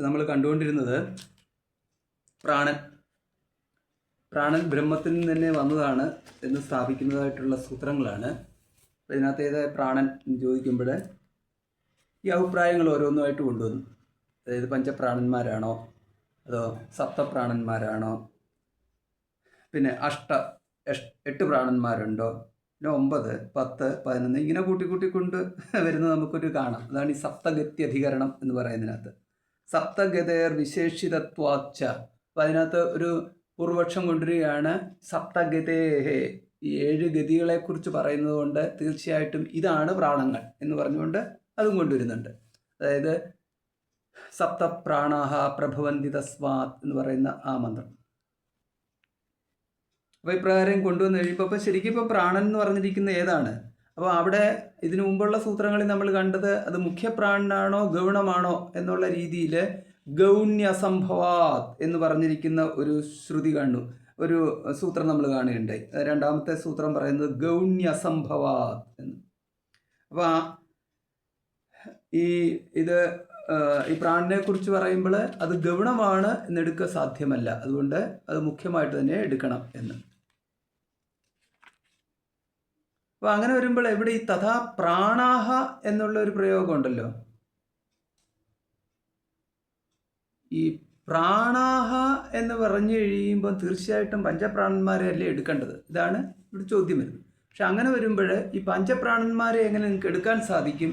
നമ്മൾ കണ്ടുകൊണ്ടിരുന്നത് പ്രാണൻ ബ്രഹ്മത്തിൽ നിന്ന് തന്നെ വന്നതാണ് എന്ന് സ്ഥാപിക്കുന്നതായിട്ടുള്ള സൂത്രങ്ങളാണ്. അപ്പോൾ ഇതിനകത്ത് ഏതായ പ്രാണൻ എന്ന് ചോദിക്കുമ്പോൾ ഈ അഭിപ്രായങ്ങൾ ഓരോന്നുമായിട്ട് കൊണ്ടുവന്നു. അതായത് പഞ്ചപ്രാണന്മാരാണോ അതോ സപ്തപ്രാണന്മാരാണോ, പിന്നെ 8 പ്രാണന്മാരുണ്ടോ, പിന്നെ 9, 10, 11 ഇങ്ങനെ കൂട്ടിക്കൊണ്ട് വരുന്നത് നമുക്കൊരു കാണാം. അതാണ് ഈ സപ്തഗത്യധികരണം എന്ന് പറയുന്നതിനകത്ത്. സപ്തഗതേർ വിശേഷിതത്വാച്ച. അപ്പം അതിനകത്ത് ഒരു പൂർവപക്ഷം കൊണ്ടുവരികയാണ്. സപ്തഗതേഹേ, ഈ 7 ഗതികളെക്കുറിച്ച് പറയുന്നത് കൊണ്ട് തീർച്ചയായിട്ടും ഇതാണ് പ്രാണങ്ങൾ എന്ന് പറഞ്ഞുകൊണ്ട് അതും കൊണ്ടുവരുന്നുണ്ട്. അതായത് സപ്തപ്രാണാഹ പ്രഭവന്തി തസ്മാത് എന്ന് പറയുന്ന ആ മന്ത്രം. അപ്പോൾ ഇപ്രകാരം കൊണ്ടുവന്ന് കഴിയുമ്പോൾ അപ്പോൾ ശരിക്കും ഇപ്പോൾ പ്രാണൻ എന്ന് പറഞ്ഞിരിക്കുന്ന ഏതാണ്? അപ്പോൾ അവിടെ ഇതിനു മുമ്പുള്ള സൂത്രങ്ങളിൽ നമ്മൾ കണ്ടത് അത് മുഖ്യപ്രാണനാണോ ഗൗണമാണോ എന്നുള്ള രീതിയിൽ ഗൗണ്യസംഭവാത് എന്ന് പറഞ്ഞിരിക്കുന്ന ഒരു ശ്രുതി കാണുന്നു, ഒരു സൂത്രം നമ്മൾ കാണുകയുണ്ടായി. രണ്ടാമത്തെ സൂത്രം പറയുന്നത് ഗൗണ്യസംഭവാത് എന്ന്. അപ്പോൾ ഈ പ്രാണനെ കുറിച്ച് പറയുമ്പോൾ അത് ഗൗണമാണ് എന്നെടുക്കുക സാധ്യമല്ല, അതുകൊണ്ട് അത് മുഖ്യമായിട്ട് തന്നെ എടുക്കണം എന്ന്. അപ്പോൾ അങ്ങനെ വരുമ്പോൾ ഇവിടെ ഈ തഥാ പ്രാണാഹ എന്നുള്ള ഒരു പ്രയോഗം ഉണ്ടല്ലോ. ഈ പ്രാണാഹ എന്ന് പറഞ്ഞു കഴിയുമ്പോൾ തീർച്ചയായിട്ടും പഞ്ചപ്രാണന്മാരെ അല്ലേ എടുക്കേണ്ടത്? ഇതാണ് ഇവിടെ ചോദ്യം വരുന്നത്. പക്ഷെ അങ്ങനെ വരുമ്പോൾ ഈ പഞ്ചപ്രാണന്മാരെ എങ്ങനെ നിങ്ങൾക്ക് എടുക്കാൻ സാധിക്കും?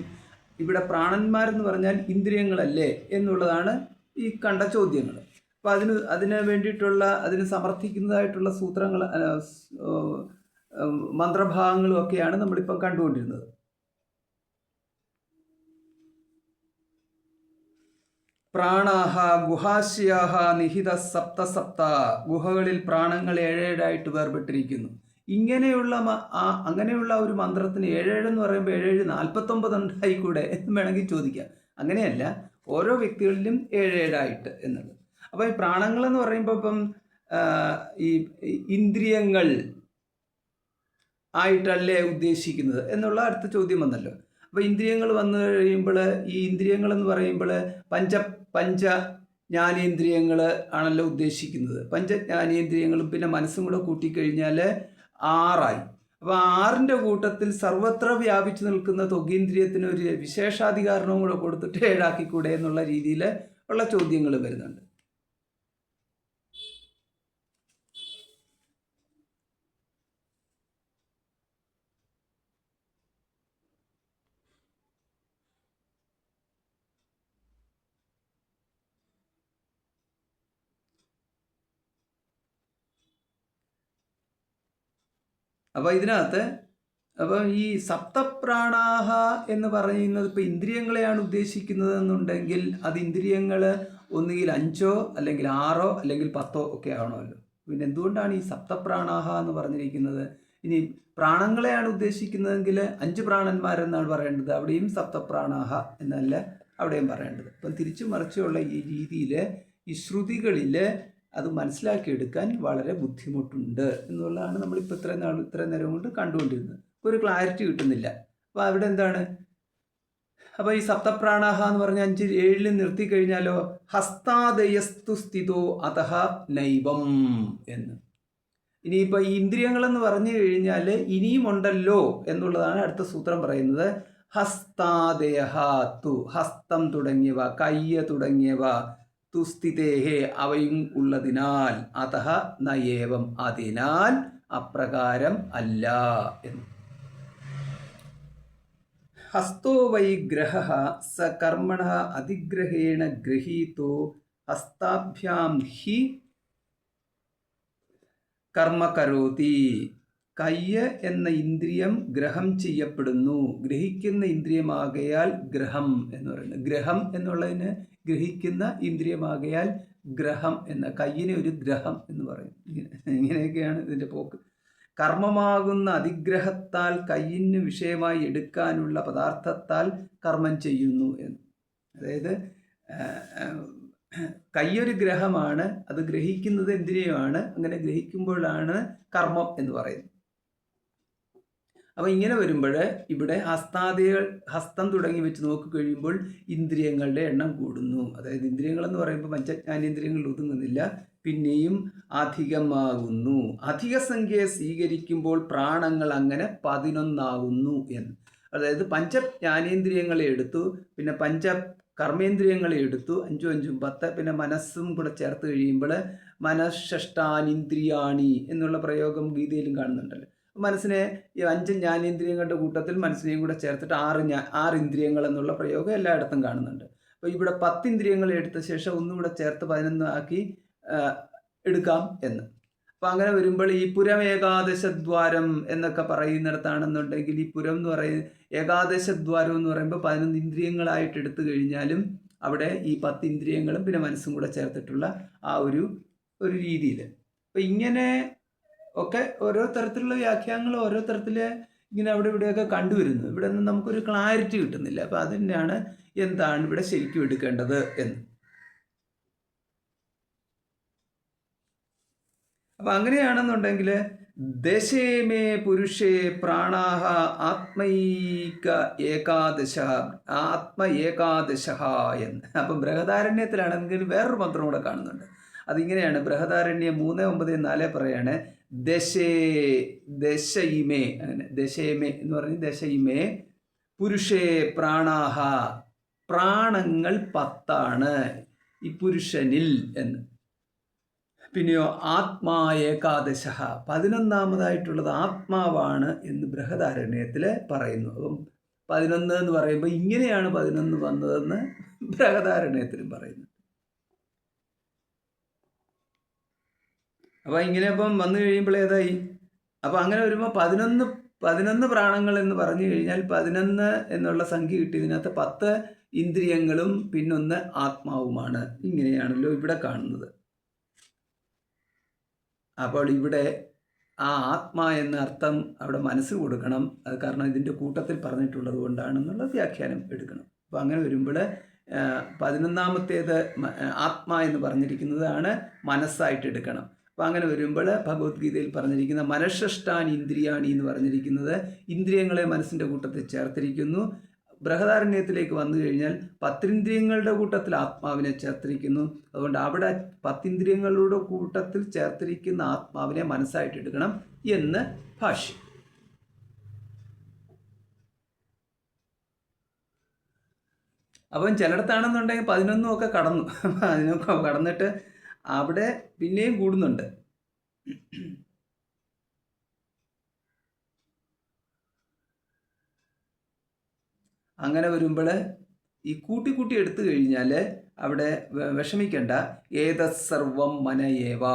ഇവിടെ പ്രാണന്മാരെന്ന് പറഞ്ഞാൽ ഇന്ദ്രിയങ്ങളല്ലേ എന്നുള്ളതാണ് ഈ കണ്ട ചോദ്യങ്ങൾ. അപ്പോൾ അതിന് വേണ്ടിയിട്ടുള്ള അതിന് സമർത്ഥിക്കുന്നതായിട്ടുള്ള സൂത്രങ്ങൾ, മന്ത്രഭാഗങ്ങളും ഒക്കെയാണ് നമ്മളിപ്പം കണ്ടുകൊണ്ടിരുന്നത്. പ്രാണാഹ ഗുഹാശ്യാഹ നിഹിത സപ്ത ഗുഹകളിൽ പ്രാണങ്ങൾ 7 വേർപെട്ടിരിക്കുന്നു. അങ്ങനെയുള്ള ഒരു മന്ത്രത്തിന് 7 എന്ന് പറയുമ്പോൾ 7 49 ഉണ്ടായിക്കൂടെ എന്ന് വേണമെങ്കിൽ ചോദിക്കാം. അങ്ങനെയല്ല, ഓരോ വ്യക്തികളിലും 7 എന്നുള്ളത്. അപ്പോൾ ഈ പ്രാണങ്ങൾ എന്ന് പറയുമ്പോൾ ഇപ്പം ഈ ഇന്ദ്രിയങ്ങൾ ആയിട്ടല്ലേ ഉദ്ദേശിക്കുന്നത് എന്നുള്ള അടുത്ത ചോദ്യം വന്നല്ലോ. അപ്പോൾ ഇന്ദ്രിയങ്ങൾ വന്നു കഴിയുമ്പോൾ ഈ ഇന്ദ്രിയങ്ങൾ എന്ന് പറയുമ്പോൾ പഞ്ച ജ്ഞാനേന്ദ്രിയങ്ങൾ ആണല്ലോ ഉദ്ദേശിക്കുന്നത്. പഞ്ചജ്ഞാനേന്ദ്രിയങ്ങളും പിന്നെ മനസ്സും കൂടെ കൂട്ടിക്കഴിഞ്ഞാൽ 6 അപ്പോൾ 6ന്റെ കൂട്ടത്തിൽ സർവത്ര വ്യാപിച്ചു നിൽക്കുന്ന ത്വഗീന്ദ്രിയത്തിന് ഒരു വിശേഷാധികാരണവും കൂടെ കൊടുത്തിട്ട് 7 എന്നുള്ള രീതിയിൽ ഉള്ള ചോദ്യങ്ങൾ വരുന്നുണ്ട്. അപ്പോൾ ഇതിനകത്ത് ഈ സപ്തപ്രാണാഹ എന്ന് പറയുന്നത് ഇപ്പോൾ ഇന്ദ്രിയങ്ങളെയാണ് ഉദ്ദേശിക്കുന്നത് എന്നുണ്ടെങ്കിൽ അത് ഇന്ദ്രിയങ്ങൾ ഒന്നുകിൽ 5 അല്ലെങ്കിൽ 6 അല്ലെങ്കിൽ 10 ഒക്കെ ആവണമല്ലോ. പിന്നെ എന്തുകൊണ്ടാണ് ഈ സപ്തപ്രാണാഹ എന്ന് പറഞ്ഞിരിക്കുന്നത്? ഇനി പ്രാണങ്ങളെയാണ് ഉദ്ദേശിക്കുന്നതെങ്കിൽ 5 പ്രാണന്മാരെന്നാണ് പറയേണ്ടത്, അവിടെയും സപ്തപ്രാണാഹ എന്നല്ല അവിടെയും പറയേണ്ടത്. അപ്പം തിരിച്ചു മറിച്ചുള്ള ഈ രീതിയിൽ ഈ ശ്രുതികളിൽ അത് മനസ്സിലാക്കിയെടുക്കാൻ വളരെ ബുദ്ധിമുട്ടുണ്ട് എന്നുള്ളതാണ് നമ്മളിപ്പോൾ ഇത്രയും നേരം കൊണ്ട് കണ്ടുകൊണ്ടിരുന്നത്. ഒരു ക്ലാരിറ്റി കിട്ടുന്നില്ല. അപ്പോൾ അവിടെ എന്താണ്? അപ്പോൾ ഈ സപ്തപ്രാണാഹ എന്ന് പറഞ്ഞ 7 നിർത്തി കഴിഞ്ഞാലോ ഹസ്താദയസ്തു സ്ഥിതോ അതഹ നൈവം എന്ന്. ഇനിയിപ്പോൾ ഈ ഇന്ദ്രിയങ്ങളെന്ന് പറഞ്ഞു കഴിഞ്ഞാൽ ഇനിയും ഉണ്ടല്ലോ എന്നുള്ളതാണ് അടുത്ത സൂത്രം പറയുന്നത്. ഹസ്താദയഹ തു, ഹസ്തം തുടങ്ങിയവ, കയ്യ തുടങ്ങിയവ, തുസ്ഥിതേഹേ അവയും ഉള്ളതിനാൽ, അതഹ നയേവം അതിനാൽ അപ്രകാരം അല്ല എന്ന്. ഹസ്തോ വൈ ഗ്രഹഃ സ കർമ്മണഃ അതിഗ്രഹേണ ഗൃഹീതോ ഹസ്താഭ്യാം ഹി കർമ്മ കരോതി. കയ്യ് എന്ന ഇന്ദ്രിയം ഗ്രഹം ചെയ്യപ്പെടുന്നു, ഗ്രഹിക്കുന്ന ഇന്ദ്രിയമാകയാൽ ഗ്രഹം എന്ന് പറയുന്നത്. ഗ്രഹം എന്നുള്ളതിന് ഗ്രഹിക്കുന്ന ഇന്ദ്രിയമാകയാൽ ഗ്രഹം എന്ന, കയ്യിനെ ഒരു ഗ്രഹം എന്ന് പറയും. ഇങ്ങനെയൊക്കെയാണ് ഇതിൻ്റെ പോക്ക്. കർമ്മമാകുന്ന അതിഗ്രഹത്താൽ കയ്യിന് വിഷയമായി എടുക്കാനുള്ള പദാർത്ഥത്താൽ കർമ്മം ചെയ്യുന്നു എന്ന്. അതായത് കയ്യൊരു ഗ്രഹമാണ്, അത് ഗ്രഹിക്കുന്നത് ഇന്ദ്രിയമാണ്. അങ്ങനെ ഗ്രഹിക്കുമ്പോഴാണ് കർമ്മം എന്ന് പറയുന്നത്. അപ്പോൾ ഇങ്ങനെ വരുമ്പോൾ ഇവിടെ ഹസ്തം തുടങ്ങി വെച്ച് നോക്കിക്കഴിയുമ്പോൾ ഇന്ദ്രിയങ്ങളുടെ എണ്ണം കൂടുന്നു. അതായത് ഇന്ദ്രിയങ്ങളെന്ന് പറയുമ്പോൾ പഞ്ചജ്ഞാനേന്ദ്രിയങ്ങളിൽ ഒതുങ്ങുന്നില്ല, പിന്നെയും അധികമാകുന്നു. അധിക സംഖ്യയെ സ്വീകരിക്കുമ്പോൾ പ്രാണങ്ങൾ അങ്ങനെ 11 എന്ന്. അതായത് പഞ്ചജ്ഞാനേന്ദ്രിയങ്ങളെ എടുത്തു, പിന്നെ കർമ്മേന്ദ്രിയങ്ങളെ എടുത്തു, 5 5 10, പിന്നെ മനസ്സും കൂടെ ചേർത്ത് കഴിയുമ്പോൾ മനഃഷ്ടാനിന്ദ്രിയാണി എന്നുള്ള പ്രയോഗം ഗീതയിലും കാണുന്നുണ്ടല്ലോ. മനസ്സിനെ ഈ 5 ജ്ഞാനേന്ദ്രിയങ്ങളുടെ കൂട്ടത്തിൽ മനസ്സിനെയും കൂടെ ചേർത്തിട്ട് 6 ഇന്ദ്രിയങ്ങൾ എന്നുള്ള പ്രയോഗം എല്ലായിടത്തും കാണുന്നുണ്ട്. അപ്പോൾ ഇവിടെ 10 ഇന്ദ്രിയങ്ങൾ എടുത്ത ശേഷം ഒന്നുകൂടെ ചേർത്ത് 11 ആക്കി എടുക്കാം എന്ന്. അപ്പം അങ്ങനെ വരുമ്പോൾ ഈ പുരം ഏകാദശദ്വാരം എന്നൊക്കെ പറയുന്നിടത്താണെന്നുണ്ടെങ്കിൽ ഈ പുരം എന്ന് പറയുന്നത് ഏകാദശദ്വാരം എന്ന് പറയുമ്പോൾ 11 ഇന്ദ്രിയങ്ങളായിട്ട് എടുത്തു കഴിഞ്ഞാലും അവിടെ ഈ 10 ഇന്ദ്രിയങ്ങളും പിന്നെ മനസ്സും കൂടെ ചേർത്തിട്ടുള്ള ആ ഒരു രീതിയിൽ. അപ്പം ഇങ്ങനെ ഒക്കെ ഓരോ തരത്തിലുള്ള വ്യാഖ്യാനങ്ങൾ ഓരോ തരത്തിൽ ഇങ്ങനെ അവിടെ ഇവിടെയൊക്കെ കണ്ടുവരുന്നു. ഇവിടെ നിന്ന് നമുക്കൊരു ക്ലാരിറ്റി കിട്ടുന്നില്ല. അപ്പം അതിനാണ് എന്താണ് ഇവിടെ ശരിക്കും എടുക്കേണ്ടത് എന്ന്. അപ്പം അങ്ങനെയാണെന്നുണ്ടെങ്കിൽ ദശേമേ പുരുഷേ പ്രാണാഹ ആത്മ ഏകാദശ എന്ന്. അപ്പം ബൃഹദാരണ്യത്തിലാണെങ്കിൽ വേറൊരു മന്ത്രം കൂടെ കാണുന്നുണ്ട്. അതിങ്ങനെയാണ്. ബൃഹദാരണ്യം 3:9-4 പറയാണ് ദശയിമേ, അങ്ങനെ ദശയിമേ എന്ന് പറഞ്ഞ് ദശയിമേ പുരുഷേ പ്രാണാഹ, പ്രാണങ്ങൾ 10 ഈ പുരുഷനിൽ എന്ന്. പിന്നെയോ ആത്മാ ഏകാദശ, 11ാമതായിട്ടുള്ളത് ആത്മാവാണ് എന്ന് ബൃഹദാരണ്യത്തിൽ പറയുന്നു. അപ്പം 11 എന്ന് പറയുമ്പോൾ ഇങ്ങനെയാണ് 11 വന്നതെന്ന് ബൃഹദാരണ്യത്തിലും പറയുന്നു. അപ്പോൾ ഇങ്ങനെ അപ്പം വന്നു കഴിയുമ്പോൾ ഏതായി? അപ്പോൾ അങ്ങനെ വരുമ്പോൾ 11 പ്രാണങ്ങൾ എന്ന് പറഞ്ഞു കഴിഞ്ഞാൽ 11 എന്നുള്ള സംഖ്യ കിട്ടി. ഇതിനകത്ത് 10 ഇന്ദ്രിയങ്ങളും പിന്നൊന്ന് ആത്മാവുമാണ്. ഇങ്ങനെയാണല്ലോ ഇവിടെ കാണുന്നത്. അപ്പോൾ ഇവിടെ ആ ആത്മാ എന്ന അർത്ഥം അവിടെ മനസ്സ് കൊടുക്കണം. അത് കാരണം ഇതിൻ്റെ കൂട്ടത്തിൽ പറഞ്ഞിട്ടുള്ളത് കൊണ്ടാണെന്നുള്ള വ്യാഖ്യാനം എടുക്കണം. അപ്പോൾ അങ്ങനെ വരുമ്പോൾ 11ാമത്തേത് ആത്മാ എന്ന് പറഞ്ഞിരിക്കുന്നതാണ് മനസ്സായിട്ട് എടുക്കണം. അപ്പോൾ അങ്ങനെ വരുമ്പോൾ ഭഗവത്ഗീതയിൽ പറഞ്ഞിരിക്കുന്ന മനഃഷ്ടാനി ഇന്ദ്രിയാണി എന്ന് പറഞ്ഞിരിക്കുന്നത് ഇന്ദ്രിയങ്ങളെ മനസ്സിൻ്റെ കൂട്ടത്തിൽ ചേർത്തിരിക്കുന്നു. ബൃഹദാരണ്യത്തിലേക്ക് വന്നു കഴിഞ്ഞാൽ 10 ഇന്ദ്രിയങ്ങളുടെ കൂട്ടത്തിൽ ആത്മാവിനെ ചേർത്തിരിക്കുന്നു. അതുകൊണ്ട് അവിടെ 10 ഇന്ദ്രിയങ്ങളുടെ കൂട്ടത്തിൽ ചേർത്തിരിക്കുന്ന ആത്മാവിനെ മനസ്സായിട്ട് എടുക്കണം എന്ന് ഭാഷ്യം. അപ്പം ചിലയിടത്താണെന്നുണ്ടെങ്കിൽ 11 ഒക്കെ കടന്നു, അതിനൊക്കെ കടന്നിട്ട് അവിടെ പിന്നെയും കൂടുന്നുണ്ട്. അങ്ങനെ വരുമ്പോൾ ഈ കൂട്ടി എടുത്തു കഴിഞ്ഞാൽ അവിടെ വിഷമിക്കേണ്ട. ഏതസർവം മനയേവ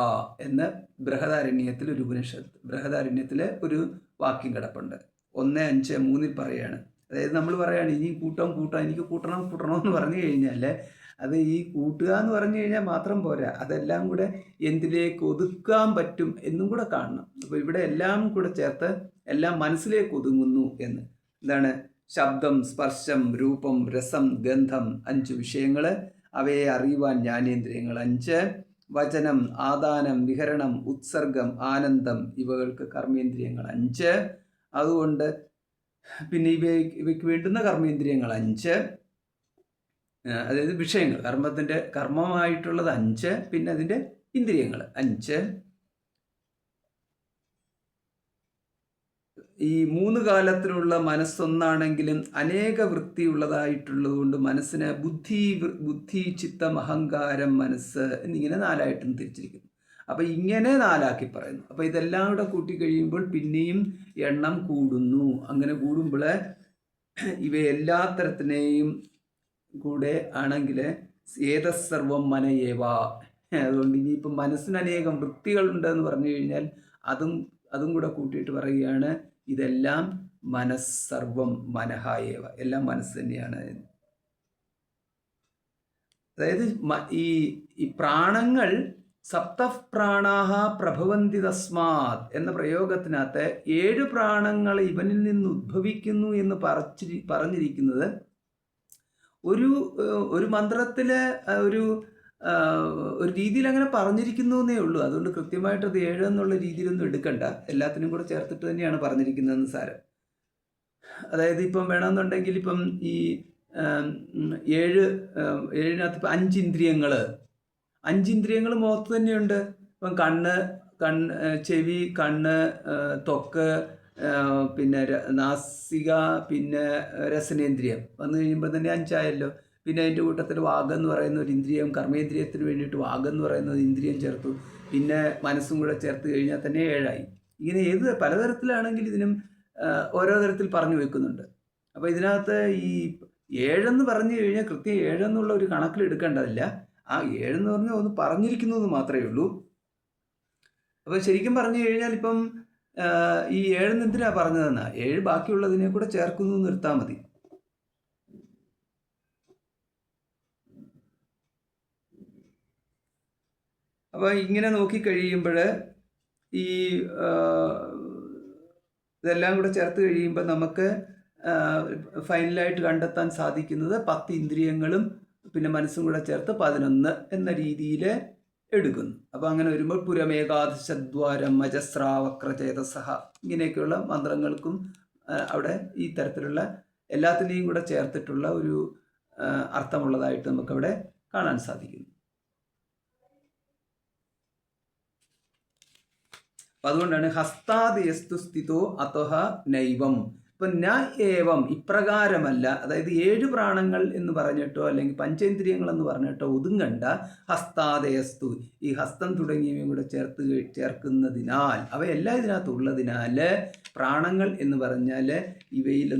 എന്ന് ബൃഹദാരണ്യത്തിൽ ഒരു ഉപനിഷത്ത്, ബൃഹദാരണ്യത്തിൽ ഒരു വാക്യം കിടപ്പുണ്ട്. 1:5-3 പറയാണ്. അതായത് നമ്മൾ പറയുകയാണ് ഇനി എനിക്ക് കൂട്ടണമെന്ന് പറഞ്ഞു കഴിഞ്ഞാൽ അത് ഈ കൂട്ടുക എന്ന് പറഞ്ഞു കഴിഞ്ഞാൽ മാത്രം പോരാ, അതെല്ലാം കൂടെ എന്തിലേക്ക് ഒതുക്കാൻ പറ്റും എന്നും കൂടെ കാണണം. അപ്പോൾ ഇവിടെ എല്ലാം കൂടെ ചേർത്ത് എല്ലാം മനസ്സിലേക്ക് ഒതുങ്ങുന്നു എന്ന്. എന്താണ്? ശബ്ദം, സ്പർശം, രൂപം, രസം, ഗന്ധം 5 വിഷയങ്ങൾ, അവയെ അറിയുവാൻ ജ്ഞാനേന്ദ്രിയങ്ങൾ 5, വചനം, ആദാനം, വിഹരണം, ഉത്സർഗം, ആനന്ദം ഇവകൾക്ക് കർമ്മേന്ദ്രിയങ്ങൾ 5. അതുകൊണ്ട് പിന്നെ ഇവയ്ക്ക് വേണ്ടുന്ന കർമ്മേന്ദ്രിയങ്ങൾ 5, അതായത് വിഷയങ്ങൾ, കർമ്മമായിട്ടുള്ളത് 5, പിന്നെ അതിൻ്റെ ഇന്ദ്രിയങ്ങൾ 5. ഈ 3 കാലത്തിലുള്ള മനസ്സൊന്നാണെങ്കിലും അനേക വൃത്തിയുള്ളതായിട്ടുള്ളത് കൊണ്ട് മനസ്സിന് ബുദ്ധി, ചിത്തം, അഹങ്കാരം, മനസ്സ് എന്നിങ്ങനെ 4ആയിട്ടും തിരിച്ചിരിക്കുന്നു. അപ്പോൾ ഇങ്ങനെ 4ആക്കി പറയുന്നു. അപ്പോൾ ഇതെല്ലാം കൂടെ കൂട്ടിക്കഴിയുമ്പോൾ പിന്നെയും എണ്ണം കൂടുന്നു. അങ്ങനെ കൂടുമ്പോൾ ഇവയെല്ലാ തരത്തിനെയും കൂടെ ആണെങ്കിൽ ഏതസർവം മനയേവ. അതുകൊണ്ട് ഇനിയിപ്പം മനസ്സിന് അനേകം വൃത്തികളുണ്ടെന്ന് പറഞ്ഞു കഴിഞ്ഞാൽ അതും കൂടെ കൂട്ടിയിട്ട് പറയുകയാണ് ഇതെല്ലാം മനസ്സർവം മനഹായേവ, എല്ലാം മനസ്സ് തന്നെയാണ്. അതായത് ഈ പ്രാണങ്ങൾ സപ്തപ്രാണാഹ പ്രഭവന്തി തസ്മാത് എന്ന പ്രയോഗത്തിനകത്ത് 7 പ്രാണങ്ങൾ ഇവനിൽ നിന്ന് ഉദ്ഭവിക്കുന്നു എന്ന് പറഞ്ഞിരിക്കുന്നത് ഒരു മന്ത്രത്തിൽ ഒരു രീതിയിൽ അങ്ങനെ പറഞ്ഞിരിക്കുന്നു എന്നേ ഉള്ളൂ. അതുകൊണ്ട് കൃത്യമായിട്ട് അത് 7 എന്നുള്ള രീതിയിലൊന്നും എടുക്കണ്ട, എല്ലാത്തിനും കൂടെ ചേർത്തിട്ട് തന്നെയാണ് പറഞ്ഞിരിക്കുന്നതെന്ന് സാരം. അതായത് ഇപ്പം വേണമെന്നുണ്ടെങ്കിൽ ഇപ്പം ഈ ഏഴിനകത്ത് ഇപ്പം 5 ഇന്ദ്രിയങ്ങൾ, 5 ഇന്ദ്രിയങ്ങൾ മുഖത്ത് തന്നെയുണ്ട്. ഇപ്പം ചെവി, കണ്ണ്, ത്വക്ക്, പിന്നെ നാസിക, പിന്നെ രസനേന്ദ്രിയം വന്നു കഴിയുമ്പോൾ തന്നെ 5 ആയല്ലോ. പിന്നെ അതിൻ്റെ കൂട്ടത്തിൽ വാഗെന്ന് പറയുന്ന ഒരു ഇന്ദ്രിയം, കർമ്മേന്ദ്രിയത്തിന് വേണ്ടിയിട്ട് വാഗെന്ന് പറയുന്ന ഒരു ഇന്ദ്രിയം ചേർത്തു. പിന്നെ മനസ്സും കൂടെ ചേർത്ത് കഴിഞ്ഞാൽ തന്നെ 7 ആയി. ഇങ്ങനെ പലതരത്തിലാണെങ്കിൽ ഇതിനും ഓരോ തരത്തിൽ പറഞ്ഞു വെക്കുന്നുണ്ട്. അപ്പോൾ ഇതിനകത്ത് ഈ 7 പറഞ്ഞു കഴിഞ്ഞാൽ കൃത്യം 7 എന്നുള്ള ഒരു കണക്കിൽ എടുക്കേണ്ടതില്ല. ആ 7 എന്ന് പറഞ്ഞാൽ ഒന്ന് പറഞ്ഞിരിക്കുന്നത് മാത്രമേ ഉള്ളൂ. അപ്പോൾ ശരിക്കും പറഞ്ഞു കഴിഞ്ഞാൽ ഇപ്പം ഈ 7 എന്തിനാ പറഞ്ഞതെന്നാ, 7 ബാക്കിയുള്ളതിനെ കൂടെ ചേർക്കുന്നു നിർത്താൽ മതി. അപ്പോൾ ഇങ്ങനെ നോക്കിക്കഴിയുമ്പോൾ ഈ ഇതെല്ലാം കൂടെ ചേർത്ത് കഴിയുമ്പോൾ നമുക്ക് ഫൈനലായിട്ട് കണ്ടെത്താൻ സാധിക്കുന്നത് 10 ഇന്ദ്രിയങ്ങളും പിന്നെ മനസ്സും കൂടെ ചേർത്ത് 11 എന്ന രീതിയിൽ എടുക്കുന്നു. അപ്പോൾ അങ്ങനെ വരുമ്പോൾ പുരമേകാദശദ്വാരം അജസ്രാവക്രചേതസഹ ഇങ്ങനെയൊക്കെയുള്ള മന്ത്രങ്ങൾക്കും അവിടെ ഈ തരത്തിലുള്ള എല്ലാത്തിനെയും കൂടെ ചേർത്തിട്ടുള്ള ഒരു അർത്ഥമുള്ളതായിട്ട് നമുക്കവിടെ കാണാൻ സാധിക്കുന്നു. അപ്പം അതുകൊണ്ടാണ് ഹസ്താദയസ്തു സ്ഥിതോ അതൊഹ നൈവം. ഇപ്പം ന ഏവം ഇപ്രകാരമല്ല, അതായത് 7 പ്രാണങ്ങൾ എന്ന് പറഞ്ഞിട്ടോ അല്ലെങ്കിൽ പഞ്ചേന്ദ്രിയങ്ങൾ എന്ന് പറഞ്ഞിട്ടോ ഒതുങ്ങണ്ട. ഹസ്താദയസ്തു ഈ ഹസ്തം തുടങ്ങിയവയും കൂടെ ചേർക്കുന്നതിനാൽ അവയെല്ലാം ഇതിനകത്തുള്ളതിനാൽ പ്രാണങ്ങൾ എന്ന് പറഞ്ഞാൽ ഇവയിൽ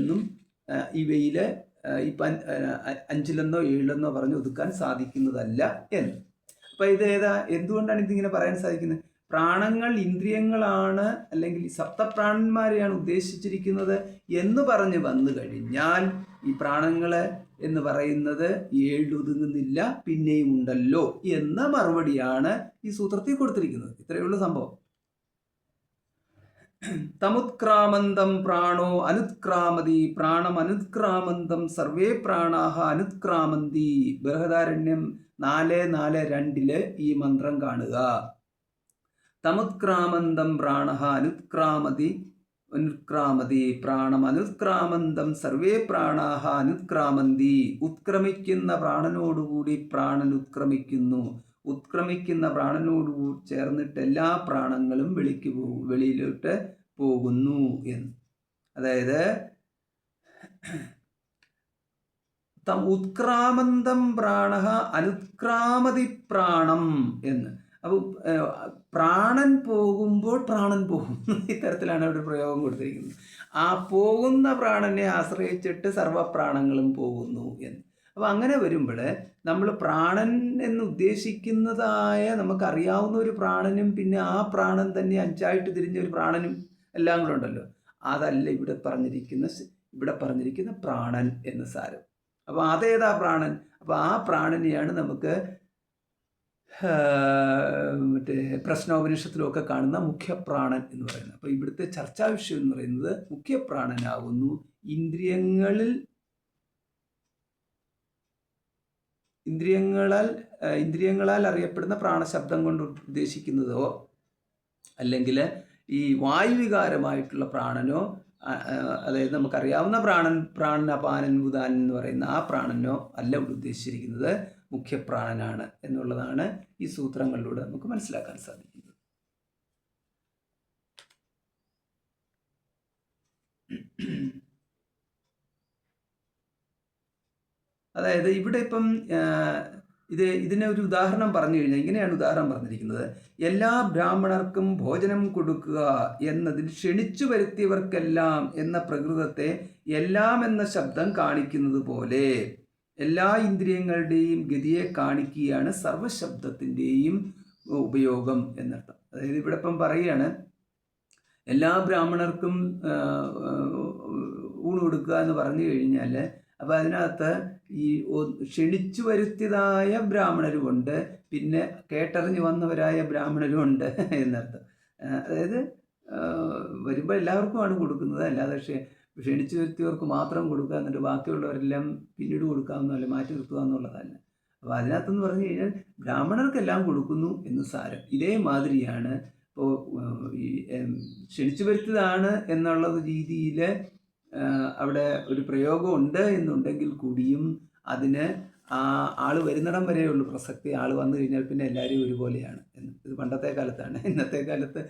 ഈ 5-ലെന്നോ 7-ലെന്നോ പറഞ്ഞ് ഒതുക്കാൻ സാധിക്കുന്നതല്ല എന്ന്. അപ്പം എന്തുകൊണ്ടാണ് ഇതിങ്ങനെ പറയാൻ സാധിക്കുന്നത്? പ്രാണങ്ങൾ ഇന്ദ്രിയങ്ങളാണ് അല്ലെങ്കിൽ സപ്തപ്രാണന്മാരെയാണ് ഉദ്ദേശിച്ചിരിക്കുന്നത് എന്ന് പറഞ്ഞ് വന്നു കഴിഞ്ഞാൽ ഈ പ്രാണങ്ങൾ എന്ന് പറയുന്നത് 7 ഒതുങ്ങുന്നില്ല, പിന്നെയും ഉണ്ടല്ലോ എന്ന മറുപടിയാണ് ഈ സൂത്രത്തിൽ കൊടുത്തിരിക്കുന്നത്. ഇത്രയുള്ള സംഭവം. തമുത്ക്രാമന്തം പ്രാണോ അനുത്ക്രാമതി പ്രാണം അനുത്ക്രാമന്തം സർവേ പ്രാണാഹ അനുത്ക്രാമന്തി. ബൃഹദാരണ്യം 4:4-2 ഈ മന്ത്രം കാണുക. തമുത്ക്രാമന്തം പ്രാണഃ അനുത്ക്രാമതി പ്രാണം അനുത്ക്രാമന്തം സർവേ പ്രാണാഹ അനുത്ക്രാമന്തി. ഉത്ക്രമിക്കുന്ന പ്രാണനോടുകൂടി പ്രാണൻ ഉത്ക്രമിക്കുന്നു. ഉത്ക്രമിക്കുന്ന പ്രാണനോടുകൂടി ചേർന്നിട്ട് എല്ലാ പ്രാണങ്ങളും വെളിയിലോട്ട് പോകുന്നു എന്ന്. അതായത് ഉത്ക്രാമന്തം പ്രാണഃ അനുത്ക്രാമതി പ്രാണം എന്ന്. അപ്പോൾ പ്രാണൻ പോകുമ്പോൾ പ്രാണൻ പോകും, ഇത്തരത്തിലാണ് അവിടെ പ്രയോഗം കൊടുത്തിരിക്കുന്നത്. ആ പോകുന്ന പ്രാണനെ ആശ്രയിച്ചിട്ട് സർവപ്രാണങ്ങളും പോകുന്നു എന്ന്. അപ്പോൾ അങ്ങനെ വരുമ്പോൾ നമ്മൾ പ്രാണൻ എന്ന് ഉദ്ദേശിക്കുന്നതായ നമുക്കറിയാവുന്ന ഒരു പ്രാണനും പിന്നെ ആ പ്രാണൻ തന്നെ 5ആയിട്ട് തിരിഞ്ഞ ഒരു പ്രാണനും എല്ലാം കൂടെ ഉണ്ടല്ലോ, അതല്ല ഇവിടെ പറഞ്ഞിരിക്കുന്ന പ്രാണൻ എന്ന് സാരം. അപ്പോൾ അതേതാ പ്രാണൻ? അപ്പോൾ ആ പ്രാണനെയാണ് നമുക്ക് മറ്റേ പ്രശ്നോപനിഷത്തിലൊക്കെ കാണുന്ന മുഖ്യപ്രാണൻ എന്ന് പറയുന്നത്. അപ്പോൾ ഇവിടുത്തെ ചർച്ചാ വിഷയം എന്ന് പറയുന്നത് മുഖ്യപ്രാണനാകുന്നു. ഇന്ദ്രിയങ്ങളാൽ അറിയപ്പെടുന്ന പ്രാണശബ്ദം കൊണ്ട് ഉദ്ദേശിക്കുന്നതോ അല്ലെങ്കിൽ ഈ വായുവികാരമായിട്ടുള്ള പ്രാണനോ, അതായത് നമുക്കറിയാവുന്ന പ്രാണൻ അപാനൻ ഉദാനൻ എന്ന് പറയുന്ന ആ പ്രാണനോ അല്ല ഇവിടെ ഉദ്ദേശിച്ചിരിക്കുന്നത്, മുഖ്യപ്രാണനാണ് എന്നുള്ളതാണ് ഈ സൂത്രങ്ങളിലൂടെ നമുക്ക് മനസ്സിലാക്കാൻ സാധിക്കുന്നത്. അതായത് ഇവിടെ ഇപ്പം ഇതിനെ ഒരു ഉദാഹരണം പറഞ്ഞു കഴിഞ്ഞാൽ ഇങ്ങനെയാണ് ഉദാഹരണം പറഞ്ഞിരിക്കുന്നത്. എല്ലാ ബ്രാഹ്മണർക്കും ഭോജനം കൊടുക്കുക എന്നതിൽ ക്ഷണിച്ചു വരുത്തിയവർക്കെല്ലാം എന്ന പ്രകൃതത്തെ എല്ലാം എന്ന ശബ്ദം കാണിക്കുന്നത് പോലെ എല്ലാ ഇന്ദ്രിയങ്ങളുടെയും ഗതിയെ കാണിക്കുകയാണ് സർവശബ്ദത്തിൻ്റെയും ഉപയോഗം എന്നർത്ഥം. അതായത് ഇവിടെ ഇപ്പം പറയുകയാണ് എല്ലാ ബ്രാഹ്മണർക്കും ഊണ് കൊടുക്കുക എന്ന് പറഞ്ഞു കഴിഞ്ഞാൽ അപ്പോൾ അതിനകത്ത് ഈ ക്ഷണിച്ചു വരുത്തിയതായ ബ്രാഹ്മണരുമുണ്ട്, പിന്നെ കേട്ടറിഞ്ഞു വന്നവരായ ബ്രാഹ്മണരുമുണ്ട് എന്നർത്ഥം. അതായത് വരുമ്പോൾ എല്ലാവർക്കുമാണ് കൊടുക്കുന്നത്, അല്ലാതെ ക്ഷണിച്ചു വരുത്തിയവർക്ക് മാത്രം കൊടുക്കുക എന്നിട്ട് ബാക്കിയുള്ളവരെല്ലാം പിന്നീട് കൊടുക്കാമെന്നല്ല, മാറ്റി നിർത്തുക എന്നുള്ളതല്ല. അപ്പോൾ അതിനകത്തെന്ന് പറഞ്ഞു കഴിഞ്ഞാൽ ബ്രാഹ്മണർക്കെല്ലാം കൊടുക്കുന്നു എന്ന് സാരം. ഇതേമാതിരിയാണ് ഇപ്പോൾ ഈ ക്ഷണിച്ചു വരുത്തിയതാണ് എന്നുള്ള രീതിയിൽ അവിടെ ഒരു പ്രയോഗം ഉണ്ട് എന്നുണ്ടെങ്കിൽ കൂടിയും അതിന് ആൾ വരുന്നിടം വരെയുള്ളൂ പ്രസക്തി. ആൾ വന്നു കഴിഞ്ഞാൽ പിന്നെ എല്ലാവരും ഒരുപോലെയാണ് എന്ന്. ഇത് പണ്ടത്തെ കാലത്താണ്. ഇന്നത്തെ കാലത്ത്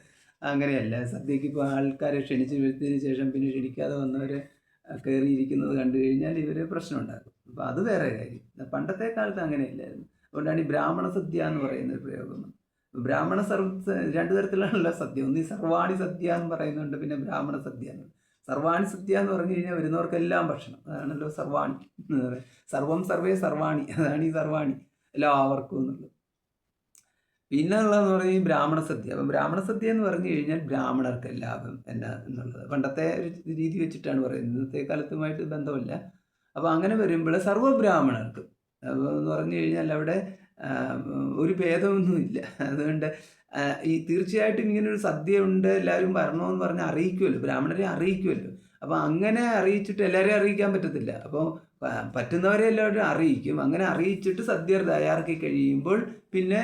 അങ്ങനെയല്ല. സദ്യക്ക് ഇപ്പോൾ ആൾക്കാരെ ക്ഷണിച്ച് വരുത്തിയതിന് ശേഷം പിന്നെ ക്ഷണിക്കാതെ വന്നവരെ കയറിയിരിക്കുന്നത് കണ്ടു കഴിഞ്ഞാൽ ഇവർ പ്രശ്നം ഉണ്ടാക്കും. അപ്പോൾ അത് വേറെ കാര്യം. പണ്ടത്തെ കാലത്ത് അങ്ങനെയല്ലായിരുന്നു. അതുകൊണ്ടാണ് ഈ ബ്രാഹ്മണ സദ്യ എന്ന് പറയുന്ന ഒരു പ്രയോഗം. ബ്രാഹ്മണ രണ്ട് തരത്തിലാണല്ലോ സദ്യ. ഒന്ന് ഈ സർവാണി സദ്യ എന്ന് പറയുന്നുണ്ട്, പിന്നെ ബ്രാഹ്മണ സദ്യ എന്ന്. സർവാണി സദ്യ എന്ന് പറഞ്ഞു കഴിഞ്ഞാൽ വരുന്നവർക്കെല്ലാം ഭക്ഷണം. അതാണല്ലോ സർവാണി എന്ന് പറയുന്നത്. സർവം സർവേ സർവാണി, അതാണ് ഈ സർവാണി, എല്ലാവർക്കും എന്നുള്ളത്. പിന്നെ ഉള്ളതെന്ന് പറഞ്ഞാൽ ഈ ബ്രാഹ്മണ സദ്യ. അപ്പം ബ്രാഹ്മണ സദ്യ എന്ന് പറഞ്ഞു കഴിഞ്ഞാൽ ബ്രാഹ്മണർക്ക് എല്ലാവരും എന്നാ എന്നുള്ളത് പണ്ടത്തെ ഒരു രീതി വെച്ചിട്ടാണ് പറയുന്നത്. ഇന്നത്തെ കാലത്തുമായിട്ട് ബന്ധമില്ല. അപ്പോൾ അങ്ങനെ വരുമ്പോൾ സർവ്വബ്രാഹ്മണർക്കും അപ്പോൾ എന്ന് പറഞ്ഞു കഴിഞ്ഞാൽ അവിടെ ഒരു ഭേദമൊന്നുമില്ല. അതുകൊണ്ട് ഈ തീർച്ചയായിട്ടും ഇങ്ങനൊരു സദ്യ ഉണ്ട്, എല്ലാവരും വരണമെന്ന് പറഞ്ഞാൽ അറിയിക്കുമല്ലോ, ബ്രാഹ്മണരെ അറിയിക്കുമല്ലോ. അപ്പോൾ അങ്ങനെ അറിയിച്ചിട്ട് എല്ലാവരെയും അറിയിക്കാൻ പറ്റത്തില്ല. അപ്പോൾ പറ്റുന്നവരെ എല്ലാവരും അറിയിക്കും. അങ്ങനെ അറിയിച്ചിട്ട് സദ്യ തയ്യാറാക്കി കഴിയുമ്പോൾ പിന്നെ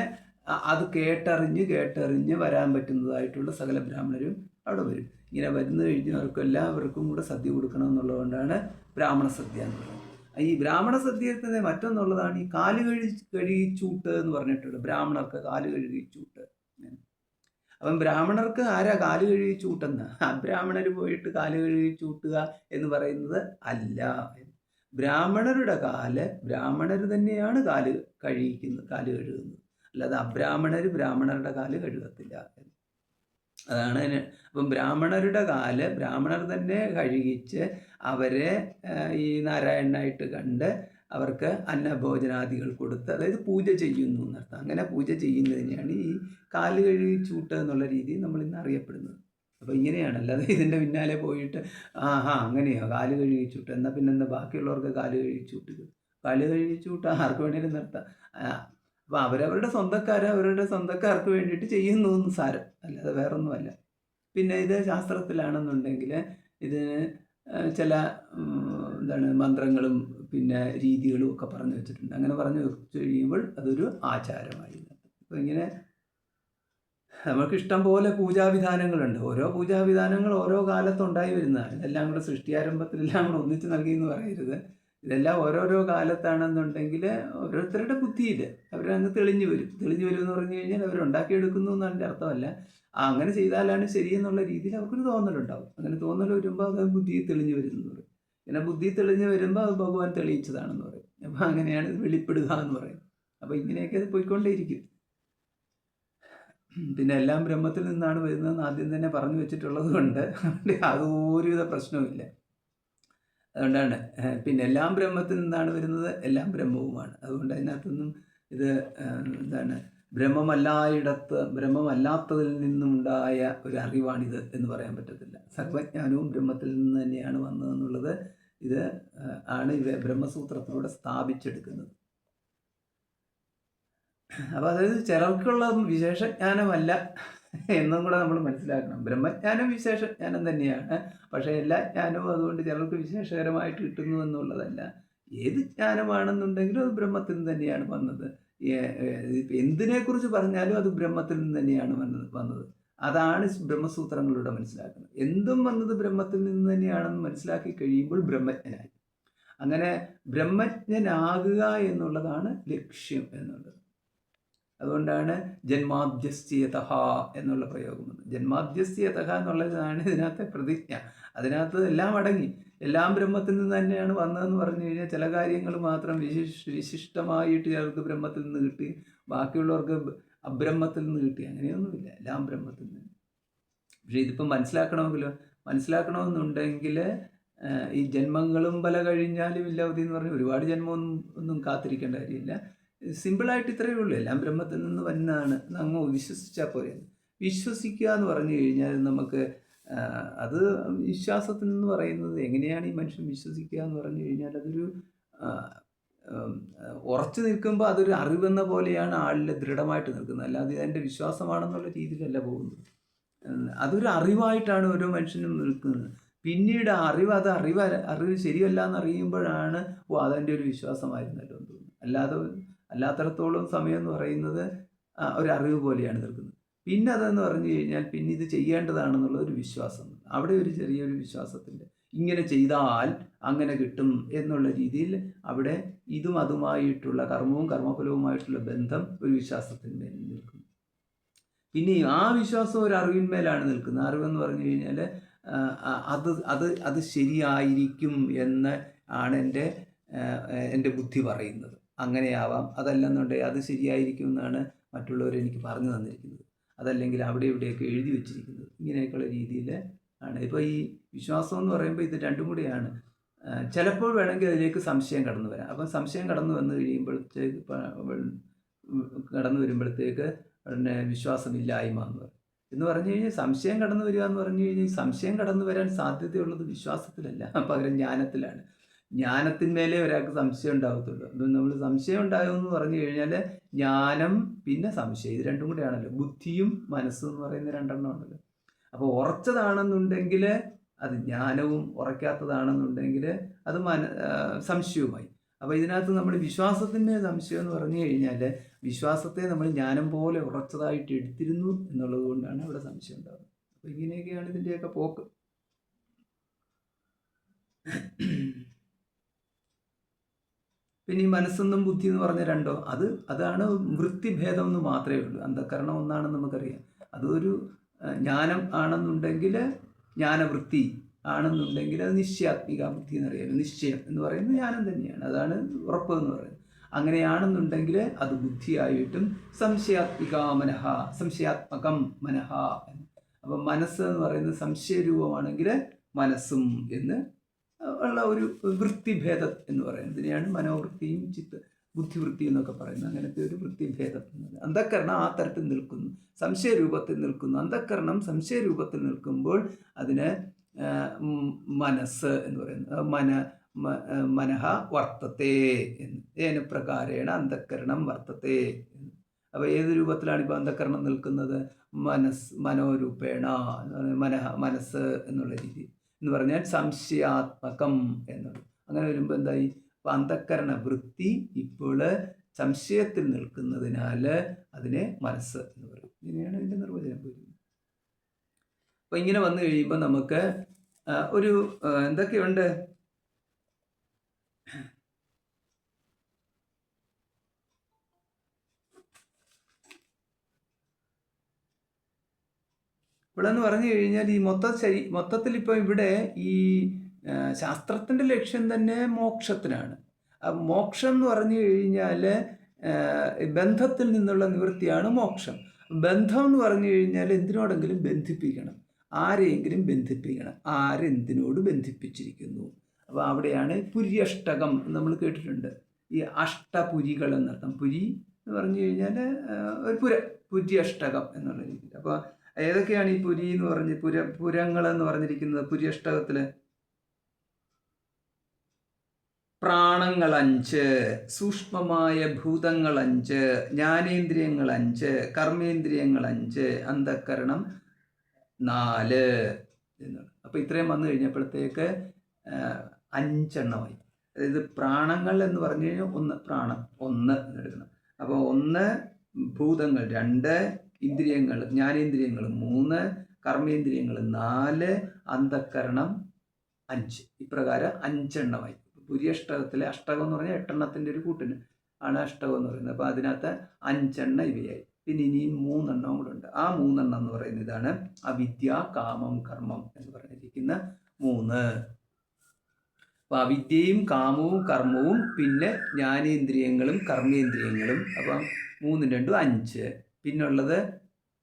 അത് കേട്ടറിഞ്ഞ് വരാൻ പറ്റുന്നതായിട്ടുള്ള സകല ബ്രാഹ്മണരും അവിടെ വരും. ഇങ്ങനെ വരുന്നു കഴിഞ്ഞവർക്ക് എല്ലാവർക്കും കൂടെ സദ്യ കൊടുക്കണം എന്നുള്ളതുകൊണ്ടാണ് ബ്രാഹ്മണ സദ്യ എന്ന് പറയുന്നത്. ഈ ബ്രാഹ്മണ സദ്യയിൽ തന്നെ മറ്റൊന്നുള്ളതാണ് ഈ കാല് കഴുകിച്ചൂട്ട് എന്ന് പറഞ്ഞിട്ടുള്ളത്. ബ്രാഹ്മണർക്ക് കാല് കഴുകിച്ചൂട്ട്. അപ്പം ബ്രാഹ്മണർക്ക് ആരാ കാല് കഴുകിച്ചൂട്ടെന്ന്? അബ്രാഹ്മണർ പോയിട്ട് കാല് കഴുകിച്ചൂട്ടുക എന്ന് പറയുന്നത് അല്ല. ബ്രാഹ്മണരുടെ കാല് ബ്രാഹ്മണർ തന്നെയാണ് കാല് കഴുകുന്നത്. അല്ലാതെ ബ്രാഹ്മണരുടെ കാല് കഴുകത്തില്ല. അതാണ്. അപ്പം ബ്രാഹ്മണരുടെ കാല് ബ്രാഹ്മണർ തന്നെ കഴുകിച്ച് അവരെ ഈ നാരായണനായിട്ട് കണ്ട് അവർക്ക് അന്നഭോജനാദികൾ കൊടുത്ത്, അതായത് പൂജ ചെയ്യുന്നു എന്നർത്ഥം. അങ്ങനെ പൂജ ചെയ്യുന്നതിനെയാണ് ഈ കാല് കഴുകിച്ചൂട്ട് എന്നുള്ള രീതി നമ്മൾ ഇന്ന് അറിയപ്പെടുന്നത്. അപ്പോൾ ഇങ്ങനെയാണ്. അല്ലാതെ ഇതിൻ്റെ പിന്നാലെ പോയിട്ട് അങ്ങനെയോ കാല് കഴുകിച്ചൂട്ട് എന്നാൽ പിന്നെ എന്താ ബാക്കിയുള്ളവർക്ക് കാല് കഴുകിച്ചൂട്ട് ആർക്ക് വേണേലും നിർത്താം. അപ്പോൾ അവരവരുടെ സ്വന്തക്കാർക്ക് വേണ്ടിയിട്ട് ചെയ്യുന്നു എന്ന് സാരം, അല്ലാതെ വേറൊന്നുമല്ല. പിന്നെ ഇത് ശാസ്ത്രത്തിലാണെന്നുണ്ടെങ്കിൽ ഇതിന് ചില മന്ത്രങ്ങളും പിന്നെ രീതികളും ഒക്കെ പറഞ്ഞു വെച്ചിട്ടുണ്ട്. അങ്ങനെ പറഞ്ഞു വെച്ച് കഴിയുമ്പോൾ അതൊരു ആചാരമായി. അപ്പോൾ ഇങ്ങനെ നമുക്ക് ഇഷ്ടം പോലെ പൂജാവിധാനങ്ങളുണ്ട്. ഓരോ പൂജാവിധാനങ്ങൾ ഓരോ കാലത്തുണ്ടായി വരുന്നതാണ്. ഇതെല്ലാം കൂടെ സൃഷ്ടിയാരംഭത്തിലെല്ലാം കൂടെ ഒന്നിച്ച് നൽകിയെന്ന് പറയരുത്. ഇതെല്ലാം ഓരോരോ കാലത്താണെന്നുണ്ടെങ്കിൽ ഓരോരുത്തരുടെ ബുദ്ധിയിൽ അവരങ്ങ് തെളിഞ്ഞു വരും എന്ന് പറഞ്ഞു കഴിഞ്ഞാൽ അവരുണ്ടാക്കിയെടുക്കുന്നു എന്നതിൻ്റെ അർത്ഥമല്ല. അങ്ങനെ ചെയ്താലാണ് ശരിയെന്നുള്ള രീതിയിൽ അവർക്കൊരു തോന്നലുണ്ടാവും. അങ്ങനെ തോന്നൽ വരുമ്പോൾ അത് ബുദ്ധിയിൽ തെളിഞ്ഞു വരുന്നു പറയും. പിന്നെ ബുദ്ധി തെളിഞ്ഞു വരുമ്പോൾ അത് ഭഗവാൻ തെളിയിച്ചതാണെന്ന് പറയും. അപ്പോൾ അങ്ങനെയാണ് ഇത് വെളിപ്പെടുക എന്ന് പറയും. അപ്പോൾ ഇങ്ങനെയൊക്കെ അത് പോയിക്കൊണ്ടേയിരിക്കും. പിന്നെ എല്ലാം ബ്രഹ്മത്തിൽ നിന്നാണ് വരുന്നതെന്ന് ആദ്യം തന്നെ പറഞ്ഞു വെച്ചിട്ടുള്ളത് കൊണ്ട് അതൊരുവിധ പ്രശ്നവുമില്ല. അതുകൊണ്ടാണ് പിന്നെ എല്ലാം ബ്രഹ്മത്തിൽ നിന്നാണ് വരുന്നത്, എല്ലാം ബ്രഹ്മവുമാണ്. അതുകൊണ്ട് അതിനകത്തൊന്നും ഇത് ബ്രഹ്മമല്ലാത്തതിൽ നിന്നുണ്ടായ ഒരു അറിവാണിത് എന്ന് പറയാൻ പറ്റത്തില്ല. സർവജ്ഞാനവും ബ്രഹ്മത്തിൽ നിന്ന് തന്നെയാണ് വന്നതെന്നുള്ളത് ഇത് ആണ് ബ്രഹ്മസൂത്രത്തിലൂടെ സ്ഥാപിച്ചെടുക്കുന്നത്. അപ്പോൾ അതായത് ചിലർക്കുള്ള വിശേഷജ്ഞാനമല്ല എന്നും കൂടെ നമ്മൾ മനസ്സിലാക്കണം. ബ്രഹ്മജ്ഞാനം വിശേഷജ്ഞാനം തന്നെയാണ്. പക്ഷേ എല്ലാ ജ്ഞാനവും അതുകൊണ്ട് ചിലർക്ക് വിശേഷകരമായിട്ട് കിട്ടുന്നു എന്നുള്ളതല്ല. ഏത് ജ്ഞാനമാണെന്നുണ്ടെങ്കിലും അത് ബ്രഹ്മത്തിൽ നിന്ന് തന്നെയാണ് വന്നത്. എന്തിനെക്കുറിച്ച് പറഞ്ഞാലും അത് ബ്രഹ്മത്തിൽ നിന്ന് തന്നെയാണ് വന്നത്. അതാണ് ബ്രഹ്മസൂത്രങ്ങളിലൂടെ മനസ്സിലാക്കുന്നത്. എന്തും വന്നത് ബ്രഹ്മത്തിൽ നിന്ന് തന്നെയാണെന്ന് മനസ്സിലാക്കി കഴിയുമ്പോൾ ബ്രഹ്മജ്ഞനായി. അങ്ങനെ ബ്രഹ്മജ്ഞനാകുക എന്നുള്ളതാണ് ലക്ഷ്യം എന്നുള്ളത്. അതുകൊണ്ടാണ് ജന്മാദ്യസ്യതഃ എന്നുള്ള പ്രയോഗം വന്നത്. ജന്മാദ്യസ്യതഃ എന്നുള്ളതാണ് ഇതിനകത്തെ പ്രതിജ്ഞ. അതിനകത്ത് എല്ലാം അടങ്ങി. എല്ലാം ബ്രഹ്മത്തിൽ നിന്ന് തന്നെയാണ് വന്നതെന്ന് പറഞ്ഞു കഴിഞ്ഞാൽ ചില കാര്യങ്ങൾ മാത്രം വിശിഷ്ടമായിട്ട് ചിലർക്ക് ബ്രഹ്മത്തിൽ നിന്ന് കിട്ടി, ബാക്കിയുള്ളവർക്ക് അബ്രഹ്മത്തിൽ നിന്ന് കിട്ടി. അങ്ങനെയൊന്നുമില്ല, എല്ലാം ബ്രഹ്മത്തിൽ നിന്ന്. പക്ഷേ ഇതിപ്പം മനസ്സിലാക്കണമെന്നുണ്ടെങ്കിൽ ഈ ജന്മങ്ങളും പല കഴിഞ്ഞാലും ഇല്ലാവതി എന്ന് പറഞ്ഞ് ഒരുപാട് ജന്മമൊന്നും കാത്തിരിക്കേണ്ട കാര്യമില്ല. സിമ്പിളായിട്ട് ഇത്രയേ ഉള്ളൂ. എല്ലാം ബ്രഹ്മത്തിൽ നിന്ന് വന്നതാണ് അങ്ങ് വിശ്വസിച്ചാൽ പോരെ. വിശ്വസിക്കുക എന്ന് പറഞ്ഞു കഴിഞ്ഞാൽ നമുക്ക് അത് വിശ്വാസത്തിൽ നിന്ന് പറയുന്നത് എങ്ങനെയാണ് ഈ മനുഷ്യൻ വിശ്വസിക്കുക എന്ന് പറഞ്ഞു കഴിഞ്ഞാൽ അതൊരു ഉറച്ചു നിൽക്കുമ്പോൾ അതൊരു അറിവെന്ന പോലെയാണ് ആളിൽ ദൃഢമായിട്ട് നിൽക്കുന്നത്. അല്ലാതെ അതിൻ്റെ വിശ്വാസമാണെന്നുള്ള രീതിയിലല്ല പോകുന്നത്. അതൊരു അറിവായിട്ടാണ് ഓരോ മനുഷ്യനും നിൽക്കുന്നത്. പിന്നീട് അറിവ് ശരിയല്ല എന്നറിയുമ്പോഴാണ് അതെൻ്റെ ഒരു വിശ്വാസമായിരുന്നല്ലോ എന്ന് തോന്നുന്നു. അല്ലാത്തടത്തോളം സമയം എന്ന് പറയുന്നത് ഒരു അറിവ് പോലെയാണ് നിൽക്കുന്നത്. പിന്നെ അതെന്ന് പറഞ്ഞു കഴിഞ്ഞാൽ പിന്നെ ഇത് ചെയ്യേണ്ടതാണെന്നുള്ള ഒരു വിശ്വാസം, അവിടെ ഒരു ചെറിയൊരു വിശ്വാസത്തിൻ്റെ ഇങ്ങനെ ചെയ്താൽ അങ്ങനെ കിട്ടും എന്നുള്ള രീതിയിൽ അവിടെ ഇതും അതുമായിട്ടുള്ള കർമ്മവും കർമ്മഫലവുമായിട്ടുള്ള ബന്ധം ഒരു വിശ്വാസത്തിന്മേൽ നിൽക്കുന്നു. പിന്നെ ആ വിശ്വാസം ഒരു അറിവിന്മേലാണ് നിൽക്കുന്നത്. അറിവെന്ന് പറഞ്ഞു കഴിഞ്ഞാൽ അത് അത് അത് ശരിയായിരിക്കും എന്ന് ആണ് എൻ്റെ ബുദ്ധി പറയുന്നത്. അങ്ങനെയാവാം. അതല്ലെന്നുണ്ടെങ്കിൽ അത് ശരിയായിരിക്കും എന്നാണ് മറ്റുള്ളവർ എനിക്ക് പറഞ്ഞു തന്നിരിക്കുന്നത്. അതല്ലെങ്കിൽ അവിടെ ഇവിടെയൊക്കെ എഴുതി വെച്ചിരിക്കുന്നത്. ഇങ്ങനെയൊക്കെയുള്ള രീതിയിൽ ആണ്. ഇപ്പോൾ ഈ വിശ്വാസം എന്ന് പറയുമ്പോൾ ഇത് രണ്ടും കൂടിയാണ്. ചിലപ്പോൾ വേണമെങ്കിൽ അതിലേക്ക് സംശയം കടന്നു വരാം. അപ്പം സംശയം കടന്നു വന്നു വരുമ്പോഴത്തേക്ക് പിന്നെ വിശ്വാസമില്ലായ്മ എന്ന് പറഞ്ഞു കഴിഞ്ഞാൽ സംശയം കടന്നു വരിക എന്ന് പറഞ്ഞു കഴിഞ്ഞാൽ സംശയം കടന്നു വരാൻ സാധ്യതയുള്ളത് വിശ്വാസത്തിലല്ല, പകരം ജ്ഞാനത്തിലാണ്. ജ്ഞാനത്തിന്മേലെ ഒരാൾക്ക് സംശയം ഉണ്ടാകത്തുള്ളൂ. അപ്പം നമ്മൾ സംശയം ഉണ്ടാകുമെന്ന് പറഞ്ഞു കഴിഞ്ഞാൽ ജ്ഞാനം പിന്നെ സംശയം, ഇത് രണ്ടും കൂടെയാണല്ലോ. ബുദ്ധിയും മനസ്സും എന്ന് പറയുന്ന രണ്ടെണ്ണം ഉണ്ടല്ലോ. അപ്പോൾ ഉറച്ചതാണെന്നുണ്ടെങ്കിൽ അത് ജ്ഞാനവും, ഉറയ്ക്കാത്തതാണെന്നുണ്ടെങ്കിൽ അത് സംശയവുമായി. അപ്പോൾ ഇതിനകത്ത് നമ്മൾ വിശ്വാസത്തിൻ്റെ സംശയം എന്ന് പറഞ്ഞു കഴിഞ്ഞാൽ വിശ്വാസത്തെ നമ്മൾ ജ്ഞാനം പോലെ ഉറച്ചതായിട്ട് എടുത്തിരുന്നു എന്നുള്ളത് കൊണ്ടാണ് അവിടെ സംശയം ഉണ്ടാകുന്നത്. അപ്പോൾ ഇങ്ങനെയൊക്കെയാണ് ഇതിൻ്റെയൊക്കെ പോക്ക്. പിന്നെ ഈ മനസ്സെന്നും ബുദ്ധി എന്ന് പറഞ്ഞ രണ്ടോ, അതാണ് വൃത്തിഭേദം എന്ന് മാത്രമേ ഉള്ളൂ. അന്ധക്കരണം ഒന്നാണെന്ന് നമുക്കറിയാം. അതൊരു ജ്ഞാനം ആണെന്നുണ്ടെങ്കിൽ, ജ്ഞാനവൃത്തി ആണെന്നുണ്ടെങ്കിൽ അത് നിശ്ചയാത്മിക ബുദ്ധി എന്നറിയാം. നിശ്ചയം എന്ന് പറയുന്നത് ജ്ഞാനം തന്നെയാണ്. അതാണ് ഉറപ്പ് എന്ന് പറയുന്നത്. അങ്ങനെയാണെന്നുണ്ടെങ്കിൽ അത് ബുദ്ധിയായിട്ടും സംശയാത്മകം മനഃ. അപ്പം മനസ്സ് എന്ന് പറയുന്നത് സംശയരൂപമാണെങ്കിൽ മനസ്സും എന്ന് ഉള്ള ഒരു വൃത്തിഭേദം എന്ന് പറയുന്നത്. ഇതിനെയാണ് മനോവൃത്തിയും ബുദ്ധിവൃത്തി എന്നൊക്കെ പറയുന്നത്. അങ്ങനത്തെ ഒരു വൃത്തിഭേദം എന്നത്. അന്ധക്കരണം ആ തരത്തിൽ നിൽക്കുന്നു, സംശയരൂപത്തിൽ നിൽക്കുന്നു. അന്ധക്കരണം സംശയരൂപത്തിൽ നിൽക്കുമ്പോൾ അതിന് മനസ്സ് എന്ന് പറയുന്നത് മനഃ വർത്തത്തെ എന്ന്. ഏന പ്രകാരേണ അന്ധക്കരണം വർത്തത്തെ എന്ന്. അപ്പോൾ ഏത് രൂപത്തിലാണ് ഇപ്പോൾ അന്ധക്കരണം നിൽക്കുന്നത്? മനോരൂപേണ മനസ്സ് എന്നുള്ള രീതി എന്ന് പറഞ്ഞാൽ സംശയാത്മകം എന്നുള്ളത്. അങ്ങനെ വരുമ്പോൾ എന്തായി? അപ്പോൾ അന്ധക്കരണ വൃത്തി ഇപ്പോൾ സംശയത്തിൽ നിൽക്കുന്നതിനാൽ അതിനെ മനസ്സ് എന്ന് പറയും. ഇങ്ങനെയാണ് ഇതിൻ്റെ നിർവചനം വരുന്നത്. അപ്പോൾ ഇങ്ങനെ വന്നു കഴിയുമ്പോൾ നമുക്ക് ഒരു എന്തൊക്കെയുണ്ട്? ഇവിടെ എന്ന് പറഞ്ഞു കഴിഞ്ഞാൽ ഈ മൊത്തത്തിൽ ഇപ്പോൾ ഇവിടെ ഈ ശാസ്ത്രത്തിൻ്റെ ലക്ഷ്യം തന്നെ മോക്ഷത്തിനാണ്. മോക്ഷം എന്ന് പറഞ്ഞു കഴിഞ്ഞാൽ ബന്ധത്തിൽ നിന്നുള്ള നിവൃത്തിയാണ് മോക്ഷം. ബന്ധം എന്ന് പറഞ്ഞു കഴിഞ്ഞാൽ എന്തിനോടെങ്കിലും ബന്ധിപ്പിക്കണം, ആരെയെങ്കിലും ബന്ധിപ്പിക്കണം. ആരെന്തിനോട് ബന്ധിപ്പിച്ചിരിക്കുന്നു. അപ്പോൾ അവിടെയാണ് പുര്യഷ്ടകം നമ്മൾ കേട്ടിട്ടുണ്ട്. ഈ അഷ്ടപുരികൾ എന്നർത്ഥം. പുരി എന്ന് പറഞ്ഞു കഴിഞ്ഞാൽ ഒരു പുര്യഷ്ടകം എന്നുള്ള രീതിയിൽ. അപ്പോൾ ഏതൊക്കെയാണ് ഈ പുരി എന്ന് പറഞ്ഞ് പുരങ്ങളെന്ന് പറഞ്ഞിരിക്കുന്നത്? പുര്യഷ്ടകത്തിൽ പ്രാണങ്ങൾ 5, സൂക്ഷ്മമായ ഭൂതങ്ങൾ 5, ജ്ഞാനേന്ദ്രിയങ്ങൾ 5, കർമ്മേന്ദ്രിയങ്ങൾ 5, അന്ധക്കരണം 4 എന്നുള്ളത്. അപ്പോൾ ഇത്രയും വന്നു കഴിഞ്ഞപ്പോഴത്തേക്ക് 5 എണ്ണമായി. അതായത് പ്രാണങ്ങൾ എന്ന് പറഞ്ഞു കഴിഞ്ഞാൽ 1 പ്രാണം 1 എന്നെടുക്കണം. അപ്പോൾ 1 ഭൂതങ്ങൾ 2, ഇന്ദ്രിയങ്ങൾ ജ്ഞാനേന്ദ്രിയങ്ങൾ 3, കർമ്മേന്ദ്രിയങ്ങൾ 4, അന്ധക്കരണം 5. ഇപ്രകാരം 5 എണ്ണമായി. പുര്യഷ്ടകത്തിലെ അഷ്ടകം എന്ന് പറഞ്ഞാൽ 8 എണ്ണത്തിൻ്റെ ഒരു കൂട്ടിന് ആണ് അഷ്ടകം എന്ന് പറയുന്നത്. അപ്പോൾ അതിനകത്ത് 5 എണ്ണം ഇവയായി. പിന്നെ ഇനിയും 3 എണ്ണം കൂടെ ഉണ്ട്. ആ 3 എണ്ണം എന്ന് പറയുന്നത് ഇതാണ്: അവിദ്യ, കാമം, കർമ്മം എന്ന് പറഞ്ഞിരിക്കുന്ന 3. അപ്പോൾ അവിദ്യയും കാമവും കർമ്മവും പിന്നെ ജ്ഞാനേന്ദ്രിയങ്ങളും കർമ്മേന്ദ്രിയങ്ങളും. അപ്പം 3 2 5. പിന്നുള്ളത്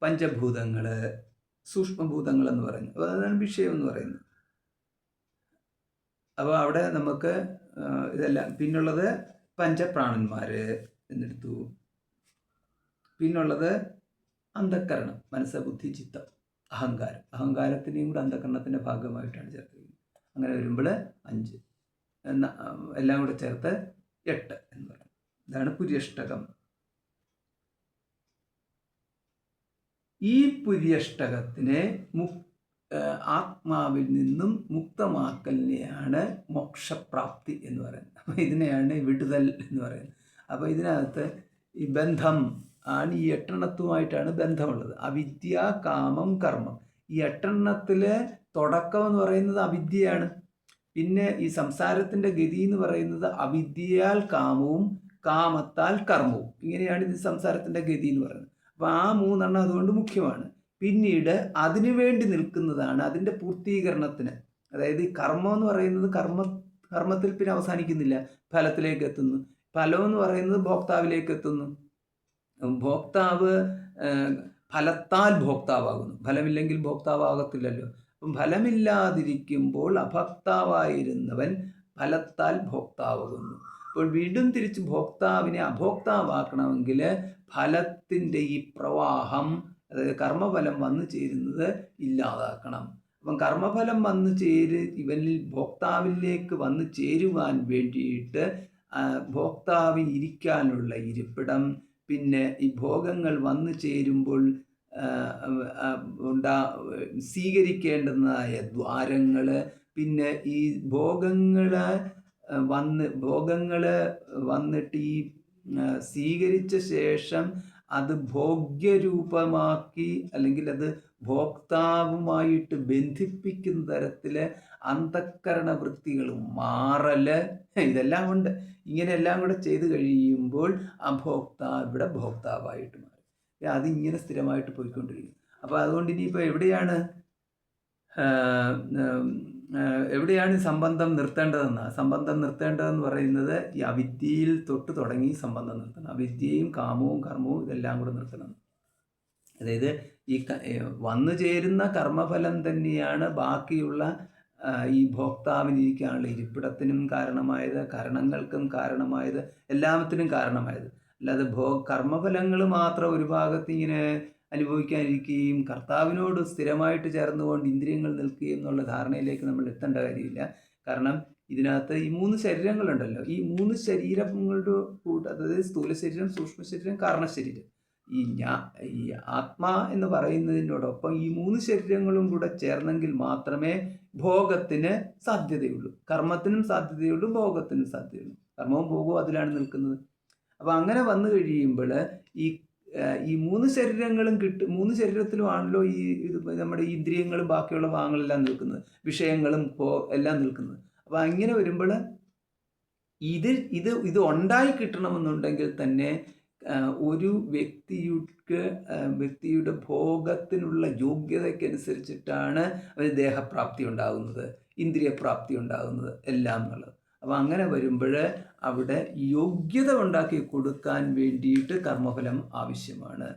പഞ്ചഭൂതങ്ങൾ, സൂക്ഷ്മഭൂതങ്ങൾ എന്ന് പറയുന്നത്. അപ്പോൾ അതാണ് വിഷയം എന്ന് പറയുന്നത്. അപ്പോൾ അവിടെ നമുക്ക് ഇതെല്ലാം. പിന്നുള്ളത് പഞ്ചപ്രാണന്മാർ എന്നെടുത്തു. പിന്നുള്ളത് അന്ധക്കരണം, മനസ്സ്, ബുദ്ധി, ചിത്തം, അഹങ്കാരം. അഹങ്കാരത്തിനെയും കൂടെ അന്ധക്കരണത്തിൻ്റെ ഭാഗമായിട്ടാണ് ചേർത്തിരിക്കുന്നത്. അങ്ങനെ വരുമ്പോൾ 5 എല്ലാം കൂടെ ചേർത്ത് 8 എന്ന് പറയുന്നത്. ഇതാണ് പുര്യഷ്ടകം. ഈ പുര്യഷ്ടകത്തിനെ ആത്മാവിൽ നിന്നും മുക്തമാക്കലിനെയാണ് മോക്ഷപ്രാപ്തി എന്ന് പറയുന്നത്. അപ്പോൾ ഇതിനെയാണ് വിടുതൽ എന്ന് പറയുന്നത്. അപ്പോൾ ഇതിനകത്ത് ഈ ബന്ധം ആണ്. ഈ 8 എണ്ണത്തുമായിട്ടാണ് ബന്ധമുള്ളത്. അവിദ്യ, കാമം, കർമ്മം. ഈ 8 എണ്ണത്തിലെ തുടക്കം എന്ന് പറയുന്നത് അവിദ്യയാണ്. പിന്നെ ഈ സംസാരത്തിൻ്റെ ഗതി എന്ന് പറയുന്നത് അവിദ്യയാൽ കാമവും കാമത്താൽ കർമ്മവും, ഇങ്ങനെയാണ് ഇത് സംസാരത്തിൻ്റെ ഗതി എന്ന് പറയുന്നത്. അപ്പോൾ ആ മൂന്നെണ്ണം അതുകൊണ്ട് മുഖ്യമാണ്. പിന്നീട് അതിനു വേണ്ടി നിൽക്കുന്നതാണ് അതിൻ്റെ പൂർത്തീകരണത്തിന്. അതായത് ഈ കർമ്മം എന്ന് പറയുന്നത് കർമ്മത്തിൽ പിന്നെ അവസാനിക്കുന്നില്ല, ഫലത്തിലേക്ക് എത്തുന്നു. ഫലം എന്ന് പറയുന്നത് ഭോക്താവിലേക്ക് എത്തുന്നു. ഭോക്താവ് ഫലത്താൽ ഭോക്താവാകുന്നു. ഫലമില്ലെങ്കിൽ ഭോക്താവാകത്തില്ലല്ലോ. അപ്പം ഫലമില്ലാതിരിക്കുമ്പോൾ അഭോക്താവായിരുന്നവൻ ഫലത്താൽ ഭോക്താവാകുന്നു. അപ്പോൾ വീണ്ടും തിരിച്ച് ഭോക്താവിനെ അഭോക്താവാക്കണമെങ്കിൽ ഫലത്തിൻ്റെ ഈ പ്രവാഹം, അതായത് കർമ്മഫലം വന്നു ചേരുന്നത് ഇല്ലാതാക്കണം. അപ്പം കർമ്മഫലം വന്നു ഇവനിൽ ഭോക്താവിലേക്ക് വന്നു ചേരുവാൻ വേണ്ടിയിട്ട് ഭോക്താവിന് ഇരിക്കാനുള്ള ഇരിപ്പിടം, പിന്നെ ഈ ഭോഗങ്ങൾ വന്നു ചേരുമ്പോൾ സ്വീകരിക്കേണ്ടുന്നതായ ദ്വാരങ്ങൾ, പിന്നെ ഈ ഭോഗങ്ങൾ വന്നിട്ട് ഈ സ്വീകരിച്ച ശേഷം അത് ഭോഗ്യരൂപമാക്കി അല്ലെങ്കിൽ അത് ഭോക്താവുമായിട്ട് ബന്ധിപ്പിക്കുന്ന തരത്തിൽ അന്ധക്കരണ വൃത്തികൾ മാറല്, ഇതെല്ലാം കൊണ്ട് ഇങ്ങനെയെല്ലാം കൂടെ ചെയ്ത് കഴിയുമ്പോൾ ഇവിടെ ഭോക്താവായിട്ട് മാറി. അതിങ്ങനെ സ്ഥിരമായിട്ട് പോയിക്കൊണ്ടിരിക്കും. അപ്പോൾ അതുകൊണ്ട് ഇനിയിപ്പോൾ എവിടെയാണ് സംബന്ധം നിർത്തേണ്ടതെന്ന് പറയുന്നത് ഈ അവിദ്യയിൽ തൊട്ട് തുടങ്ങി സംബന്ധം നിർത്തണം. അവിദ്യയും കാമവും കർമ്മവും ഇതെല്ലാം കൂടെ നിർത്തണം. അതായത് ഈ വന്നു ചേരുന്ന കർമ്മഫലം തന്നെയാണ് ബാക്കിയുള്ള ഈ ഭോക്താവിനിരിക്കാനുള്ള ഇരിപ്പിടത്തിനും കാരണമായത്, കരണങ്ങൾക്കും കാരണമായത്, എല്ലാത്തിനും കാരണമായത്. അല്ലാതെ കർമ്മഫലങ്ങൾ മാത്രം ഒരു ഭാഗത്ത് ഇങ്ങനെ അനുഭവിക്കാനിരിക്കുകയും കർത്താവിനോട് സ്ഥിരമായിട്ട് ചേർന്നുകൊണ്ട് ഇന്ദ്രിയങ്ങൾ നിൽക്കുകയും എന്നുള്ള ധാരണയിലേക്ക് നമ്മൾ എത്തേണ്ട കാര്യമില്ല. കാരണം ഇതിനകത്ത് ഈ 3 ശരീരങ്ങളുണ്ടല്ലോ, ഈ 3 ശരീരങ്ങളുടെ അതായത് സ്ഥൂല ശരീരം, സൂക്ഷ്മ ശരീരം, കാരണശരീരം, ഈ ആത്മാ എന്ന് പറയുന്നതിനോടൊപ്പം ഈ 3 ശരീരങ്ങളും കൂടെ ചേർന്നെങ്കിൽ മാത്രമേ ഭോഗത്തിന് സാധ്യതയുള്ളൂ. കർമ്മത്തിനും സാധ്യതയുള്ളൂ, ഭോഗത്തിനും സാധ്യതയുള്ളൂ. കർമ്മവും ഭോഗവും അതിലാണ് നിൽക്കുന്നത്. അപ്പോൾ അങ്ങനെ വന്നു കഴിയുമ്പോൾ ഈ 3 ശരീരങ്ങളും 3 ശരീരത്തിലുമാണല്ലോ നമ്മുടെ ഇന്ദ്രിയങ്ങളും ബാക്കിയുള്ള ഭാഗങ്ങളെല്ലാം നിൽക്കുന്നത്, വിഷയങ്ങളും എല്ലാം നിൽക്കുന്നത്. അപ്പോൾ അങ്ങനെ വരുമ്പോൾ ഇത് ഉണ്ടായി കിട്ടണമെന്നുണ്ടെങ്കിൽ തന്നെ ഒരു വ്യക്തിയുടെ ഭോഗത്തിനുള്ള യോഗ്യതയ്ക്കനുസരിച്ചിട്ടാണ് ഒരു ദേഹപ്രാപ്തി ഉണ്ടാകുന്നത്, ഇന്ദ്രിയപ്രാപ്തി ഉണ്ടാകുന്നത്, എല്ലാം എന്നുള്ളത്. അപ്പോൾ അങ്ങനെ വരുമ്പോൾ അവിടെ യോഗ്യത ഉണ്ടാക്കി കൊടുക്കാൻ വേണ്ടിയിട്ട് കർമ്മഫലം ആവശ്യമാണ്.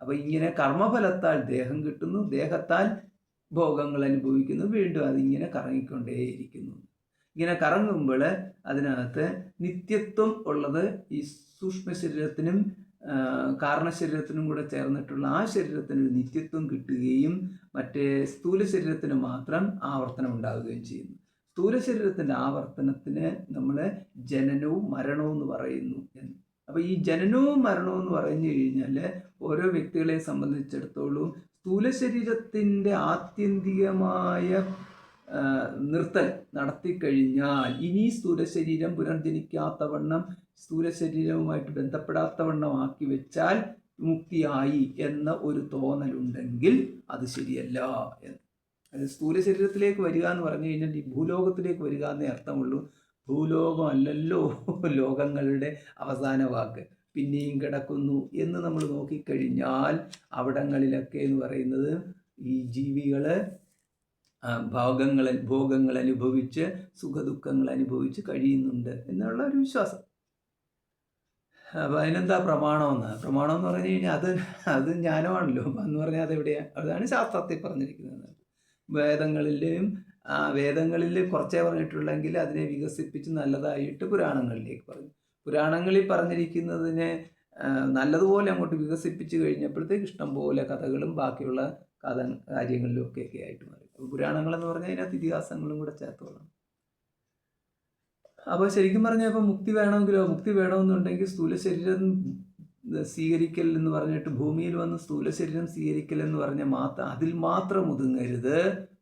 അപ്പോൾ ഇങ്ങനെ കർമ്മഫലത്താൽ ദേഹം കിട്ടുന്നു, ദേഹത്താൽ ഭോഗങ്ങൾ അനുഭവിക്കുന്നു, വീണ്ടും അതിങ്ങനെ കറങ്ങിക്കൊണ്ടേയിരിക്കുന്നു. ഇങ്ങനെ കറങ്ങുമ്പോൾ അതിനകത്ത് നിത്യത്വം ഉള്ളത് ഈ സൂക്ഷ്മ ശരീരത്തിനും കാരണശരീരത്തിനും കൂടെ ചേർന്നിട്ടുള്ള ആ ശരീരത്തിന് നിത്യത്വം കിട്ടുകയും മറ്റേ സ്ഥൂല ശരീരത്തിന് മാത്രം ആവർത്തനം ഉണ്ടാവുകയും ചെയ്യുന്നു. സ്ഥൂല ശരീരത്തിൻ്റെ ആവർത്തനത്തിന് നമ്മൾ ജനനവും മരണവും എന്ന് പറയുന്നു. അപ്പോൾ ഈ ജനനവും മരണവും എന്ന് പറഞ്ഞു കഴിഞ്ഞാൽ ഓരോ വ്യക്തികളെ സംബന്ധിച്ചിടത്തോളം സ്ഥൂല ശരീരത്തിൻ്റെ ആത്യന്തികമായ നിർത്തൽ നടത്തിക്കഴിഞ്ഞാൽ ഇനി സ്ഥൂല ശരീരം പുനർജനിക്കാത്തവണ്ണം, സ്ഥൂല ശരീരവുമായിട്ട് ബന്ധപ്പെടാത്തവണ്ണം ആക്കി വെച്ചാൽ മുക്തിയായി എന്ന ഒരു തോന്നലുണ്ടെങ്കിൽ അത് ശരിയല്ല എന്ന്. അത് സ്ഥൂല ശരീരത്തിലേക്ക് വരിക എന്ന് പറഞ്ഞു കഴിഞ്ഞാൽ ഈ ഭൂലോകത്തിലേക്ക് വരിക എന്നേ അർത്ഥമുള്ളൂ. ഭൂലോകം അല്ലല്ലോ ലോകങ്ങളുടെ അവസാന വാക്ക്. പിന്നെയും കിടക്കുന്നു എന്ന് നമ്മൾ നോക്കിക്കഴിഞ്ഞാൽ അവിടങ്ങളിലൊക്കെ എന്ന് പറയുന്നത് ഈ ജീവികൾ ഭോഗങ്ങൾ അനുഭവിച്ച് സുഖദുഃഖങ്ങൾ അനുഭവിച്ച് കഴിയുന്നുണ്ട് എന്നുള്ള ഒരു വിശ്വാസം. അപ്പോൾ അതിനെന്താ പ്രമാണം എന്ന് പറഞ്ഞു കഴിഞ്ഞാൽ അത് ജ്ഞാനമാണല്ലോ എന്ന് പറഞ്ഞാൽ അതെവിടെയാണ്? അതാണ് ശാസ്ത്രത്തിൽ പറഞ്ഞിരിക്കുന്നത്. വേദങ്ങളിൽ കുറച്ചേ പറഞ്ഞിട്ടുള്ളെങ്കിൽ അതിനെ വികസിപ്പിച്ച് നല്ലതായിട്ട് പുരാണങ്ങളിലേക്ക് പറഞ്ഞു. പുരാണങ്ങളിൽ പറഞ്ഞിരിക്കുന്നതിനെ നല്ലതുപോലെ അങ്ങോട്ട് വികസിപ്പിച്ച് കഴിഞ്ഞപ്പോഴത്തേക്ക് ഇഷ്ടം പോലെ കഥകളും ബാക്കിയുള്ള കാര്യങ്ങളിലും ഒക്കെ ആയിട്ട് മാറി. പുരാണങ്ങളെന്ന് പറഞ്ഞാൽ അതിനകത്ത് ഇതിഹാസങ്ങളും കൂടെ ചേർത്തോളാം. അപ്പോൾ ശരിക്കും പറഞ്ഞാൽ ഇപ്പോൾ മുക്തി വേണമെന്നുണ്ടെങ്കിൽ സ്ഥൂല ശരീരം സ്വീകരിക്കൽ എന്ന് പറഞ്ഞിട്ട് ഭൂമിയിൽ വന്ന് സ്ഥൂല ശരീരം സ്വീകരിക്കൽ എന്ന് പറഞ്ഞാൽ അതിൽ മാത്രം ഒതുങ്ങരുത്.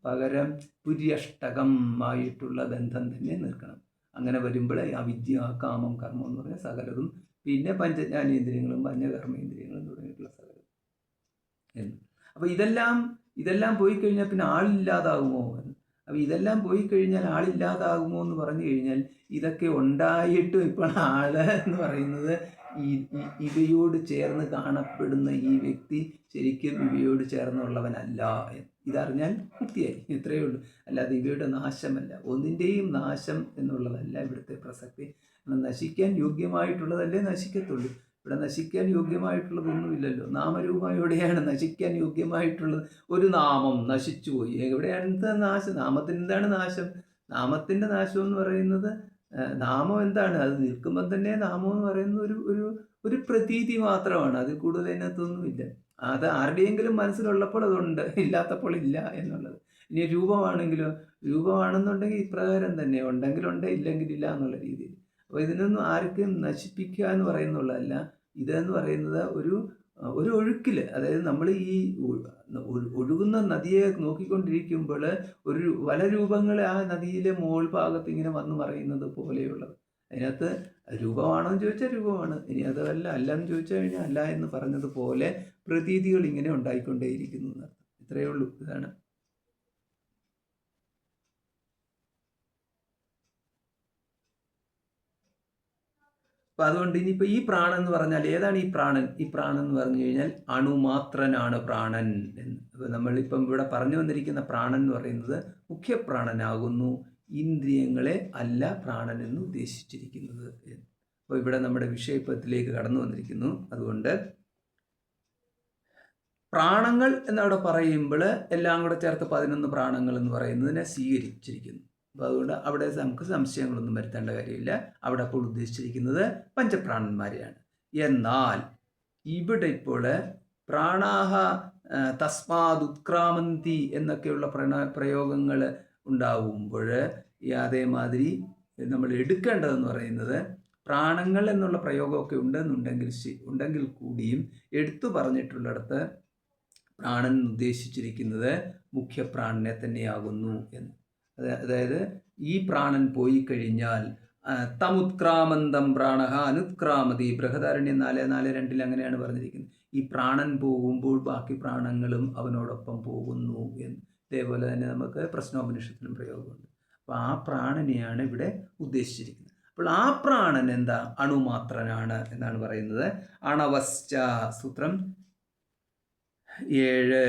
പകരം പുര്യഷ്ടകമായിട്ടുള്ള ബന്ധം തന്നെ നിൽക്കണം. അങ്ങനെ വരുമ്പോൾ അവിദ്യ, കാമം, കർമ്മം എന്ന് പറഞ്ഞാൽ സകലതും, പിന്നെ പഞ്ചജ്ഞാനേന്ദ്രിയങ്ങളും പഞ്ചകർമ്മേന്ദ്രിയങ്ങളും തുടങ്ങിയിട്ടുള്ള സകലതും എന്ന്. അപ്പോൾ ഇതെല്ലാം പോയി കഴിഞ്ഞാൽ പിന്നെ ആളില്ലാതാകുമോ? അപ്പോൾ ഇതെല്ലാം പോയി കഴിഞ്ഞാൽ ആളില്ലാതാകുമോ എന്ന് പറഞ്ഞു കഴിഞ്ഞാൽ ഇതൊക്കെ ഉണ്ടായിട്ടും ഇപ്പോൾ ആള് എന്ന് പറയുന്നത് ഇവയോട് ചേർന്ന് കാണപ്പെടുന്ന ഈ വ്യക്തി ശരിക്കും ഇവയോട് ചേർന്നുള്ളവനല്ല. ഇതറിഞ്ഞാൽ മുക്തിയായി, ഇത്രയേ ഉള്ളൂ. അല്ലാതെ ഇവയുടെ നാശമല്ല, ഒന്നിൻ്റെയും നാശം എന്നുള്ളതല്ല ഇവിടുത്തെ പ്രസക്തി. നശിക്കാൻ യോഗ്യമായിട്ടുള്ളതല്ലേ നശിക്കത്തുള്ളൂ. ഇവിടെ നശിക്കാൻ യോഗ്യമായിട്ടുള്ളതൊന്നുമില്ലല്ലോ. നാമരൂപയോടെയാണ് നശിക്കാൻ യോഗ്യമായിട്ടുള്ളത്. ഒരു നാമം നശിച്ചുപോയി, എവിടെയാണ് നാശം? നാമത്തിന് എന്താണ് നാശം? നാമത്തിൻ്റെ നാശം എന്ന് പറയുന്നത്, നാമം എന്താണ്? അത് നിൽക്കുമ്പോൾ തന്നെ നാമം എന്ന് പറയുന്നത് ഒരു പ്രതീതി മാത്രമാണ്, അതിൽ കൂടുതൽ അതിനകത്തൊന്നുമില്ല. അത് ആരുടെയെങ്കിലും മനസ്സിലുള്ളപ്പോൾ അതുണ്ട്, ഇല്ലാത്തപ്പോൾ ഇല്ല എന്നുള്ളത്. ഇനി രൂപമാണെങ്കിലോ, രൂപമാണെന്നുണ്ടെങ്കിൽ ഇപ്രകാരം തന്നെ, ഉണ്ടെങ്കിലുണ്ട് ഇല്ലെങ്കിലില്ല എന്നുള്ള രീതിയിൽ. അപ്പോൾ ഇതിനൊന്നും ആർക്കും നശിപ്പിക്കുക എന്ന് പറയുന്നുള്ളതല്ല. ഇതെന്ന് പറയുന്നത് ഒരു ഒഴുക്കിൽ, അതായത് നമ്മൾ ഈ ഒഴുകുന്ന നദിയെ നോക്കിക്കൊണ്ടിരിക്കുമ്പോൾ പല രൂപങ്ങൾ ആ നദിയിലെ മോൾ ഭാഗത്ത് ഇങ്ങനെ വന്ന് മറയുന്നത് പോലെയുള്ളത്. അതിനകത്ത് രൂപമാണോ എന്ന് ചോദിച്ചാൽ രൂപമാണ്, ഇനി അതല്ല അല്ലെന്ന് ചോദിച്ചു കഴിഞ്ഞാൽ അല്ല എന്ന് പറഞ്ഞതുപോലെ പ്രതീതികൾ ഇങ്ങനെ ഉണ്ടായിക്കൊണ്ടേയിരിക്കുന്നു എന്നർത്ഥം. ഇത്രയേ ഉള്ളൂ. ഇതാണ്. അപ്പം അതുകൊണ്ട് ഇനിയിപ്പോൾ ഈ പ്രാണൻ എന്ന് പറഞ്ഞാൽ ഏതാണ് ഈ പ്രാണൻ? ഈ പ്രാണൻ എന്ന് പറഞ്ഞു കഴിഞ്ഞാൽ അണുമാത്രനാണ് പ്രാണൻ എന്ന്. അപ്പോൾ നമ്മളിപ്പം ഇവിടെ പറഞ്ഞു വന്നിരിക്കുന്ന പ്രാണൻ എന്ന് പറയുന്നത് മുഖ്യപ്രാണനാകുന്നു, ഇന്ദ്രിയങ്ങളെ അല്ല പ്രാണൻ എന്ന് ഉദ്ദേശിച്ചിരിക്കുന്നത്. അപ്പോൾ ഇവിടെ നമ്മുടെ വിഷയത്തിലേക്ക് കടന്നു വന്നിരിക്കുന്നു. അതുകൊണ്ട് പ്രാണങ്ങൾ എന്നവിടെ പറയുമ്പോൾ എല്ലാം കൂടെ ചേർത്ത് 11 പ്രാണങ്ങൾ എന്ന് പറയുന്നതിനെ സ്വീകരിച്ചിരിക്കുന്നു. അപ്പോൾ അതുകൊണ്ട് അവിടെ നമുക്ക് സംശയങ്ങളൊന്നും വരുത്തേണ്ട കാര്യമില്ല. അവിടെ അപ്പോൾ ഉദ്ദേശിച്ചിരിക്കുന്നത് പഞ്ചപ്രാണന്മാരെയാണ്. എന്നാൽ ഇവിടെ ഇപ്പോൾ പ്രാണാഹ തസ്മാദുത്ക്രാമന്തി എന്നൊക്കെയുള്ള പ്രയോഗങ്ങൾ ഉണ്ടാവുമ്പോൾ അതേമാതിരി നമ്മൾ എടുക്കേണ്ടതെന്ന് പറയുന്നത്, പ്രാണങ്ങൾ എന്നുള്ള പ്രയോഗമൊക്കെ ഉണ്ടെങ്കിൽ കൂടിയും എടുത്തു പറഞ്ഞിട്ടുള്ളിടത്ത് പ്രാണൻ ഉദ്ദേശിച്ചിരിക്കുന്നത് മുഖ്യപ്രാണനെ തന്നെയാകുന്നു എന്ന്. അതായത് ഈ പ്രാണൻ പോയി കഴിഞ്ഞാൽ തമുത്ക്രാമന്തം പ്രാണഹ അനുത്ക്രാമതി, ബൃഹദാരണ്യം 4:4-2 അങ്ങനെയാണ് പറഞ്ഞിരിക്കുന്നത്. ഈ പ്രാണൻ പോകുമ്പോൾ ബാക്കി പ്രാണങ്ങളും അവനോടൊപ്പം പോകുന്നു എന്ന്. ഇതേപോലെ തന്നെ നമുക്ക് പ്രശ്നോപനിഷത്തിലും പ്രയോഗമുണ്ട്. അപ്പോൾ ആ പ്രാണനെയാണ് ഇവിടെ ഉദ്ദേശിച്ചിരിക്കുന്നത്. അപ്പോൾ ആ പ്രാണൻ എന്താ? അണുമാത്രനാണ് എന്നാണ് പറയുന്നത്. അണവശ്ച സൂത്രം 7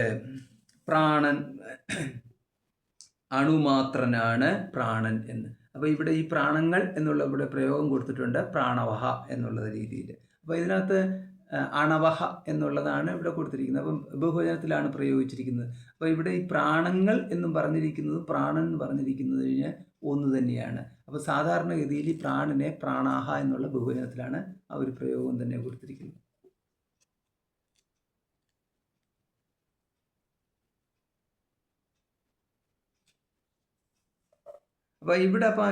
പ്രാണൻ അണുമാത്രനാണ് പ്രാണൻ എന്ന്. അപ്പോൾ ഇവിടെ ഈ പ്രാണങ്ങൾ എന്നുള്ള ഇവിടെ പ്രയോഗം കൊടുത്തിട്ടുണ്ട്, പ്രാണവഹ എന്നുള്ള രീതിയിൽ. അപ്പോൾ ഇതിനകത്ത് അണവഹ എന്നുള്ളതാണ് ഇവിടെ കൊടുത്തിരിക്കുന്നത്. അപ്പം ബഹുവചനത്തിലാണ് പ്രയോഗിച്ചിരിക്കുന്നത്. അപ്പോൾ ഇവിടെ ഈ പ്രാണങ്ങൾ എന്നും പറഞ്ഞിരിക്കുന്നത് പ്രാണൻ എന്ന് പറഞ്ഞിരിക്കുന്നത് കഴിഞ്ഞാൽ ഒന്ന് തന്നെയാണ്. അപ്പോൾ സാധാരണഗതിയിൽ ഈ പ്രാണനെ പ്രാണാഹ എന്നുള്ള ബഹുവചനത്തിലാണ് ആ ഒരു പ്രയോഗം തന്നെ കൊടുത്തിരിക്കുന്നത്. അപ്പോൾ ഇവിടെ അപ്പോൾ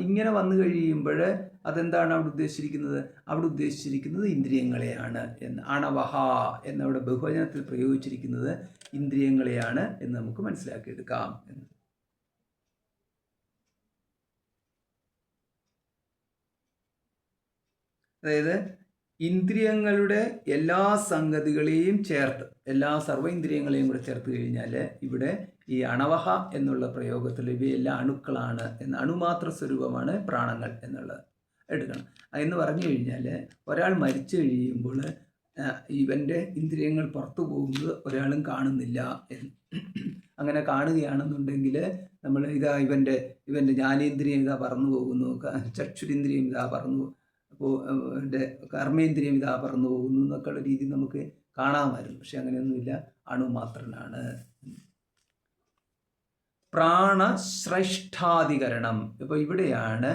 ഇങ്ങനെ വന്നു കഴിയുമ്പോൾ അതെന്താണ് അവിടെ ഉദ്ദേശിച്ചിരിക്കുന്നത്? അവിടെ ഉദ്ദേശിച്ചിരിക്കുന്നത് ഇന്ദ്രിയങ്ങളെയാണ് എന്ന്. അണവഹ എന്നവിടെ ബഹുവചനത്തിൽ പ്രയോഗിച്ചിരിക്കുന്നത് ഇന്ദ്രിയങ്ങളെയാണ് എന്ന് നമുക്ക് മനസ്സിലാക്കിയെടുക്കാം എന്ന്. അതായത് ഇന്ദ്രിയങ്ങളുടെ എല്ലാ സംഗതികളെയും ചേർത്ത്, സർവ്വ ഇന്ദ്രിയങ്ങളെയും കൂടെ ചേർത്ത് കഴിഞ്ഞാൽ ഇവിടെ ഈ അണവഹ എന്നുള്ള പ്രയോഗത്തിൽ ഇവയെല്ലാം അണുക്കളാണ് എന്ന്, അണുമാത്ര സ്വരൂപമാണ് പ്രാണങ്ങൾ എന്നുള്ളത് എടുക്കണം. എന്ന് പറഞ്ഞു കഴിഞ്ഞാൽ ഒരാൾ മരിച്ചു കഴിയുമ്പോൾ ഇവൻ്റെ ഇന്ദ്രിയങ്ങൾ പുറത്തു പോകുന്നത് ഒരാളും കാണുന്നില്ല എന്ന്. അങ്ങനെ കാണുകയാണെന്നുണ്ടെങ്കിൽ നമ്മൾ ഇവൻ്റെ ജ്ഞാനേന്ദ്രിയം പറന്നു പോകുന്നു, ചക്ഷുരിന്ദ്രിയം പറന്നു, അപ്പോൾ എൻ്റെ കർമ്മേന്ദ്രിയം പറന്നു പോകുന്നു എന്നൊക്കെയുള്ള രീതി നമുക്ക് കാണാമായിരുന്നു. പക്ഷെ അങ്ങനെയൊന്നുമില്ല, അണുമാത്രനാണ്. പ്രാണശ്രേഷ്ഠാധികരണം. ഇപ്പോൾ ഇവിടെയാണ്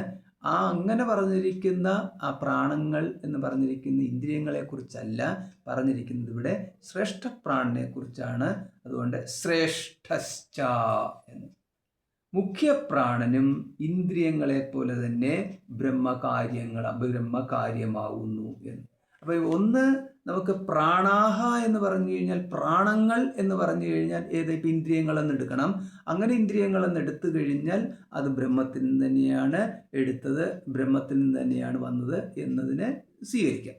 അങ്ങനെ പറഞ്ഞിരിക്കുന്ന ആ പ്രാണങ്ങൾ എന്ന് പറഞ്ഞിരിക്കുന്ന ഇന്ദ്രിയങ്ങളെക്കുറിച്ചല്ല പറഞ്ഞിരിക്കുന്നത്, ഇവിടെ ശ്രേഷ്ഠപ്രാണനെ കുറിച്ചാണ്. അതുകൊണ്ട് ശ്രേഷ്ഠശ്ച എന്ന്. മുഖ്യപ്രാണനും ഇന്ദ്രിയങ്ങളെപ്പോലെ തന്നെ ബ്രഹ്മകാര്യമാവുന്നു എന്ന്. അപ്പോൾ ഒന്ന് നമുക്ക് പ്രാണാഹ എന്ന് പറഞ്ഞു കഴിഞ്ഞാൽ, പ്രാണങ്ങൾ എന്ന് പറഞ്ഞു കഴിഞ്ഞാൽ ഇപ്പം ഇന്ദ്രിയങ്ങളെന്ന് എടുക്കണം. അങ്ങനെ ഇന്ദ്രിയങ്ങളെന്ന് എടുത്തു കഴിഞ്ഞാൽ അത് ബ്രഹ്മത്തിൽ നിന്ന് തന്നെയാണ് എടുത്തത്, ബ്രഹ്മത്തിൽ നിന്ന് തന്നെയാണ് വന്നത് എന്നതിനെ സ്വീകരിക്കാം.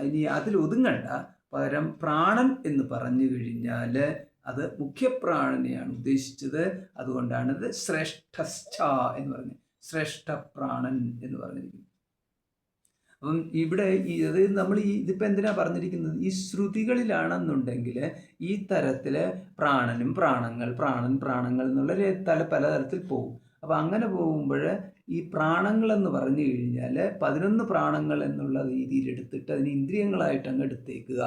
ഇനി അതിൽ ഒതുങ്ങണ്ട, പകരം പ്രാണൻ എന്ന് പറഞ്ഞു കഴിഞ്ഞാൽ അത് മുഖ്യപ്രാണനെയാണ് ഉദ്ദേശിച്ചത്. അതുകൊണ്ടാണ് ഇത് ശ്രേഷ്ഠശ്ച എന്ന് പറഞ്ഞത്, ശ്രേഷ്ഠപ്രാണൻ എന്ന് പറഞ്ഞിരിക്കുന്നത്. അപ്പം ഇവിടെ അതായത് നമ്മൾ ഇതിപ്പോൾ എന്തിനാ പറഞ്ഞിരിക്കുന്നത്, ഈ ശ്രുതികളിലാണെന്നുണ്ടെങ്കിൽ ഈ തരത്തിൽ പ്രാണനും പ്രാണങ്ങൾ എന്നുള്ള പലതരത്തിൽ പോകും. അപ്പം അങ്ങനെ പോകുമ്പോൾ ഈ പ്രാണങ്ങളെന്ന് പറഞ്ഞു കഴിഞ്ഞാൽ 11 പ്രാണങ്ങൾ എന്നുള്ള രീതിയിൽ എടുത്തിട്ട് അതിന് ഇന്ദ്രിയങ്ങളായിട്ട് അങ്ങ് എടുത്തേക്കുക.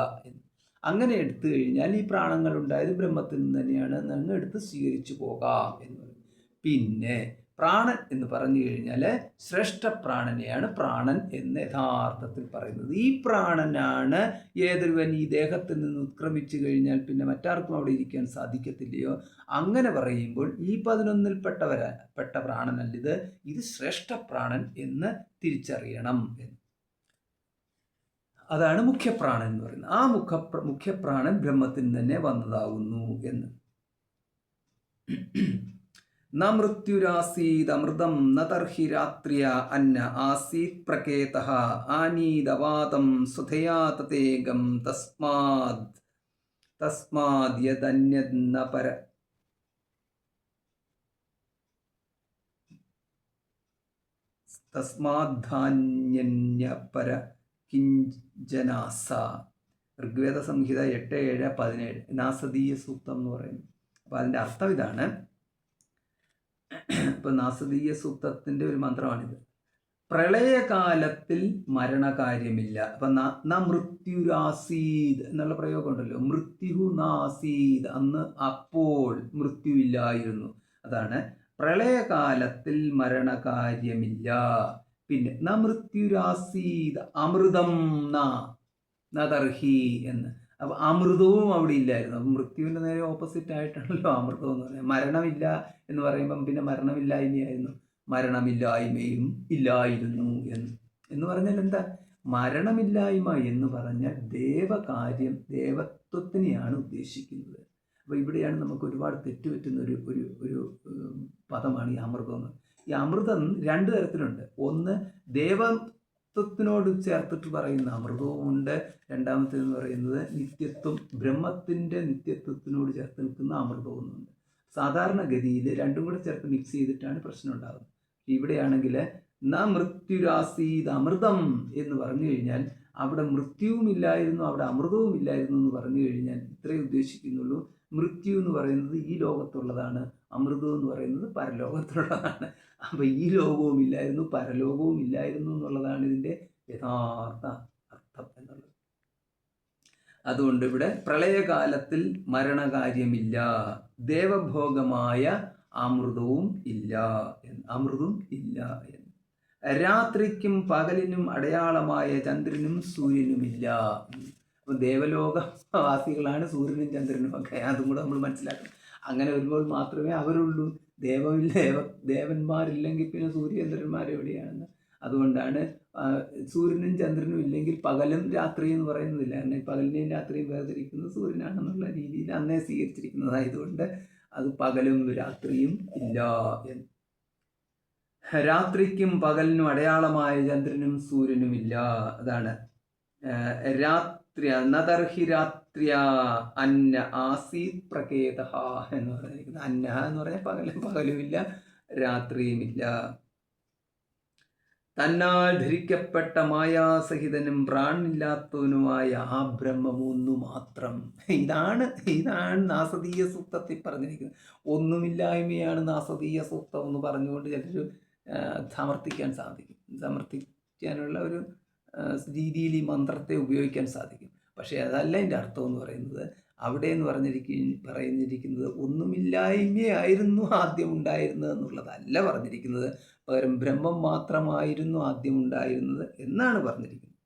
അങ്ങനെ എടുത്തു കഴിഞ്ഞാൽ ഈ പ്രാണങ്ങൾ ഉണ്ടായത് ബ്രഹ്മത്തിൽ നിന്ന് തന്നെയാണ് അങ്ങ് എടുത്ത് സ്വീകരിച്ചു പോകാം എന്ന് പറയും. പിന്നെ പ്രാണൻ എന്ന് പറഞ്ഞു കഴിഞ്ഞാൽ ശ്രേഷ്ഠപ്രാണനെയാണ് പ്രാണൻ എന്ന് യഥാർത്ഥത്തിൽ പറയുന്നത്. ഈ പ്രാണനാണ് ഏതൊരുവൻ ഈ ദേഹത്തിൽ നിന്ന് ഉത്ക്രമിച്ചു കഴിഞ്ഞാൽ പിന്നെ മറ്റാർക്കും അവിടെ ഇരിക്കാൻ സാധിക്കത്തില്ലയോ, അങ്ങനെ പറയുമ്പോൾ ഈ 11-ൽ പെട്ട പ്രാണനല്ല ഇത് ശ്രേഷ്ഠപ്രാണൻ എന്ന് തിരിച്ചറിയണം എന്ന്. അതാണ് മുഖ്യപ്രാണൻ എന്ന് പറയുന്നത്. ആ മുഖ്യപ്രാണൻ ബ്രഹ്മത്തിൽ തന്നെ വന്നതാകുന്നു എന്ന്. ന മൃത്യുരാസീത് അമൃതം ന തർഹി രാത്രിയ അന്ന ആസീത് പ്രകേതഃ ആനീതവാതം സ്വധയാ തതേകം തസ്മാദ് യദന്യന്ന പര തസ്മാദ്ധാന്യന്യപര കിഞ്ചനാസ. ഋഗ്വേദ സംഹിത 8:7-17 നാസദീയ സൂക്തം എന്ന് പറയുന്നു. അപ്പോൾ അതിൻ്റെ അർത്ഥം ഇതാണ്. ഇപ്പം നാസദീയ സൂക്തത്തിൻ്റെ ഒരു മന്ത്രമാണിത്. പ്രളയകാലത്തിൽ മരണകാര്യമില്ല. അപ്പം ന മൃത്യുരാസീത് എന്നുള്ള പ്രയോഗം ഉണ്ടല്ലോ, മൃത്യു നാസീത്, അന്ന് അപ്പോൾ മൃത്യുവില്ലായിരുന്നു. അതാണ് പ്രളയകാലത്തിൽ മരണകാര്യമില്ല. പിന്നെ ന മൃത്യുരാസീത് അമൃതം ന തർഹി എന്ന്. അപ്പോൾ അമൃതവും അവിടെ ഇല്ലായിരുന്നു. അപ്പം മൃത്യുവിൻ്റെ നേരെ ഓപ്പോസിറ്റ് ആയിട്ടാണല്ലോ അമൃതം എന്ന് പറയുന്നത്. മരണമില്ല എന്ന് പറയുമ്പം പിന്നെ മരണമില്ലായ്മയായിരുന്നു, മരണമില്ലായ്മയും ഇല്ലായിരുന്നു എന്ന് പറഞ്ഞാൽ എന്താ, മരണമില്ലായ്മ എന്ന് പറഞ്ഞാൽ ദേവത്വത്തിനെയാണ് ഉദ്ദേശിക്കുന്നത്. അപ്പോൾ ഇവിടെയാണ് നമുക്ക് ഒരുപാട് തെറ്റുപറ്റുന്ന ഒരു പദമാണ് ഈ അമൃതം എന്ന്. ഈ അമൃതം 2 തരത്തിലുണ്ട്. ഒന്ന് ദേവത്വത്തിനോട് ചേർത്തിട്ട് പറയുന്ന അമൃതവുമുണ്ട്. രണ്ടാമത്തേതെന്ന് പറയുന്നത് നിത്യത്വം, ബ്രഹ്മത്തിൻ്റെ നിത്യത്വത്തിനോട് ചേർത്ത് നിൽക്കുന്ന അമൃതവുമുണ്ട്. സാധാരണഗതിയിൽ രണ്ടും കൂടെ ചേർത്ത് മിക്സ് ചെയ്തിട്ടാണ് പ്രശ്നം ഉണ്ടാകുന്നത്. ഇവിടെയാണെങ്കിൽ ന മൃത്യുരാസീത് അമൃതം എന്ന് പറഞ്ഞു കഴിഞ്ഞാൽ അവിടെ മൃത്യുവും ഇല്ലായിരുന്നു, അവിടെ അമൃതവും ഇല്ലായിരുന്നു എന്ന് പറഞ്ഞു കഴിഞ്ഞാൽ ഇത്രയേ ഉദ്ദേശിക്കുന്നുള്ളൂ. മൃത്യു എന്ന് പറയുന്നത് ഈ ലോകത്തുള്ളതാണ്, അമൃതം എന്ന് പറയുന്നത് പരലോകത്തുള്ളതാണ്. അപ്പോൾ ഈ ലോകവും ഇല്ലായിരുന്നു, പരലോകവും ഇല്ലായിരുന്നു എന്നുള്ളതാണ് ഇതിൻ്റെ യഥാർത്ഥ അർത്ഥം എന്നുള്ളത്. അതുകൊണ്ട് ഇവിടെ പ്രളയകാലത്തിൽ മരണകാര്യമില്ല, ദേവഭോഗമായ അമൃതവും ഇല്ല എന്ന്. രാത്രിക്കും പകലിനും അടയാളമായ ചന്ദ്രനും സൂര്യനുമില്ല. അപ്പോൾ ദേവലോകവാസികളാണ് സൂര്യനും ചന്ദ്രനും ഒക്കെ, അതും കൂടെ നമ്മൾ മനസ്സിലാക്കണം. അങ്ങനെ വരുമ്പോൾ മാത്രമേ അവരുള്ളൂ. ദേവന്മാരില്ലെങ്കിൽ പിന്നെ സൂര്യചന്ദ്രന്മാർ എവിടെയാണെന്ന്. അതുകൊണ്ടാണ് സൂര്യനും ചന്ദ്രനും ഇല്ലെങ്കിൽ പകലും രാത്രി എന്ന് പറയുന്നതില്ല. കാരണം പകലിനെയും രാത്രിയും വേർതിരിക്കുന്നത് സൂര്യനാണെന്നുള്ള രീതിയിൽ അന്നേ സ്വീകരിച്ചിരിക്കുന്നതായതുകൊണ്ട് അത് പകലും രാത്രിയും ഇല്ല എന്ന്. രാത്രിക്കും പകലിനും അടയാളമായ ചന്ദ്രനും സൂര്യനും ഇല്ല. അതാണ് രാത്രിയ നദർഹി രാത്രിയ അന്ന ആസീത് പ്രകേതഃ എന്ന് പറഞ്ഞിരിക്കുന്നത്. അന്ന എന്ന് പറഞ്ഞാൽ പകലുമില്ല രാത്രിയുമില്ല. തന്നാൽ ധരിക്കപ്പെട്ട മായാസഹിതനും പ്രാണില്ലാത്തവനുമായ ആ ബ്രഹ്മമൊന്നു മാത്രം. ഇതാണ് നാസദീയ സൂക്തത്തിൽ പറഞ്ഞിരിക്കുന്നത്. ഒന്നുമില്ലായ്മയാണ് നാസദീയ സൂക്തം എന്ന് പറഞ്ഞുകൊണ്ട് ചിലർ സമർത്ഥിക്കാനുള്ള ഒരു രീതിയിൽ ഈ മന്ത്രത്തെ ഉപയോഗിക്കാൻ സാധിക്കും. പക്ഷേ അതല്ല എൻ്റെ അർത്ഥം എന്ന് പറയുന്നത്. അവിടെ എന്ന് പറഞ്ഞിരിക്കുന്നത് ഒന്നുമില്ലായ്മയായിരുന്നു ആദ്യം ഉണ്ടായിരുന്നത് എന്നുള്ളതല്ല പറഞ്ഞിരിക്കുന്നത്. പകരം ബ്രഹ്മം മാത്രമായിരുന്നു ആദ്യം ഉണ്ടായിരുന്നത് എന്നാണ് പറഞ്ഞിരിക്കുന്നത്.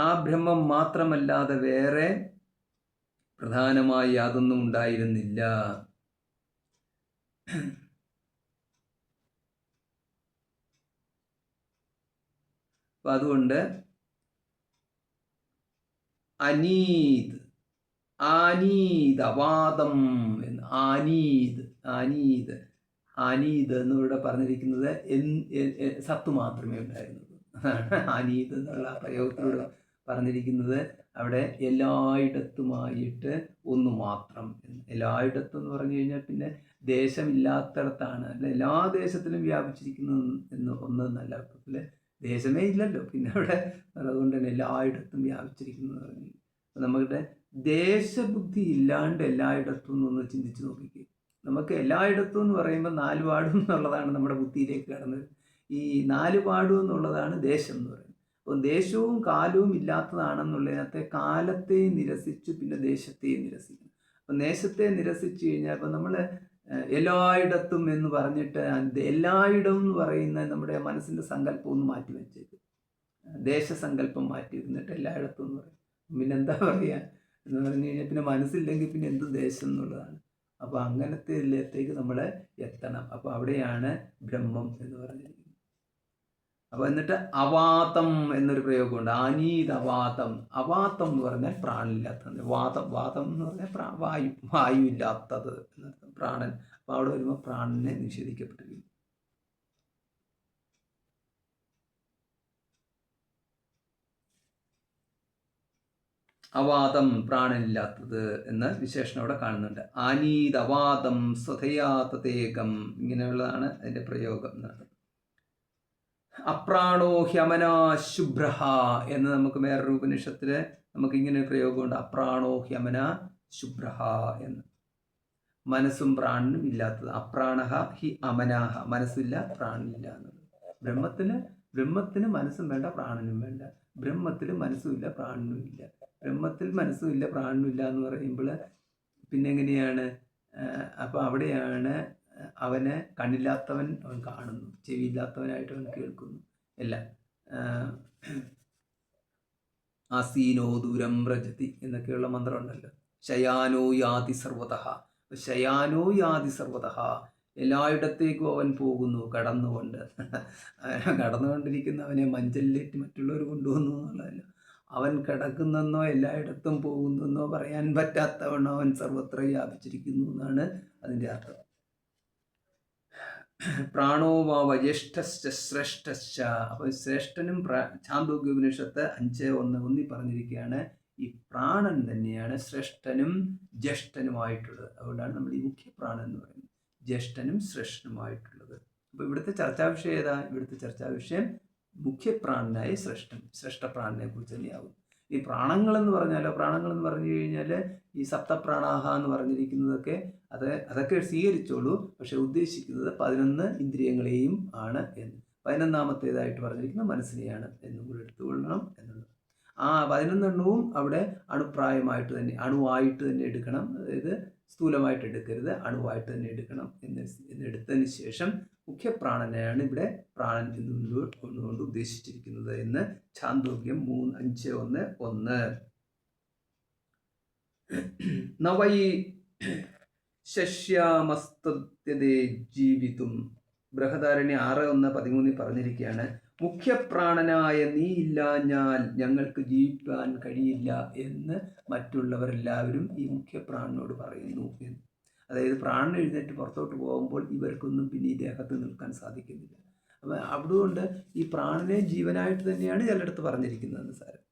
ആ ബ്രഹ്മം മാത്രമല്ലാതെ വേറെ പ്രധാനമായി യാതൊന്നും ഉണ്ടായിരുന്നില്ല. അപ്പം അതുകൊണ്ട് ആനീതവാദം എന്ന് ആനീത് എന്നിവിടെ പറഞ്ഞിരിക്കുന്നത് സത്ത് മാത്രമേ ഉണ്ടായിരുന്നുള്ളൂ. ആനീത് എന്നുള്ള പ്രയോഗത്തിലൂടെ പറഞ്ഞിരിക്കുന്നത് അവിടെ എല്ലായിടത്തുമായിട്ട് ഒന്ന് മാത്രം എന്ന്. എല്ലായിടത്തും എന്ന് പറഞ്ഞു കഴിഞ്ഞാൽ പിന്നെ ദേശമില്ലാത്തടത്താണ്, അല്ല എല്ലാ ദേശത്തിലും വ്യാപിച്ചിരിക്കുന്നു എന്ന് ഒന്നെന്നല്ല അർത്ഥത്തിൽ. ദേശമേ ഇല്ലല്ലോ പിന്നെ അവിടെ, അതുകൊണ്ട് തന്നെ എല്ലായിടത്തും വ്യാപിച്ചിരിക്കുന്നു എന്ന് പറഞ്ഞു. അപ്പം നമ്മുടെ ദേശബുദ്ധി ഇല്ലാണ്ട് എല്ലായിടത്തും ഒന്ന് ചിന്തിച്ച് നോക്കിക്കേ. നമുക്ക് എല്ലായിടത്തും എന്ന് പറയുമ്പോൾ 4 പാടും എന്നുള്ളതാണ് നമ്മുടെ ബുദ്ധിയിലേക്ക് കടന്നത്. ഈ 4 പാടും എന്നുള്ളതാണ് ദേശം എന്ന് പറയുന്നത്. അപ്പോൾ ദേശവും കാലവും ഇല്ലാത്തതാണെന്നുള്ളതിനകത്തെ കാലത്തെ നിരസിച്ച് പിന്നെ ദേശത്തെയും നിരസിക്കണം. അപ്പം ദേശത്തെ നിരസിച്ച് കഴിഞ്ഞാൽ ഇപ്പം നമ്മൾ എല്ലായിടത്തും എന്ന് പറഞ്ഞിട്ട് എല്ലായിടം എന്ന് പറയുന്ന നമ്മുടെ മനസ്സിൻ്റെ സങ്കല്പം ഒന്ന് മാറ്റി വെച്ചേക്ക്. ദേശസങ്കല്പം മാറ്റി ഇരുന്നിട്ട് എല്ലായിടത്തും എന്ന് പറയും. പിന്നെ എന്താ പറയുക എന്ന് പറഞ്ഞു കഴിഞ്ഞാൽ പിന്നെ മനസ്സില്ലെങ്കിൽ പിന്നെ എന്ത് ദേശം എന്നുള്ളതാണ്. അപ്പോൾ അങ്ങനത്തെ ഇതിലേക്ക് നമ്മൾ എത്തണം. അപ്പോൾ അവിടെയാണ് ബ്രഹ്മം എന്ന് പറഞ്ഞിരിക്കുന്നത്. അപ്പോൾ എന്നിട്ട് അവാതം എന്നൊരു പ്രയോഗമുണ്ട്. അനീതവാതം. അവാതം എന്ന് പറഞ്ഞാൽ പ്രാണനില്ലാത്തത്. വാതം എന്ന് പറഞ്ഞാൽ വായു ഇല്ലാത്തത് എന്നർത്ഥം, പ്രാണൻ. അപ്പോൾ അവിടെ വരുമ്പോൾ പ്രാണനെ നിഷേധിക്കപ്പെട്ടിരിക്കുന്നു. അവാദം, പ്രാണനില്ലാത്തത് എന്ന വിശേഷണം അവിടെ കാണുന്നുണ്ട്. ആനീതവാദം സ്വതയാതേകം, ഇങ്ങനെയുള്ളതാണ് അതിൻ്റെ പ്രയോഗം. അപ്രാണോ ഹ്യമനാ ശുഭ്രഹ എന്ന് നമുക്ക് വേറൊരു ഉപനിഷത്തിൽ നമുക്ക് ഇങ്ങനെ ഒരു പ്രയോഗമുണ്ട്. അപ്രാണോ ഹ്യമന ശുഭ്രഹ എന്ന്. മനസ്സും പ്രാണനും ഇല്ലാത്തത്. അപ്രാണഹ ഹി അമനാഹ, മനസ്സില്ല പ്രാണനില്ല എന്നത്. ബ്രഹ്മത്തിന് മനസ്സും വേണ്ട പ്രാണനും വേണ്ട. ബ്രഹ്മത്തിൽ മനസ്സുമില്ല പ്രാണനും ഇല്ല. ബ്രഹ്മത്തിൽ മനസ്സുമില്ല പ്രാണനും ഇല്ല എന്ന് പറയുമ്പോൾ പിന്നെ എങ്ങനെയാണ്? അപ്പോൾ അവിടെയാണ് അവന് കണ്ണില്ലാത്തവൻ അവൻ കാണുന്നു, ചെവിയില്ലാത്തവനായിട്ട് അവൻ കേൾക്കുന്നു എല്ലാം. ആസീനോ ദൂരം വ്രജതി എന്നൊക്കെയുള്ള മന്ത്രം ഉണ്ടല്ലോ. ശയാനോ യാതി സർവതഃ. ശയാനോ യാതി സർവതഃ, എല്ലായിടത്തേക്കും അവൻ പോകുന്നു കടന്നുകൊണ്ട്. കടന്നുകൊണ്ടിരിക്കുന്നവനെ മഞ്ചലിലേറ്റ് മറ്റുള്ളവർ കൊണ്ടുവന്നു എന്നുള്ളതല്ല. അവൻ കിടക്കുന്നെന്നോ എല്ലായിടത്തും പോകുന്നെന്നോ പറയാൻ പറ്റാത്തവണ്ണം അവൻ സർവത്ര വ്യാപിച്ചിരിക്കുന്നു എന്നാണ് അതിൻ്റെ അർത്ഥം. പ്രാണോ വാവ ജ്യേഷ്ഠശ്ച ശ്രേഷ്ഠശ്ച. അപ്പോൾ ശ്രേഷ്ഠനും ഛാന്തോഗ്യ ഉപനിഷത്ത് 5:1 പറഞ്ഞിരിക്കുകയാണ് ഈ പ്രാണൻ തന്നെയാണ് ശ്രേഷ്ഠനും ജ്യേഷ്ഠനുമായിട്ടുള്ളത്. അതുകൊണ്ടാണ് നമ്മൾ ഈ മുഖ്യ പ്രാണൻ എന്ന് പറയുന്നത്, ജ്യേഷ്ഠനും ശ്രേഷ്ഠനുമായിട്ടുള്ളത്. അപ്പോൾ ഇവിടുത്തെ ചർച്ചാ വിഷയം ഏതാ? ഇവിടുത്തെ ചർച്ചാ വിഷയം മുഖ്യപ്രാണനായ ശ്രേഷ്ഠപ്രാണനെ കുറിച്ച് തന്നെയാവും. ഈ പ്രാണങ്ങളെന്ന് പറഞ്ഞാലോ, പ്രാണങ്ങളെന്ന് പറഞ്ഞു കഴിഞ്ഞാൽ ഈ സപ്തപ്രാണാഹ എന്ന് പറഞ്ഞിരിക്കുന്നതൊക്കെ അതൊക്കെ സ്വീകരിച്ചോളൂ. പക്ഷെ ഉദ്ദേശിക്കുന്നത് 11 ഇന്ദ്രിയങ്ങളെയും ആണ് എന്ന്. 11ാമത്തേതായിട്ട് പറഞ്ഞിരിക്കുന്ന മനസ്സിനെയാണ് എന്നും കൂടി എടുത്തുകൊള്ളണം എന്നുള്ളത്. ആ 11 എണ്ണവും അവിടെ അണുപ്രായമായിട്ട് തന്നെ, അണുവായിട്ട് തന്നെ എടുക്കണം. അതായത് സ്ഥൂലമായിട്ട് എടുക്കരുത്, അണുവായിട്ട് തന്നെ എടുക്കണം എന്നെടുത്തതിന് ശേഷം മുഖ്യപ്രാണനെയാണ് ഇവിടെ പ്രാണൻ എന്നുകൊണ്ട് ഉദ്ദേശിച്ചിരിക്കുന്നത് എന്ന് ഛാന്തോഗ്യം 5:1. നവൈ ശശ്യാമസ്തേ ജീവിതും. ബൃഹദാരണ്യ 6:1-13 പറഞ്ഞിരിക്കുകയാണ്, മുഖ്യപ്രാണനായ നീ ഇല്ലാഞ്ഞാൽ ഞങ്ങൾക്ക് ജീവിക്കാൻ കഴിയില്ല എന്ന് മറ്റുള്ളവരെല്ലാവരും ഈ മുഖ്യപ്രാണനോട് പറയുന്നു എന്ന്. അതായത് പ്രാണൻ എഴുന്നേറ്റ് പുറത്തോട്ട് പോകുമ്പോൾ ഇവർക്കൊന്നും പിന്നെ ഈ ദേഹത്ത് നിൽക്കാൻ സാധിക്കുന്നില്ല. അപ്പം അതുകൊണ്ട് ഈ പ്രാണനെ ജീവനായിട്ട് തന്നെയാണ് ചിലയിടത്ത് പറഞ്ഞിരിക്കുന്നതെന്ന് സാരം.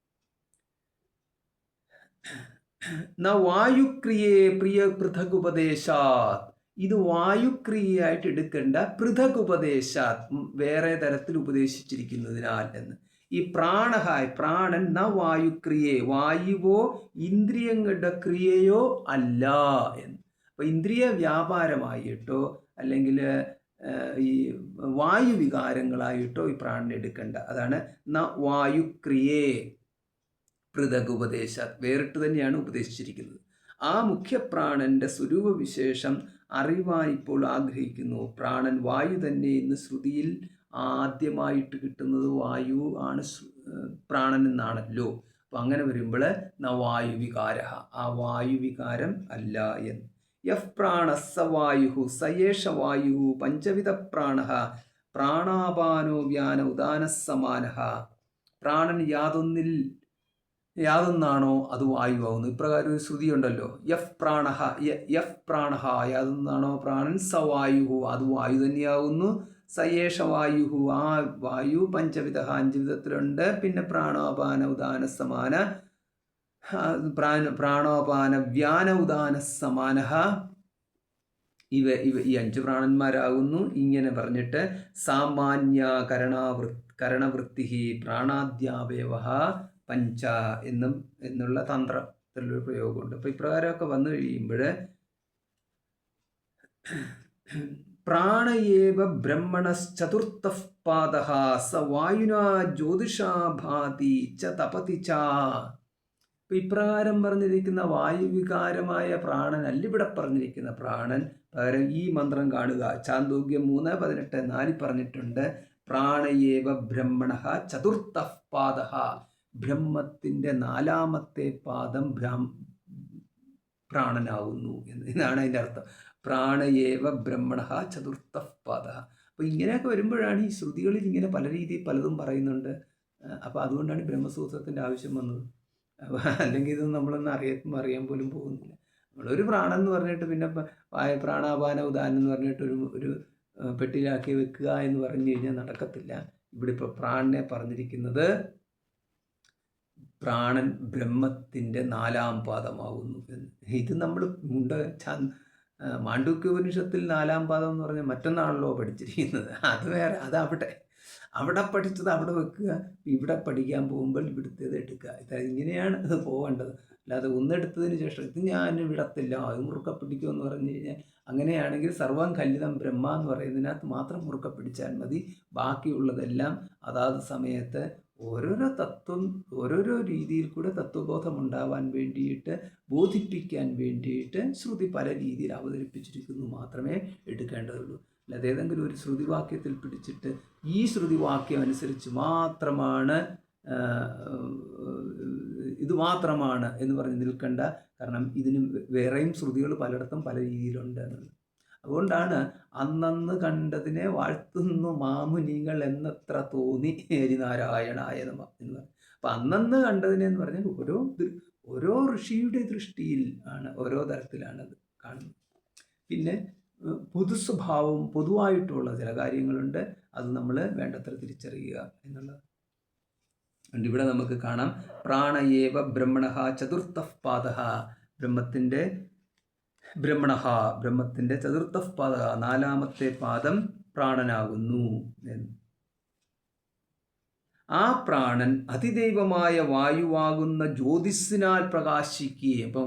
വായുക്രിയേ പ്രിയ പൃഥകുപദേശാത്. ഇത് വായുക്രിയയായിട്ട് എടുക്കേണ്ട പൃഥകുപദേശാത്, വേറെ തരത്തിൽ ഉപദേശിച്ചിരിക്കുന്നതിനാൽ എന്ന്. ഈ പ്രാണൻ വായുക്രിയേ, വായുവോ ഇന്ദ്രിയങ്ങളുടെ ക്രിയയോ അല്ല എന്ന്. അപ്പോൾ ഇന്ദ്രിയ വ്യാപാരമായിട്ടോ അല്ലെങ്കിൽ ഈ വായുവികാരങ്ങളായിട്ടോ ഈ പ്രാണനെ എടുക്കണ്ട. അതാണ് വായുക്രിയേ പൃഥകുപദേശ, വേറിട്ട് തന്നെയാണ് ഉപദേശിച്ചിരിക്കുന്നത്. ആ മുഖ്യപ്രാണന്റെ സ്വരൂപവിശേഷം അറിവാൻ ഇപ്പോൾ ആഗ്രഹിക്കുന്നു. പ്രാണൻ വായു തന്നെ എന്ന് ശ്രുതിയിൽ ആദ്യമായിട്ട് കിട്ടുന്നത് വായു ആണ് പ്രാണൻ എന്നാണല്ലോ. അപ്പം അങ്ങനെ വരുമ്പോൾ വായുവികാര, ആ വായുവികാരം അല്ല എന്ന്. യഫ് പ്രാണ സ വായു സയേഷ വായു പഞ്ചവിധ പ്രാണ പ്രാണാപാനോ വ്യാന ഉദാന സമാന. പ്രാണൻ യാതൊന്നാണോ അത് വായുവാകുന്നു. ഇപ്രകാരം ഒരു ശ്രുതി ഉണ്ടല്ലോ, യഫ് പ്രാണ യാതൊന്നാണോ പ്രാണൻ സ വായു, അത് വായു തന്നെയാകുന്നു. സയേഷ വായു, ആ വായു പഞ്ചവിധ 5 വിധത്തിലുണ്ട്. പിന്നെ പ്രാണാപാന ഉദാന സമാന പ്രാണോപാന വ്യാന ഉദാന സമാനഃ ഇവ ഈ 5 പ്രാണന്മാരാകുന്നു. ഇങ്ങനെ പറഞ്ഞിട്ട് സാമാന്യ കരണവൃത്തി പ്രാണാദ്യാവയവ പഞ്ച എന്നുള്ള തന്ത്രത്തിലൊരു പ്രയോഗമുണ്ട്. അപ്പോൾ ഇപ്രകാരമൊക്കെ വന്നു കഴിയുമ്പോൾ പ്രാണയേവ ബ്രഹ്മണശ്ചതുർത്ഥഃ പാദഃ സ വായുനാ ജ്യോതിഷാ ഭാതി ച തപതി ച. ഇപ്പം ഇപ്രകാരം പറഞ്ഞിരിക്കുന്ന വായുവികാരമായ പ്രാണനല്ല ഇവിടെ പറഞ്ഞിരിക്കുന്ന പ്രാണൻ. പകരം ഈ മന്ത്രം കാണുക. ചാന്തോഗ്യം 3:18 4 പറഞ്ഞിട്ടുണ്ട്. പ്രാണയേവ ബ്രഹ്മണഃ ചതുർത്ഥഃ പാദഃ. ബ്രഹ്മത്തിൻ്റെ 4ാമത്തെ പാദം പ്രാണനാവുന്നു എന്നാണ് അതിൻ്റെ അർത്ഥം. പ്രാണയേവ ബ്രഹ്മണഃ ചതുർത്ഥഃ പാദഃ. അപ്പോൾ ഇങ്ങനെയൊക്കെ വരുമ്പോഴാണ് ഈ ശ്രുതികളിൽ ഇങ്ങനെ പല രീതിയിൽ പലതും പറയുന്നുണ്ട്. അപ്പോൾ അതുകൊണ്ടാണ് ബ്രഹ്മസൂത്രത്തിൻ്റെ ആവശ്യം വന്നത്. അല്ലെങ്കിൽ ഇതൊന്നും നമ്മളൊന്നും അറിയാൻ പോലും പോകുന്നില്ല. നമ്മളൊരു പ്രാണൻ എന്ന് പറഞ്ഞിട്ട് പിന്നെ പ്രാണാപാന ഉദാനം എന്ന് പറഞ്ഞിട്ട് ഒരു പെട്ടിയിലാക്കി വെക്കുക എന്ന് പറഞ്ഞു കഴിഞ്ഞാൽ നടക്കത്തില്ല. ഇവിടെ ഇപ്പോൾ പ്രാണനെ പറഞ്ഞിരിക്കുന്നത് പ്രാണൻ ബ്രഹ്മത്തിൻ്റെ 4ാം പാദമാകുന്നു എന്ന്. ഇത് നമ്മൾ മാണ്ഡൂക്യോപനിഷത്തിൽ 4ാം പാദം എന്ന് പറഞ്ഞാൽ മറ്റൊന്നാണല്ലോ പഠിച്ചിരിക്കുന്നത്. അത് വേറെ, അവിടെ പഠിച്ചത് അവിടെ വെക്കുക, ഇവിടെ പഠിക്കാൻ പോകുമ്പോൾ ഇവിടുത്തേത് എടുക്കുക. ഇങ്ങനെയാണ് ഇത് പോകേണ്ടത്. അല്ലാതെ ഒന്നെടുത്തതിന് ശേഷം ഇത് ഞാൻ വിടത്തില്ല, അത് മുറുക്ക പിടിക്കുമെന്ന് പറഞ്ഞു കഴിഞ്ഞാൽ അങ്ങനെയാണെങ്കിൽ സർവം കല്ലിതം ബ്രഹ്മ എന്ന് പറയുന്നതിനകത്ത് മാത്രം മുറുക്ക പിടിച്ചാൽ മതി. ബാക്കിയുള്ളതെല്ലാം അതാത് സമയത്ത് ഓരോരോ തത്വം ഓരോരോ രീതിയിൽ കൂടെ തത്വബോധം ഉണ്ടാവാൻ വേണ്ടിയിട്ട്, ബോധിപ്പിക്കാൻ വേണ്ടിയിട്ട് ശ്രുതി പല രീതിയിൽ അവതരിപ്പിച്ചിരിക്കുന്നു മാത്രമേ എടുക്കേണ്ടതുള്ളൂ. അല്ലാതെ ഏതെങ്കിലും ഒരു ശ്രുതിവാക്യത്തിൽ പിടിച്ചിട്ട് ഈ ശ്രുതിവാക്യം അനുസരിച്ച് മാത്രമാണ് ഇത് മാത്രമാണ് എന്ന് പറഞ്ഞ് നിൽക്കേണ്ട. കാരണം ഇതിന് വേറെയും ശ്രുതികൾ പലയിടത്തും പല രീതിയിലുണ്ട് എന്നുള്ളത്. അതുകൊണ്ടാണ് അന്നന്ന് കണ്ടതിനെ വാഴ്ത്തുന്നു മാമുനികൾ എന്നത്ര തോന്നി ഹരിനാരായണായ നമഃ എന്ന് പറഞ്ഞു. അപ്പം അന്നന്ന് കണ്ടതിനെ എന്ന് പറഞ്ഞാൽ ഓരോ ഋഷിയുടെ ദൃഷ്ടിയിൽ ആണ്, ഓരോ തരത്തിലാണത് കാണുന്നത്. പിന്നെ പൊതുസ്വഭാവം പൊതുവായിട്ടുള്ള ചില കാര്യങ്ങളുണ്ട്, അത് നമ്മൾ വേണ്ടത്ര തിരിച്ചറിയുക എന്നുള്ളത്. അതുകൊണ്ട് ഇവിടെ നമുക്ക് കാണാം പ്രാണയേവ ബ്രഹ്മണഃ ചതുർത്ഥഃ പാദഃ. ബ്രഹ്മത്തിൻ്റെ ചതുർത്ഥഃ പാദഃ 4ാമത്തെ പാദം പ്രാണനാകുന്നു എന്ന്. ആ പ്രാണൻ അതിദൈവമായ വായുവാകുന്ന ജ്യോതിസിനാൽ പ്രകാശിക്കുകയും, അപ്പം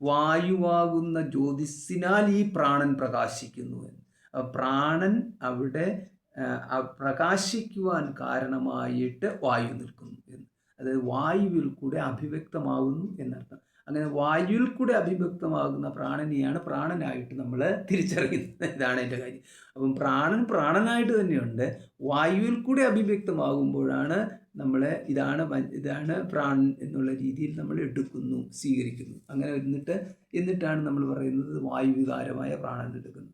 വായുവാകുന്ന ജ്യോതിസിനാൽ ഈ പ്രാണൻ പ്രകാശിക്കുന്നു എന്ന്. പ്രാണൻ അവിടെ പ്രകാശിക്കുവാൻ കാരണമായിട്ട് വായു നിൽക്കുന്നു എന്ന്. അതായത് വായുവിൽ കൂടെ അഭിവ്യക്തമാകുന്നു എന്നർത്ഥം. അങ്ങനെ വായുവിൽ കൂടെ അഭിവ്യക്തമാകുന്ന പ്രാണനെയാണ് പ്രാണനായിട്ട് നമ്മൾ തിരിച്ചറിയുന്നത്. ഇതാണ് എൻ്റെ കാര്യം. അപ്പം പ്രാണനായിട്ട് തന്നെയുണ്ട്. വായുവിൽ കൂടെ അഭിവ്യക്തമാകുമ്പോഴാണ് നമ്മൾ ഇതാണ് പ്രാണൻ എന്നുള്ള രീതിയിൽ നമ്മൾ എടുക്കുന്നു, സ്വീകരിക്കുന്നു. അങ്ങനെ എന്നിട്ടാണ് നമ്മൾ പറയുന്നത് വായുവികാരമായ പ്രാണൻ എടുക്കുന്നു.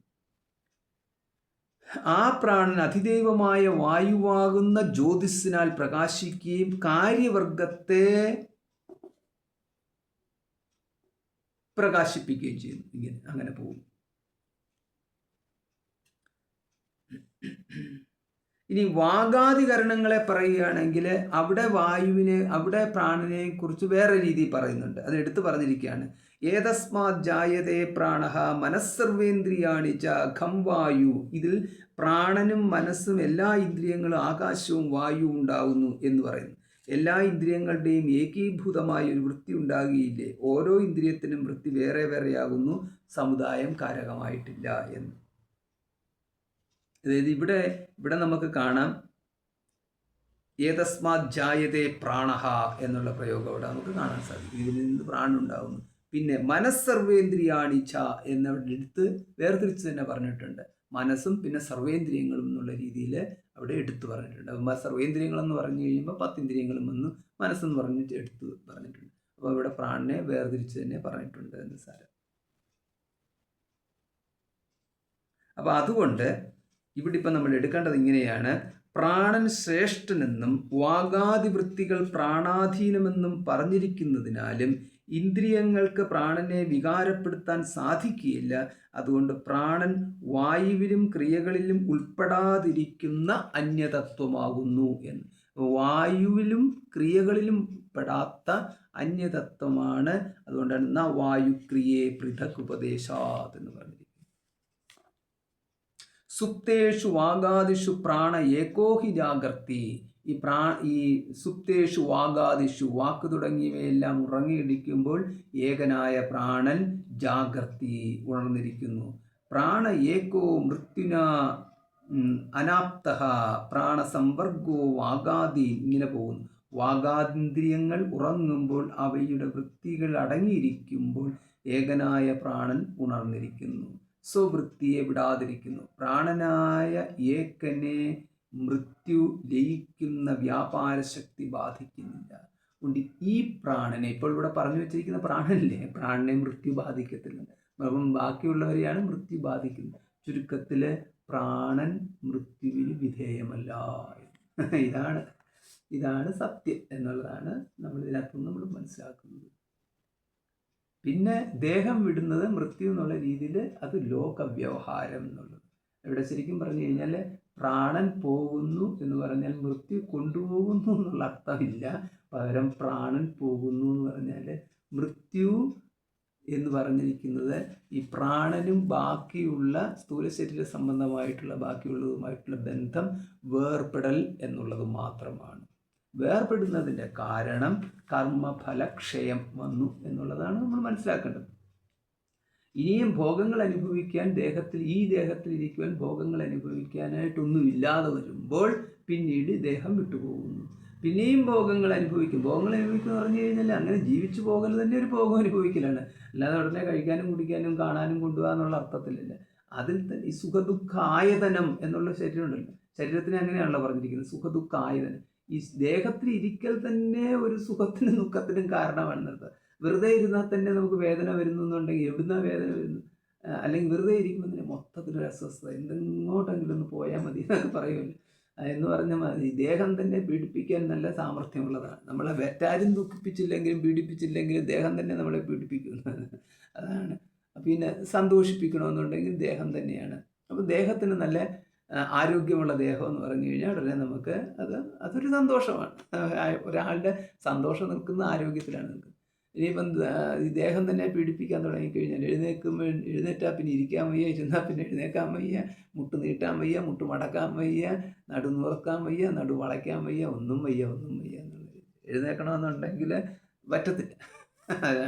ആ പ്രാണൻ അതിദൈവമായ വായുവാകുന്ന ജ്യോതിസിനാൽ പ്രകാശിക്കുകയും കാര്യവർഗത്തെ പ്രകാശിപ്പിക്കുകയും ചെയ്യുന്നു. അങ്ങനെ പോകും. ഇനി വാഗാധികരണങ്ങളെ പറയുകയാണെങ്കിൽ അവിടെ പ്രാണനെ കുറിച്ച് വേറെ രീതിയിൽ പറയുന്നുണ്ട്. അത് എടുത്തു പറഞ്ഞിരിക്കുകയാണ്. ഏതസ്മാത് ജായതേ പ്രാണഃ മനസ്സർവേന്ദ്രിയാണി ച ഖം വായു. ഇതിൽ പ്രാണനും മനസ്സും എല്ലാ ഇന്ദ്രിയങ്ങളും ആകാശവും വായുവും ഉണ്ടാകുന്നു എന്ന് പറയുന്നു. എല്ലാ ഇന്ദ്രിയങ്ങളുടെയും ഏകീഭൂതമായ ഒരു വൃത്തി ഉണ്ടാകുകയില്ലേ? ഓരോ ഇന്ദ്രിയത്തിനും വൃത്തി വേറെ വേറെയാകുന്നു, സമുദായം കാരകമായിട്ടില്ല എന്ന്. അതായത് ഇവിടെ നമുക്ക് കാണാം ഏതസ്മാത് ജായതേ പ്രാണഃ എന്നുള്ള പ്രയോഗം അവിടെ നമുക്ക് കാണാൻ സാധിക്കും. ഇതിൽ നിന്ന് പ്രാണൻ ഉണ്ടാകുന്നു. പിന്നെ മനസ്സർവേന്ദ്രിയാണി ച എന്നവിടെ എടുത്ത് വേർതിരിച്ച് തന്നെ പറഞ്ഞിട്ടുണ്ട്. മനസ്സും പിന്നെ സർവേന്ദ്രിയങ്ങളും എന്നുള്ള രീതിയിൽ അവിടെ എടുത്തു പറഞ്ഞിട്ടുണ്ട്. അപ്പം സർവേന്ദ്രിയങ്ങളെന്ന് പറഞ്ഞു കഴിയുമ്പോൾ 10 ഇന്ദ്രിയങ്ങളും വന്നു, മനസ്സെന്ന് പറഞ്ഞിട്ട് എടുത്തു പറഞ്ഞിട്ടുണ്ട്. അപ്പോൾ ഇവിടെ പ്രാണനെ വേർതിരിച്ച് തന്നെ പറഞ്ഞിട്ടുണ്ട് എന്ന് സാരം. അപ്പോൾ അതുകൊണ്ട് ഇവിടെ ഇപ്പം നമ്മൾ എടുക്കേണ്ടത് ഇങ്ങനെയാണ്. പ്രാണൻ ശ്രേഷ്ഠനെന്നും വാഗാദിവൃത്തികൾ പ്രാണാധീനമെന്നും പറഞ്ഞിരിക്കുന്നതിനാലും ഇന്ദ്രിയങ്ങൾക്ക് പ്രാണനെ വികാരപ്പെടുത്താൻ സാധിക്കുകയില്ല. അതുകൊണ്ട് പ്രാണൻ വായുവിലും ക്രിയകളിലും ഉൾപ്പെടാതിരിക്കുന്ന അന്യതത്വമാകുന്നു എന്ന്. വായുവിലും ക്രിയകളിലും പെടാത്ത അന്യതത്വമാണ്. അതുകൊണ്ടാണ് ന വായുക്രിയേ പൃഥക് ഉപദേശാത് എന്ന് പറഞ്ഞിരിക്കുന്നത്. സുപ്തേഷു വാഗാദിഷു പ്രാണ ഏകോഹി ജാഗർത്തി. ഈ സുപ്തേഷു വാഗാദിഷു, വാക്ക് തുടങ്ങിയവയെല്ലാം ഉറങ്ങിയിടിക്കുമ്പോൾ ഏകനായ പ്രാണൻ ജാഗർത്തി, ഉണർന്നിരിക്കുന്നു. പ്രാണ ഏകോ മൃത്യുന അനാപ്ത പ്രാണസംവർഗോ വാഗാദി, ഇങ്ങനെ പോകുന്നു. വാഗാതിന്ദ്രിയങ്ങൾ ഉറങ്ങുമ്പോൾ അവയുടെ വൃത്തികൾ അടങ്ങിയിരിക്കുമ്പോൾ ഏകനായ പ്രാണൻ ഉണർന്നിരിക്കുന്നു, സ്വവൃത്തിയെ വിടാതിരിക്കുന്നു. പ്രാണനായ ഏകനെ മൃത്യു ലയിക്കുന്ന വ്യാപാരശക്തി ബാധിക്കുന്നില്ല. അതുകൊണ്ട് ഈ പ്രാണനെ, ഇപ്പോൾ ഇവിടെ പറഞ്ഞു വെച്ചിരിക്കുന്ന പ്രാണനില്ലേ, പ്രാണനെ മൃത്യു ബാധിക്കത്തില്ല. അപ്പം ബാക്കിയുള്ളവരെയാണ് മൃത്യു ബാധിക്കുന്നത്. ചുരുക്കത്തിൽ പ്രാണൻ മൃത്യുവിന് വിധേയമല്ല. ഇതാണ് സത്യം എന്നുള്ളതാണ് നമ്മൾ ഇതിനകത്തുനിന്ന് നമ്മൾ മനസ്സിലാക്കുന്നത്. പിന്നെ ദേഹം വിടുന്നത് മൃത്യു എന്നുള്ള രീതിയിൽ അത് ലോകവ്യവഹാരം എന്നുള്ളത്. ഇവിടെ ശരിക്കും പറഞ്ഞു കഴിഞ്ഞാൽ പ്രാണൻ പോകുന്നു എന്ന് പറഞ്ഞാൽ മൃത്യു കൊണ്ടുപോകുന്നു എന്നുള്ള അർത്ഥമില്ല. പകരം പ്രാണൻ പോകുന്നു എന്ന് പറഞ്ഞാൽ മൃത്യു എന്ന് പറഞ്ഞിരിക്കുന്നത് ഈ പ്രാണനും ബാക്കിയുള്ള സ്ഥൂല ശരീര സംബന്ധമായിട്ടുള്ള ബാക്കിയുള്ളതുമായിട്ടുള്ള ബന്ധം വേർപെടൽ എന്നുള്ളത് മാത്രമാണ്. വേർപെടുന്നതിൻ്റെ കാരണം കർമ്മഫലക്ഷയം വന്നു എന്നുള്ളതാണ് നമ്മൾ മനസ്സിലാക്കേണ്ടത്. ഇനിയും ഭോഗങ്ങൾ അനുഭവിക്കാൻ ഈ ദേഹത്തിൽ ഇരിക്കുവാൻ ഭോഗങ്ങൾ അനുഭവിക്കാനായിട്ടൊന്നും ഇല്ലാതെ വരുമ്പോൾ പിന്നീട് ദേഹം വിട്ടുപോകുന്നു. പിന്നെയും ഭോഗങ്ങൾ അനുഭവിക്കും. ഭോഗങ്ങൾ അനുഭവിക്കുക എന്ന് പറഞ്ഞു കഴിഞ്ഞാൽ അങ്ങനെ ജീവിച്ചു പോകൽ തന്നെ ഒരു ഭോഗം അനുഭവിക്കലാണ്. അല്ലാതെ ഉടനെ കഴിക്കാനും കുടിക്കാനും കാണാനും കൊണ്ടുപോകാൻ എന്നുള്ള അർത്ഥത്തിലല്ല. അതിൽ തന്നെ ഈ സുഖദുഃഖായതനം എന്നുള്ള ശരീരമുണ്ടല്ലോ, ശരീരത്തിന് അങ്ങനെയാണല്ലോ പറഞ്ഞിരിക്കുന്നത്, സുഖദുഃഖായതനം. ഈ ദേഹത്തിൽ ഇരിക്കൽ തന്നെ ഒരു സുഖത്തിനും ദുഃഖത്തിനും കാരണമാണെന്നത്. വെറുതെ ഇരുന്നാൽ തന്നെ നമുക്ക് വേദന വരുന്നു എന്നുണ്ടെങ്കിൽ എവിടുന്നാ വേദന വരുന്നു? അല്ലെങ്കിൽ വെറുതെ ഇരിക്കുമ്പോൾ തന്നെ മൊത്തത്തിലൊരു അസ്വസ്ഥത, എന്തെങ്ങോട്ടെങ്കിലും ഒന്ന് പോയാൽ മതി എന്നൊക്കെ പറയുമല്ലോ. എന്ന് പറഞ്ഞാൽ മതി. ദേഹം തന്നെ പീഡിപ്പിക്കാൻ നല്ല സാമർഥ്യമുള്ളതാണ്. നമ്മളെ മറ്റാരും ദുഃഖിപ്പിച്ചില്ലെങ്കിലും പീഡിപ്പിച്ചില്ലെങ്കിലും ദേഹം തന്നെ നമ്മളെ പീഡിപ്പിക്കുന്നത്. അതാണ്. പിന്നെ സന്തോഷിപ്പിക്കണമെന്നുണ്ടെങ്കിൽ ദേഹം തന്നെയാണ്. അപ്പോൾ ദേഹത്തിന് നല്ല ആരോഗ്യമുള്ള ദേഹം എന്ന് പറഞ്ഞു കഴിഞ്ഞാൽ ഉടനെ നമുക്ക് അതൊരു സന്തോഷമാണ്. ഒരാളുടെ സന്തോഷം നിൽക്കുന്ന ആരോഗ്യത്തിലാണ് നിൽക്കുന്നത്. ഇനിയിപ്പം ഈ ദേഹം തന്നെ പീഡിപ്പിക്കാൻ തുടങ്ങിക്കഴിഞ്ഞാൽ എഴുന്നേറ്റാൽ പിന്നെ ഇരിക്കാൻ വയ്യ, ഇരുന്നാൽ പിന്നെ എഴുന്നേക്കാൻ വയ്യ, മുട്ട് നീട്ടാൻ വയ്യ, മുട്ട് മടക്കാൻ വയ്യ, നടു നുറക്കാൻ വയ്യ, നടു വളയ്ക്കാൻ വയ്യ, ഒന്നും വയ്യ എന്നുള്ളത്. എഴുന്നേക്കണമെന്നുണ്ടെങ്കിൽ പറ്റത്തില്ല.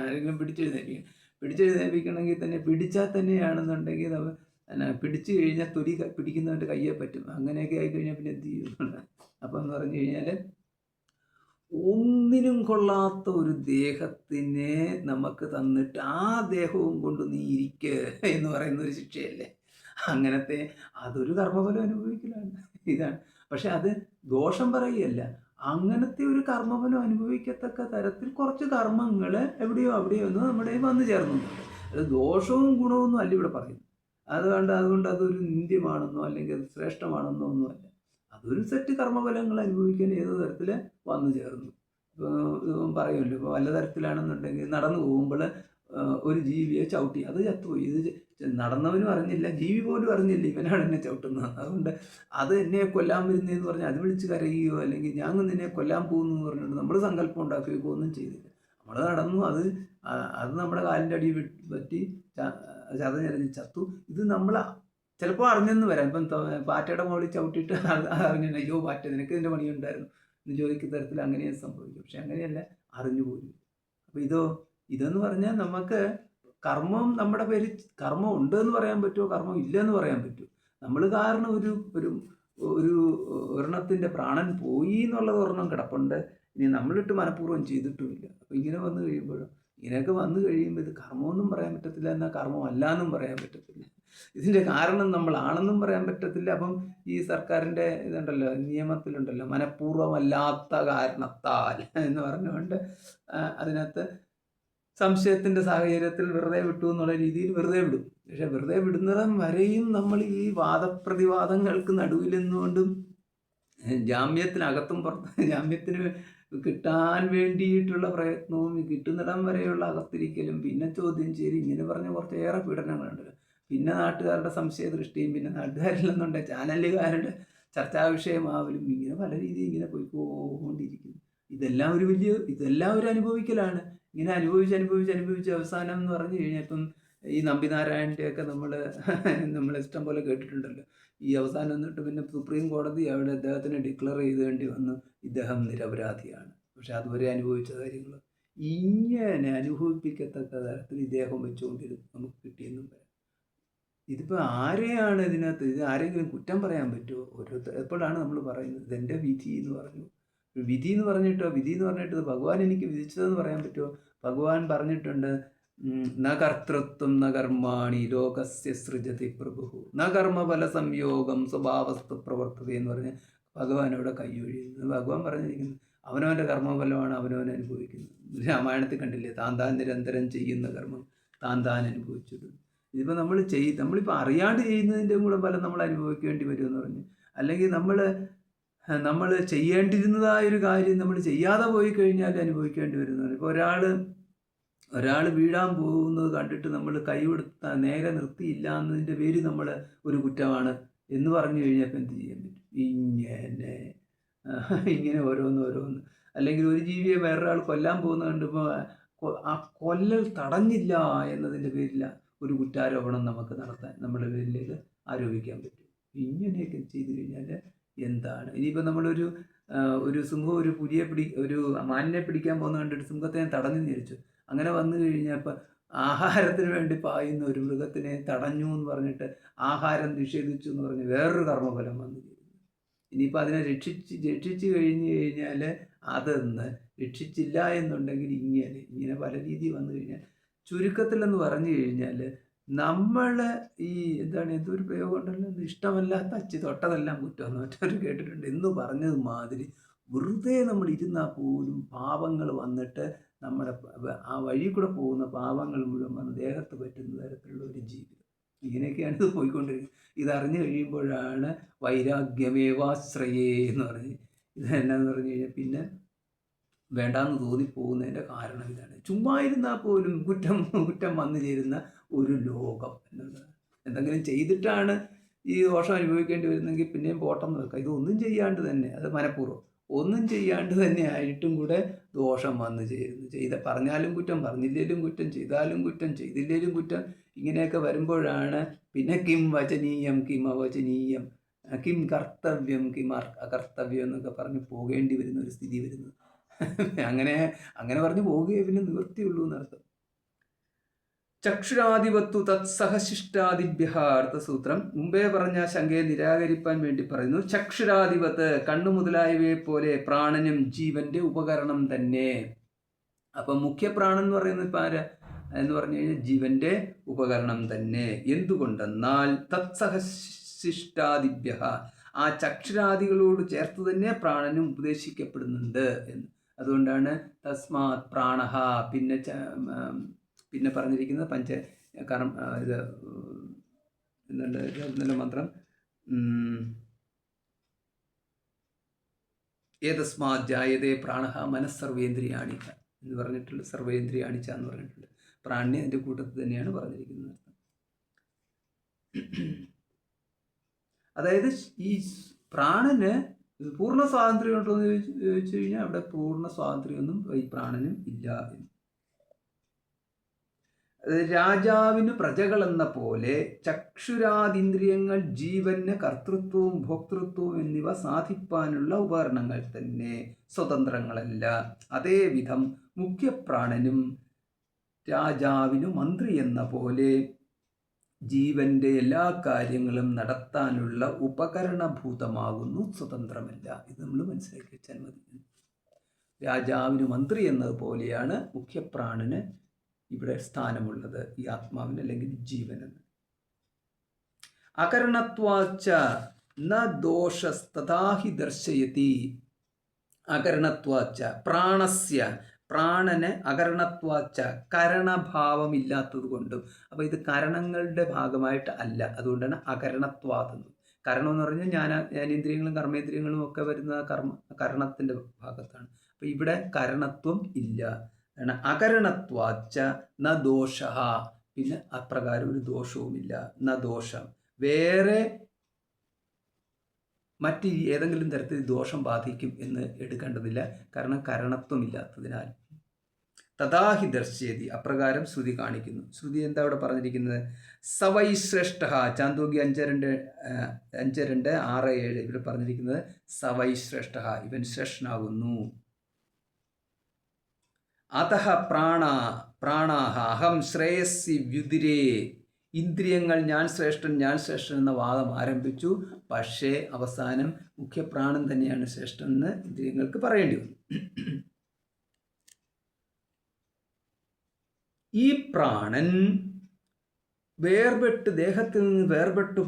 ആരെങ്കിലും പിടിച്ചെഴുന്നേൽപ്പിക്കണമെങ്കിൽ തന്നെ പിടിച്ചാൽ തന്നെയാണെന്നുണ്ടെങ്കിൽ പിടിച്ചു കഴിഞ്ഞാൽ തൊലി പിടിക്കുന്നവൻ്റെ കയ്യെ പറ്റും. അങ്ങനെയൊക്കെ ആയിക്കഴിഞ്ഞാൽ പിന്നെ എന്ത് ചെയ്യും? അപ്പം എന്ന് പറഞ്ഞു കഴിഞ്ഞാൽ ഒന്നിനും കൊള്ളാത്ത ഒരു ദേഹത്തിനെ നമുക്ക് തന്നിട്ട് ആ ദേഹവും കൊണ്ട് നീ ഇരിക്കുക എന്ന് പറയുന്ന ഒരു ശിക്ഷയല്ലേ. അങ്ങനത്തെ അതൊരു കർമ്മഫലം അനുഭവിക്കലാണ്. ഇതാണ്. പക്ഷെ അത് ദോഷം പറയുകയല്ല, അങ്ങനത്തെ ഒരു കർമ്മഫലം അനുഭവിക്കത്തക്ക തരത്തിൽ കുറച്ച് കർമ്മങ്ങൾ എവിടെയോ അവിടെയോ ഒന്ന് നമ്മുടെ വന്നു ചേർന്നുണ്ട്. അത് ദോഷവും ഗുണമൊന്നും അല്ല ഇവിടെ പറയുന്നത്. അതുകൊണ്ട് അതൊരു നിന്ദ്യമാണെന്നോ അല്ലെങ്കിൽ അത് ശ്രേഷ്ഠമാണെന്നോ ഒന്നുമല്ല. അതൊരു സെറ്റ് കർമ്മഫലങ്ങൾ അനുഭവിക്കാൻ ഏത് തരത്തിൽ വന്നു ചേർന്നു. ഇപ്പോൾ പറയുമല്ലോ, ഇപ്പോൾ വല്ല തരത്തിലാണെന്നുണ്ടെങ്കിൽ നടന്നു പോകുമ്പോൾ ഒരു ജീവിയെ ചവിട്ടി, അത് ചത്തുപോയി. ഇത് നടന്നവനും അറിഞ്ഞില്ല, ജീവി പോലും അറിഞ്ഞില്ല ഇവനാണ് എന്നെ ചവിട്ടുന്നത്. അതുകൊണ്ട് അത് എന്നെ കൊല്ലാൻ വരുന്നതെന്ന് പറഞ്ഞാൽ അത് വിളിച്ച് കരയുകയോ അല്ലെങ്കിൽ ഞാൻ നിന്നെ കൊല്ലാൻ പോകുന്നു എന്ന് പറഞ്ഞിട്ട് നമ്മൾ സങ്കല്പം ഉണ്ടാക്കുകയോ ഒന്നും ചെയ്തില്ല. നമ്മൾ നടന്നു, അത് നമ്മുടെ കാലിൻ്റെ അടി പറ്റി ചതഞ്ഞെറിഞ്ഞ് ചത്തു. ഇത് നമ്മൾ ചിലപ്പോൾ അറിഞ്ഞെന്ന് വരാം. ഇപ്പം പാറ്റയുടെ മുകളിൽ ചവിട്ടിയിട്ട് അറിഞ്ഞു, അയ്യോ പാറ്റ നിനക്ക് ഇതിൻ്റെ പണിയുണ്ടായിരുന്നു എന്ന് ചോദിക്കുന്ന തരത്തിൽ അങ്ങനെയും സംഭവിക്കും. പക്ഷെ അങ്ങനെയല്ല, അറിഞ്ഞുപോലും. അപ്പോൾ ഇതെന്ന് പറഞ്ഞാൽ നമുക്ക് കർമ്മം, നമ്മുടെ പേര് കർമ്മം ഉണ്ട് എന്ന് പറയാൻ പറ്റുമോ, കർമ്മം ഇല്ല എന്ന് പറയാൻ പറ്റുമോ? നമ്മൾ കാരണം ഒരു ഒരെണ്ണത്തിൻ്റെ പ്രാണൻ പോയി എന്നുള്ളത് ഒരെണ്ണം കിടപ്പുണ്ട്. ഇനി നമ്മളിട്ട് മനഃപൂർവ്വം ചെയ്തിട്ടുമില്ല. അപ്പോൾ ഇങ്ങനെയൊക്കെ വന്നു കഴിയുമ്പോൾ ഇത് കർമ്മമൊന്നും പറയാൻ പറ്റത്തില്ല, എന്നാൽ കർമ്മം അല്ല എന്നും പറയാൻ പറ്റത്തില്ല. ഇതിൻ്റെ കാരണം നമ്മളാണെന്നും പറയാൻ പറ്റത്തില്ല. അപ്പം ഈ സർക്കാരിൻ്റെ ഇതുണ്ടല്ലോ, നിയമത്തിലുണ്ടല്ലോ, മനഃപൂർവ്വമല്ലാത്ത കാരണത്താൽ എന്ന് പറഞ്ഞുകൊണ്ട് അതിനകത്ത് സംശയത്തിൻ്റെ സാഹചര്യത്തിൽ വെറുതെ വിട്ടു എന്നുള്ള രീതിയിൽ വെറുതെ വിടും. പക്ഷെ വെറുതെ വിടുന്നിടം വരെയും നമ്മൾ ഈ വാദപ്രതിവാദങ്ങൾക്ക് നടുവിൽ നിന്നുകൊണ്ടും ജാമ്യത്തിനകത്തും പുറത്ത് ജാമ്യത്തിന് കിട്ടാൻ വേണ്ടിയിട്ടുള്ള പ്രയത്നവും കിട്ടുന്നിടം വരെയുള്ള അകത്തിരിക്കലും പിന്നെ ചോദ്യം ചെയ്ത് ഇങ്ങനെ പറഞ്ഞ കുറച്ചേറെ പീഡനങ്ങളുണ്ടല്ലോ. പിന്നെ നാട്ടുകാരുടെ സംശയ ദൃഷ്ടിയും പിന്നെ നാട്ടുകാരില്ലെന്നുണ്ടെങ്കിൽ ചാനലുകാരുടെ ചർച്ചാ വിഷയമാവലും ഇങ്ങനെ പല രീതിയിൽ ഇങ്ങനെ പോയിക്കൊണ്ടിരിക്കുന്നു. ഇതെല്ലാം ഒരു അനുഭവിക്കലാണ്. ഇങ്ങനെ അനുഭവിച്ച് അവസാനം എന്ന് പറഞ്ഞു കഴിഞ്ഞാൽ ഇപ്പം ഈ നമ്പിനാരായണൻ്റെയൊക്കെ നമ്മൾ ഇഷ്ടം പോലെ കേട്ടിട്ടുണ്ടല്ലോ. ഈ അവസാനം എന്നിട്ട് പിന്നെ സുപ്രീം കോടതി അവിടെ അദ്ദേഹത്തിന് ഡിക്ലെയർ ചെയ്തേണ്ടി വന്നു ഇദ്ദേഹം നിരപരാധിയാണ്. പക്ഷെ അതുവരെ അനുഭവിച്ച കാര്യങ്ങൾ ഇങ്ങനെ അനുഭവിപ്പിക്കത്തക്ക തരത്തിൽ ഇദ്ദേഹം വെച്ചുകൊണ്ടിരുന്നു നമുക്ക് കിട്ടിയെന്നും പറയാം. ഇതിപ്പോൾ ആരെയാണ് ഇതിനകത്ത് ഇത് ആരെങ്കിലും കുറ്റം പറയാൻ പറ്റുമോ? എപ്പോഴാണ് നമ്മൾ പറയുന്നത് ഇതെൻ്റെ വിധി എന്ന് പറഞ്ഞു. വിധി എന്ന് പറഞ്ഞിട്ട് ഇത് ഭഗവാൻ എനിക്ക് വിധിച്ചതെന്ന് പറയാൻ പറ്റുമോ? ഭഗവാൻ പറഞ്ഞിട്ടുണ്ട്, ന കർത്തൃത്വം ന കർമാണി ലോകസ്യ സൃജതി പ്രഭു ന കർമ്മഫല സംയോഗം സ്വഭാവസ്തു പ്രവർത്തത എന്ന് പറഞ്ഞ് ഭഗവാൻ അവിടെ കൈയൊഴിയുന്നത്. ഭഗവാൻ പറഞ്ഞിരിക്കുന്നത് അവനവൻ്റെ കർമ്മഫലമാണ് അവനവൻ അനുഭവിക്കുന്നത്. രാമായണത്തിൽ കണ്ടില്ലേ, താൻ നിരന്തരം ചെയ്യുന്ന കർമ്മം താൻ അനുഭവിച്ചിട്ടുണ്ട്. ഇതിപ്പോൾ നമ്മളിപ്പോൾ അറിയാണ്ട് ചെയ്യുന്നതിൻ്റെ കൂടെ ഫലം നമ്മൾ അനുഭവിക്കേണ്ടി വരുമെന്ന് പറഞ്ഞു. അല്ലെങ്കിൽ നമ്മൾ ചെയ്യേണ്ടിരുന്നതായൊരു കാര്യം നമ്മൾ ചെയ്യാതെ പോയി കഴിഞ്ഞാൽ അനുഭവിക്കേണ്ടി വരുന്നതാണ്. ഇപ്പോൾ ഒരാൾ വീഴാൻ പോകുന്നത് കണ്ടിട്ട് നമ്മൾ കൈ കൊടുത്ത നേരെ നിർത്തിയില്ല എന്നതിൻ്റെ പേര് നമ്മൾ ഒരു കുറ്റമാണ് എന്ന് പറഞ്ഞു കഴിഞ്ഞപ്പോൾ എന്ത് ചെയ്യാൻ പറ്റും? ഇങ്ങനെ ഓരോന്ന് അല്ലെങ്കിൽ ഒരു ജീവിയെ വേറൊരാൾ കൊല്ലാൻ പോകുന്നത് കണ്ടിപ്പോൾ ആ കൊല്ലൽ തടഞ്ഞില്ല എന്നതിൻ്റെ പേരില്ല ഒരു കുറ്റാരോപണം നമുക്ക് നടത്താൻ നമ്മുടെ പേരിലേക്ക് ആരോപിക്കാൻ പറ്റും. ഇങ്ങനെയൊക്കെ ചെയ്തു കഴിഞ്ഞാൽ എന്താണ്? ഇനിയിപ്പോൾ ഒരു സിംഹം ഒരു മാനിനെ പിടിക്കാൻ പോകുന്ന കണ്ടിട്ട് സിംഹത്തെ തടഞ്ഞു നിരിച്ചു. അങ്ങനെ വന്നു കഴിഞ്ഞാൽ ഇപ്പം ആഹാരത്തിന് വേണ്ടി പായുന്ന ഒരു മൃഗത്തിനെ തടഞ്ഞു എന്ന് പറഞ്ഞിട്ട് ആഹാരം നിഷേധിച്ചു എന്ന് പറഞ്ഞ് വേറൊരു കർമ്മഫലം വന്നു ചേരുന്നു. ഇനിയിപ്പോൾ അതിനെ രക്ഷിച്ച് കഴിഞ്ഞു കഴിഞ്ഞാൽ അതൊന്ന് രക്ഷിച്ചില്ല എന്നുണ്ടെങ്കിൽ ഇങ്ങനെ പല രീതി വന്നു കഴിഞ്ഞാൽ ചുരുക്കത്തിലെന്ന് പറഞ്ഞു കഴിഞ്ഞാൽ നമ്മൾ എന്തൊരു പ്രയോഗം ഉണ്ടല്ലോ, ഇഷ്ടമല്ലാത്ത അച്ചി തൊട്ടതെല്ലാം കുറ്റമെന്ന് മറ്റൊരു കേട്ടിട്ടുണ്ട് എന്ന് പറഞ്ഞത് മാതിരി വെറുതെ നമ്മൾ ഇരുന്നാൽ പോലും പാപങ്ങൾ വന്നിട്ട് നമ്മുടെ ആ വഴി കൂടെ പോകുന്ന പാപങ്ങൾ മുഴുവൻ വന്ന് ദേഹത്ത് പറ്റുന്ന തരത്തിലുള്ള ഒരു ജീവിതം. ഇങ്ങനെയൊക്കെയാണ് ഇത് പോയിക്കൊണ്ടിരിക്കുന്നത്. ഇതറിഞ്ഞു കഴിയുമ്പോഴാണ് വൈരാഗ്യമേവാശ്രയേ എന്ന് പറഞ്ഞ് ഇതെന്നാന്ന് പറഞ്ഞു കഴിഞ്ഞാൽ പിന്നെ വേണ്ടാന്ന് തോന്നിപ്പോകുന്നതിൻ്റെ കാരണം ഇതാണ്. ചുമ്മാ ഇരുന്നാൽ പോലും കുറ്റം വന്നു ചേരുന്ന ഒരു ലോകം എന്നുള്ളത്. എന്തെങ്കിലും ചെയ്തിട്ടാണ് ഈ ദോഷം അനുഭവിക്കേണ്ടി വരുന്നെങ്കിൽ പിന്നെയും പോട്ടെന്ന് വെക്കാം. ഇതൊന്നും ചെയ്യാണ്ട് തന്നെ, അത് മനഃപൂർവ്വം ഒന്നും ചെയ്യാണ്ട് തന്നെ ആയിട്ടും കൂടെ ദോഷം വന്നു ചേരുന്നു. പറഞ്ഞാലും കുറ്റം, പറഞ്ഞില്ലേലും കുറ്റം, ചെയ്താലും കുറ്റം, ചെയ്തില്ലേലും കുറ്റം. ഇങ്ങനെയൊക്കെ വരുമ്പോഴാണ് പിന്നെ കിം വചനീയം കിം അവചനീയം, കിം കർത്തവ്യം കിം അകർത്തവ്യം എന്നൊക്കെ പറഞ്ഞ് പോകേണ്ടി വരുന്ന ഒരു സ്ഥിതി വരുന്നത്. അങ്ങനെ പറഞ്ഞു പോവുകയെ പിന്നെ നിവൃത്തിയുള്ളൂ എന്നർത്ഥം. ചക്ഷുരാധിപത്തു തത്സഹശിഷ്ടാദിഭ്യ അർത്ഥസൂത്രം മുമ്പേ പറഞ്ഞ ശങ്കയെ നിരാകരിപ്പാൻ വേണ്ടി പറയുന്നു. ചക്ഷുരാധിപത്ത് കണ്ണു മുതലായവയെ പോലെ പ്രാണനും ജീവന്റെ ഉപകരണം തന്നെ. അപ്പം മുഖ്യപ്രാണൻ എന്ന് പറയുന്നത് ഇപ്പം ആരാ എന്ന് പറഞ്ഞു കഴിഞ്ഞാൽ ജീവന്റെ ഉപകരണം തന്നെ. എന്തുകൊണ്ടെന്നാൽ തത്സഹശിഷ്ടാദിഭ്യ, ആ ചക്ഷുരാദികളോട് ചേർത്ത് തന്നെ പ്രാണനും ഉപദേശിക്കപ്പെടുന്നുണ്ട് എന്ന്. അതുകൊണ്ടാണ് തസ്മാത് പ്രാണഹ, പിന്നെ പറഞ്ഞിരിക്കുന്നത് എന്തുണ്ട് മന്ത്രം, ഏതസ്മാത് ജായതേ പ്രാണഹ മനസ്സർവേന്ദ്രിയാണിച്ച എന്ന് പറഞ്ഞിട്ടുള്ള, സർവേന്ദ്രിയാണിച്ച എന്ന് പറഞ്ഞിട്ടുണ്ട്. പ്രാണിനെ അതിൻ്റെ കൂട്ടത്തിൽ തന്നെയാണ് പറഞ്ഞിരിക്കുന്നത്. അതായത് ഈ പ്രാണന് പൂർണ്ണ സ്വാതന്ത്ര്യം ഉണ്ടോ എന്ന് ചോദിച്ചു കഴിഞ്ഞാൽ അവിടെ പൂർണ്ണ സ്വാതന്ത്ര്യമൊന്നും ഈ പ്രാണനും ഇല്ല. രാജാവിന് പ്രജകളെന്ന പോലെ ചക്ഷുരാദിന്ദ്രിയങ്ങൾ ജീവന് കർത്തൃത്വവും ഭോക്തൃത്വവും എന്നിവ സാധിപ്പാനുള്ള ഉപകരണങ്ങൾ തന്നെ, സ്വതന്ത്രങ്ങളല്ല. അതേവിധം മുഖ്യപ്രാണനും രാജാവിനു മന്ത്രി എന്ന പോലെ ജീവന്റെ എല്ലാ കാര്യങ്ങളും നടത്താനുള്ള ഉപകരണഭൂതമാകുന്നു, സ്വതന്ത്രമല്ല. ഇത് നമ്മൾ മനസ്സിലാക്കി വെച്ചാൽ മതി. രാജാവിന് മന്ത്രി എന്നതുപോലെയാണ് മുഖ്യപ്രാണന് ഇവിടെ സ്ഥാനമുള്ളത്, ഈ ആത്മാവിന് അല്ലെങ്കിൽ ജീവനെന്ന്. അകരണത്വാച്ച ന ദോഷസ്തഥാഹി ദർശയതി. അകരണത്വാച്ച പ്രാണന് അകരണത്വാച്ച കരണഭാവമില്ലാത്തത് കൊണ്ടും. അപ്പോൾ ഇത് കരണങ്ങളുടെ ഭാഗമായിട്ട് അല്ല, അതുകൊണ്ടാണ് അകരണത്വാതെന്ന്. കരണം എന്ന് പറഞ്ഞാൽ ജ്ഞാനേന്ദ്രിയങ്ങളും കർമ്മേന്ദ്രിയങ്ങളും ഒക്കെ വരുന്ന കരണത്തിൻ്റെ ഭാഗത്താണ്. അപ്പോൾ ഇവിടെ കരണത്വം ഇല്ല. അകരണത്വാച്ച ന ദോഷ, പിന്നെ അപ്രകാരം ഒരു ദോഷവുമില്ല. ന ദോഷം, വേറെ മറ്റ് ഏതെങ്കിലും തരത്തിൽ ദോഷം ബാധിക്കും എന്ന് എടുക്കേണ്ടതില്ല. കാരണം കരണത്വമില്ലാത്തതിനാൽ. തഥാഹി ദർശ്യതി, അപ്രകാരം ശ്രുതി കാണിക്കുന്നു. ശ്രുതി എന്താ അവിടെ പറഞ്ഞിരിക്കുന്നത്? സവൈ ശ്രേഷ്ഠ, ചാന്തോഗ്യ 5:2-6:7 ഇവിടെ പറഞ്ഞിരിക്കുന്നത് സവൈ ശ്രേഷ്ഠ, ഇവൻ ശ്രേഷ്ഠനാകുന്നു. അതഃ പ്രാണാഹ അഹം ശ്രേയസ്സി വ്യുതിരേ, ഇന്ദ്രിയങ്ങൾ ഞാൻ ശ്രേഷ്ഠൻ എന്ന വാദം ആരംഭിച്ചു. പക്ഷേ അവസാനം മുഖ്യപ്രാണൻ തന്നെയാണ് ശ്രേഷ്ഠൻ എന്ന് ഇന്ദ്രിയങ്ങൾക്ക് പറയേണ്ടി വന്നു. ഈ പ്രാണൻ ദേഹത്തിൽ നിന്ന് വേർപെട്ടു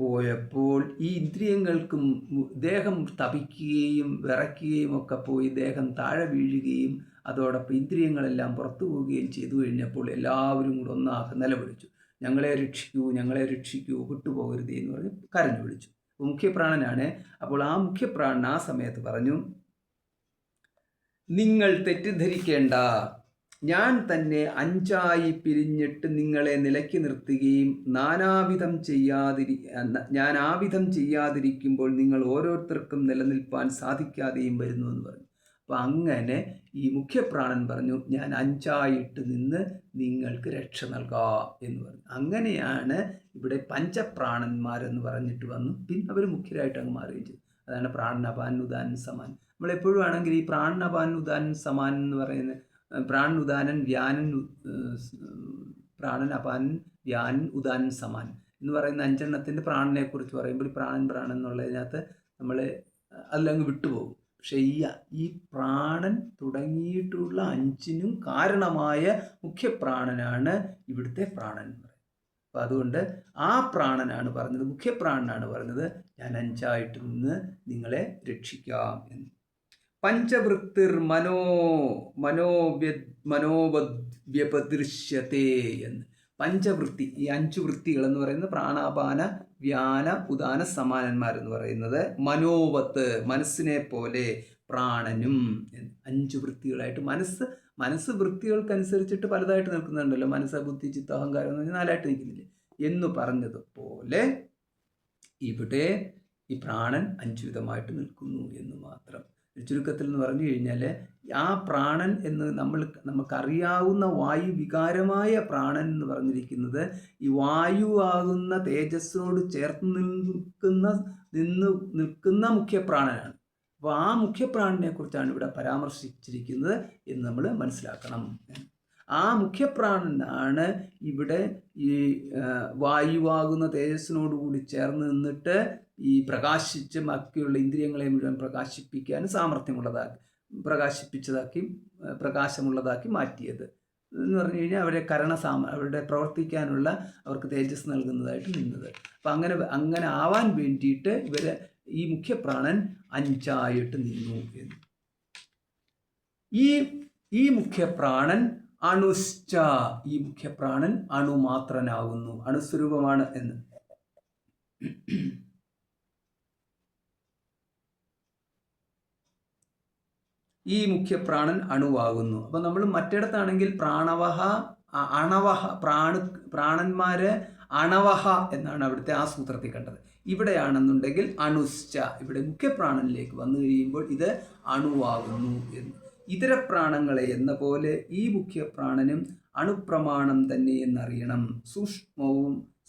പോയപ്പോൾ ഈ ഇന്ദ്രിയങ്ങൾക്കും ദേഹം തപിക്കുകയും വിറയ്ക്കുകയും ഒക്കെ പോയി ദേഹം താഴെ വീഴുകയും അതോടൊപ്പം ഇന്ദ്രിയങ്ങളെല്ലാം പുറത്തു പോവുകയും ചെയ്തു കഴിഞ്ഞപ്പോൾ എല്ലാവരും കൂടെ ഒന്നാകെ നിലവിളിച്ചു, ഞങ്ങളെ രക്ഷിക്കൂ, വിട്ടുപോകരുതേ എന്ന് പറഞ്ഞ് കരഞ്ഞു വിളിച്ചു. മുഖ്യപ്രാണനാണ്. അപ്പോൾ ആ മുഖ്യപ്രാണൻ ആ സമയത്ത് പറഞ്ഞു, നിങ്ങൾ തെറ്റിദ്ധരിക്കേണ്ട, ഞാൻ തന്നെ 5ആയി പിരിഞ്ഞിട്ട് നിങ്ങളെ നിലയ്ക്ക് നിർത്തുകയും ഞാൻ ആവിധം ചെയ്യാതിരിക്കുമ്പോൾ നിങ്ങൾ ഓരോരുത്തർക്കും നിലനിൽപ്പാൻ സാധിക്കാതെയും വരുന്നു എന്ന് പറഞ്ഞു. അപ്പം അങ്ങനെ ഈ മുഖ്യപ്രാണൻ പറഞ്ഞു, ഞാൻ 5ആയിട്ട് നിന്ന് നിങ്ങൾക്ക് രക്ഷ നൽകാം എന്ന് പറഞ്ഞു. അങ്ങനെയാണ് ഇവിടെ പഞ്ചപ്രാണന്മാരെന്ന് പറഞ്ഞിട്ട് വന്നു. പിന്നെ അവർ മുഖ്യരായിട്ട് അങ്ങ് മാറുകയും ചെയ്തു. അതാണ് പ്രാണൻ, അപാൻ, ഉദാനൻ, സമാൻ. നമ്മളെപ്പോഴും ആണെങ്കിൽ ഈ പ്രാണൻ, അപാൻ, ഉദാനൻ, സമാൻ എന്ന് പറയുന്ന പ്രാണൻ, ഉദാനൻ, വ്യാനൻ, പ്രാണൻ, അപാനൻ, വ്യാനൻ, ഉദാനൻ, സമാൻ എന്ന് പറയുന്ന 5 പ്രാണനെ കുറിച്ച് പറയുമ്പോൾ പ്രാണൻ എന്നുള്ളതിനകത്ത് നമ്മൾ അതിലങ്ങ് വിട്ടുപോകും. പക്ഷേ ഈ പ്രാണൻ തുടങ്ങിയിട്ടുള്ള 5നും കാരണമായ മുഖ്യപ്രാണനാണ് ഇവിടുത്തെ പ്രാണൻ എന്ന് പറയുന്നത്. അപ്പം അതുകൊണ്ട് ആ പ്രാണനാണ് പറഞ്ഞത്, മുഖ്യപ്രാണനാണ് പറഞ്ഞത്, ഞാൻ 5ആയിട്ട് നിന്ന് നിങ്ങളെ രക്ഷിക്കാം എന്ന്. പഞ്ചവൃത്തിർ മനോവ്യപദൃശ്യത്തെ എന്ന്. പഞ്ചവൃത്തി, ഈ 5 വൃത്തികൾ എന്ന് പറയുന്നത് പ്രാണാപാന വ്യാന ഉദാന സമാനന്മാരെന്ന് പറയുന്നത് മനോവത്ത്, മനസ്സിനെ പോലെ, പ്രാണനും 5 വൃത്തികളായിട്ട്. മനസ്സ് വൃത്തികൾക്കനുസരിച്ചിട്ട് പലതായിട്ട് നിൽക്കുന്നുണ്ടല്ലോ. മനസ്സ്, ബുദ്ധി, ചിത്ത, അഹങ്കാരം എന്ന് പറഞ്ഞാൽ 4ആയിട്ട് നിൽക്കുന്നില്ലേ എന്ന് പറഞ്ഞതുപോലെ ഇവിടെ ഈ പ്രാണൻ 5 വിധമായിട്ട് നിൽക്കുന്നു എന്ന് മാത്രം. ചുരുക്കത്തിൽ എന്ന് പറഞ്ഞു കഴിഞ്ഞാൽ ആ പ്രാണൻ എന്ന് നമുക്കറിയാവുന്ന വായു വികാരമായ പ്രാണൻ എന്ന് പറഞ്ഞിരിക്കുന്നത് ഈ വായു ആകുന്ന തേജസ്സിനോട് ചേർത്ത് നിൽക്കുന്ന മുഖ്യപ്രാണനാണ്. അപ്പോൾ ആ മുഖ്യപ്രാണനെ കുറിച്ചാണ് ഇവിടെ പരാമർശിച്ചിരിക്കുന്നത് എന്ന് നമ്മൾ മനസ്സിലാക്കണം. ആ മുഖ്യപ്രാണനാണ് ഇവിടെ ഈ വായുവാകുന്ന തേജസ്സിനോടുകൂടി ചേർന്ന് നിന്നിട്ട് ഈ പ്രകാശിച്ച് ബാക്കിയുള്ള ഇന്ദ്രിയങ്ങളെ മുഴുവൻ പ്രകാശമുള്ളതാക്കി മാറ്റിയത് എന്ന് പറഞ്ഞു കഴിഞ്ഞാൽ അവരുടെ പ്രവർത്തിക്കാനുള്ള അവർക്ക് തേജസ് നൽകുന്നതായിട്ട് നിന്നത്. അപ്പം അങ്ങനെ ആവാൻ വേണ്ടിയിട്ട് ഈ മുഖ്യപ്രാണൻ 5ആയിട്ട് നിന്നു എന്ന്. ഈ മുഖ്യപ്രാണൻ അണുശ്ച, ഈ മുഖ്യപ്രാണൻ അണുമാത്രനാകുന്നു, അണുസ്വരൂപമാണ് എന്ന്. ഈ മുഖ്യപ്രാണൻ അണുവാകുന്നു. അപ്പം നമ്മൾ മറ്റിടത്താണെങ്കിൽ പ്രാണന്മാര് അണവഹ എന്നാണ് അവിടുത്തെ ആ സൂത്രത്തിൽ കണ്ടത്. ഇവിടെയാണെന്നുണ്ടെങ്കിൽ അണുശ്ച, ഇവിടെ മുഖ്യപ്രാണനിലേക്ക് വന്നു കഴിയുമ്പോൾ ഇത് അണുവാകുന്നു എന്ന്. ഇതര പ്രാണങ്ങളെ എന്ന പോലെ ഈ മുഖ്യപ്രാണനും അണുപ്രമാണം തന്നെ എന്നറിയണം.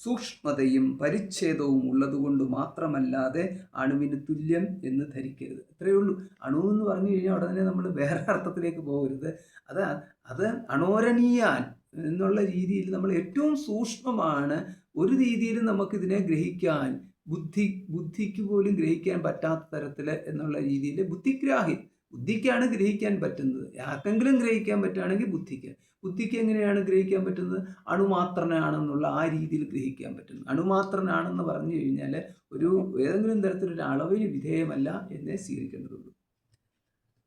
സൂക്ഷ്മതയും പരിച്ഛേദവും ഉള്ളതുകൊണ്ട് മാത്രമല്ലാതെ അണുവിന് തുല്യം എന്ന് ധരിക്കരുത്. ഇത്രയേ ഉള്ളൂ. അണു എന്ന് പറഞ്ഞു കഴിഞ്ഞാൽ ഉടനെ നമ്മൾ വേറെ അർത്ഥത്തിലേക്ക് പോകരുത്. അത് അണോരണീയാൻ എന്നുള്ള രീതിയിൽ നമ്മൾ ഏറ്റവും സൂക്ഷ്മമാണ്. ഒരു രീതിയിൽ നമുക്കിതിനെ ഗ്രഹിക്കാൻ ബുദ്ധിക്ക് പോലും ഗ്രഹിക്കാൻ പറ്റാത്ത തരത്തിൽ എന്നുള്ള രീതിയിൽ ബുദ്ധിക്കാണ് ഗ്രഹിക്കാൻ പറ്റുന്നത്. ആർക്കെങ്കിലും ഗ്രഹിക്കാൻ പറ്റുകയാണെങ്കിൽ ബുദ്ധിക്ക് എങ്ങനെയാണ് ഗ്രഹിക്കാൻ പറ്റുന്നത്? അണുമാത്രനാണെന്നുള്ള ആ രീതിയിൽ ഗ്രഹിക്കാൻ പറ്റുന്നു. അണുമാത്രനാണെന്ന് പറഞ്ഞു കഴിഞ്ഞാൽ ഏതെങ്കിലും തരത്തിലൊരു അളവിന് വിധേയമല്ല എന്നേ സ്വീകരിക്കേണ്ടതുള്ളൂ.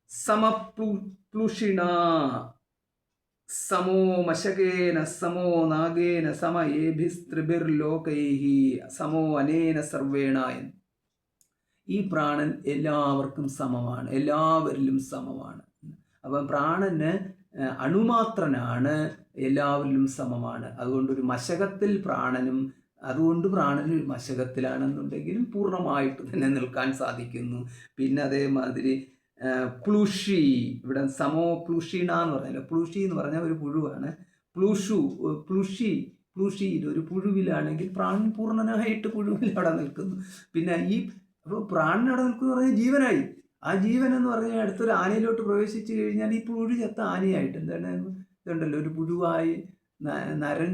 സമപ്ലുഷിണ സമോ മശകേന സമോ നാഗേന സമയേഭിസ്ത്രിഭിർലോകൈഹി സമോ അനേന സർവേണ. ഈ പ്രാണൻ എല്ലാവർക്കും സമമാണ്, എല്ലാവരിലും സമമാണ്. അപ്പം പ്രാണന് അണുമാത്രനാണ്, എല്ലാവരിലും സമമാണ്. അതുകൊണ്ട് ഒരു മശകത്തിൽ പ്രാണനും അതുകൊണ്ട് പ്രാണന് മശകത്തിലാണെന്നുണ്ടെങ്കിലും പൂർണ്ണമായിട്ട് തന്നെ നിൽക്കാൻ സാധിക്കുന്നു. പിന്നെ അതേമാതിരി പ്ലൂഷി, ഇവിടെ സമോ പ്ലൂഷീണ എന്ന് പറഞ്ഞല്ലോ. പ്ലൂഷി എന്ന് പറഞ്ഞാൽ ഒരു പുഴുവാണ്. പ്ലൂഷിയിൽ ഒരു പുഴുവിലാണെങ്കിൽ പ്രാണൻ പൂർണ്ണനായിട്ട് പുഴുവിൽ അവിടെ നിൽക്കുന്നു. പിന്നെ അപ്പോൾ പ്രാണൻ അവിടെ നിൽക്കുന്നു പറഞ്ഞാൽ ജീവനായി. ആ ജീവൻ എന്ന് പറഞ്ഞാൽ അടുത്തൊരു ആനയിലോട്ട് പ്രവേശിച്ചു കഴിഞ്ഞാൽ ഈ പുഴു ചത്ത ആനയായിട്ട് എന്താണ് ഇതുണ്ടല്ലോ, ഒരു പുഴുവായി നരൻ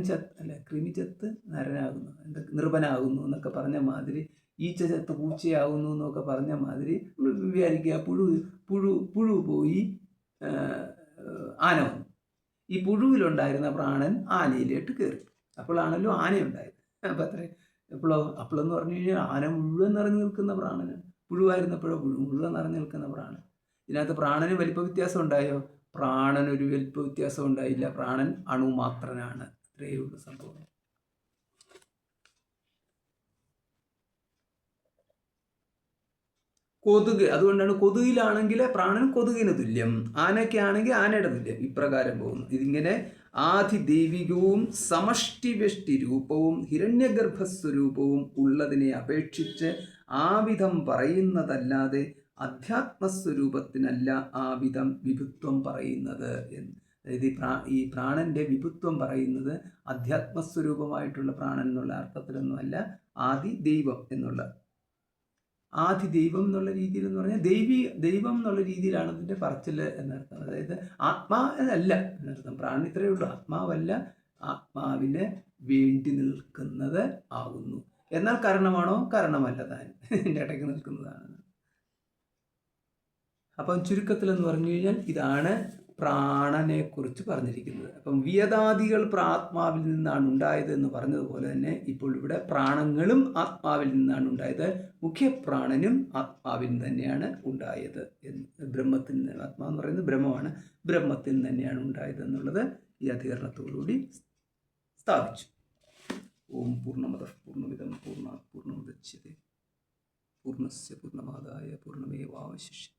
കൃമി ചത്ത് നരനാകുന്നു, നിർഭനാകുന്നു എന്നൊക്കെ പറഞ്ഞ മാതിരി, ഈച്ച ചത്ത് പൂച്ചയാകുന്നു എന്നൊക്കെ പറഞ്ഞ മാതിരി നമ്മൾ വിചാരിക്കുക പുഴു പോയി ആന വന്നു. ഈ പുഴുവിലുണ്ടായിരുന്ന പ്രാണൻ ആനയിലോട്ട് കയറി. അപ്പോഴാണല്ലോ ആനയുണ്ടായത്. അപ്പം അപ്പോഴെന്ന് പറഞ്ഞു കഴിഞ്ഞാൽ ആന മുഴുവൻ നിറഞ്ഞു നിൽക്കുന്ന പ്രാണന്, പുഴുവായിരുന്നപ്പോഴോ മുഴുവൻ നിറഞ്ഞു നിൽക്കുന്ന പ്രാണൻ. ഇതിനകത്ത് പ്രാണന് വലിപ്പ വ്യത്യാസം ഉണ്ടായോ? പ്രാണൻ ഒരു വലിപ്പ വ്യത്യാസം ഉണ്ടായില്ല. പ്രാണൻ അണുമാത്രനാണ്. ഇത്രയേ ഉള്ളൂ സംഭവം. കൊതുക്, അതുകൊണ്ടാണ് കൊതുകിലാണെങ്കിൽ പ്രാണൻ കൊതുകിന് തുല്യം, ആനയ്ക്കാണെങ്കിൽ ആനയുടെ തുല്യം, ഇപ്രകാരം പോകുന്നു. ഇതിങ്ങനെ ആധിദൈവികവും സമഷ്ടി വ്യഷ്ടി രൂപവും ഹിരണ്യഗർഭസ്വരൂപവും ഉള്ളതിനെ അപേക്ഷിച്ച് ആവിധം പറയുന്നതല്ലാതെ അധ്യാത്മസ്വരൂപത്തിനല്ല ആവിധം വിഭുത്വം പറയുന്നത് എന്ന്. അതായത് ഈ പ്രാണന്റെ വിഭുത്വം പറയുന്നത് അധ്യാത്മസ്വരൂപമായിട്ടുള്ള പ്രാണൻ എന്നുള്ള അർത്ഥത്തിലൊന്നുമല്ല, ആദി ദൈവം എന്നുള്ള, ആദി ദൈവം എന്നുള്ള രീതിയിൽ എന്ന് പറഞ്ഞാൽ ദൈവം എന്നുള്ള രീതിയിലാണ് അതിൻ്റെ പറച്ചിൽ എന്നർത്ഥം. അതായത് ആത്മാ എന്നല്ല എന്നർത്ഥം. പ്രാണൻ ഇത്രയേ ഉള്ളൂ, ആത്മാവല്ല, ആത്മാവിന് വേണ്ടി നിൽക്കുന്നത് ആകുന്നു. എന്നാൽ കാരണമാണോ? കാരണമല്ല, താൻ എൻ്റെ ഇടയ്ക്ക് നിൽക്കുന്നതാണ്. അപ്പം ചുരുക്കത്തിലെന്ന് പറഞ്ഞു കഴിഞ്ഞാൽ ഇതാണ് പ്രാണനെ കുറിച്ച് പറഞ്ഞിരിക്കുന്നത്. അപ്പം വിയതാദികൾ ആത്മാവിൽ നിന്നാണ് ഉണ്ടായത് എന്ന് പറഞ്ഞതുപോലെ തന്നെ ഇപ്പോൾ ഇവിടെ പ്രാണങ്ങളും ആത്മാവിൽ നിന്നാണ് ഉണ്ടായത്. മുഖ്യപ്രാണനും ആത്മാവിൽ തന്നെയാണ് ഉണ്ടായത് എന്ന്, ബ്രഹ്മത്തിൽ നിന്ന്, ആത്മാവെന്ന് പറയുന്നത് ബ്രഹ്മമാണ്, ബ്രഹ്മത്തിൽ തന്നെയാണ് ഉണ്ടായത് എന്നുള്ളത് ഈ അധികരണത്തോടുകൂടി സ്ഥാപിച്ചു. ഓം പൂർണ്ണമദഃ പൂർണ്ണമിദം പൂർണ്ണാത് പൂർണ്ണമുദച്യതേ പൂർണ്ണസ്യ പൂർണ്ണമാദായ പൂർണ്ണമേവാവശിഷ്യതേ.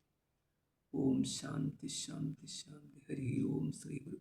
ഓം ശാന്തി ശാന്തി ശാന്തി. ഹരി ഓം ശ്രീ ഗുരു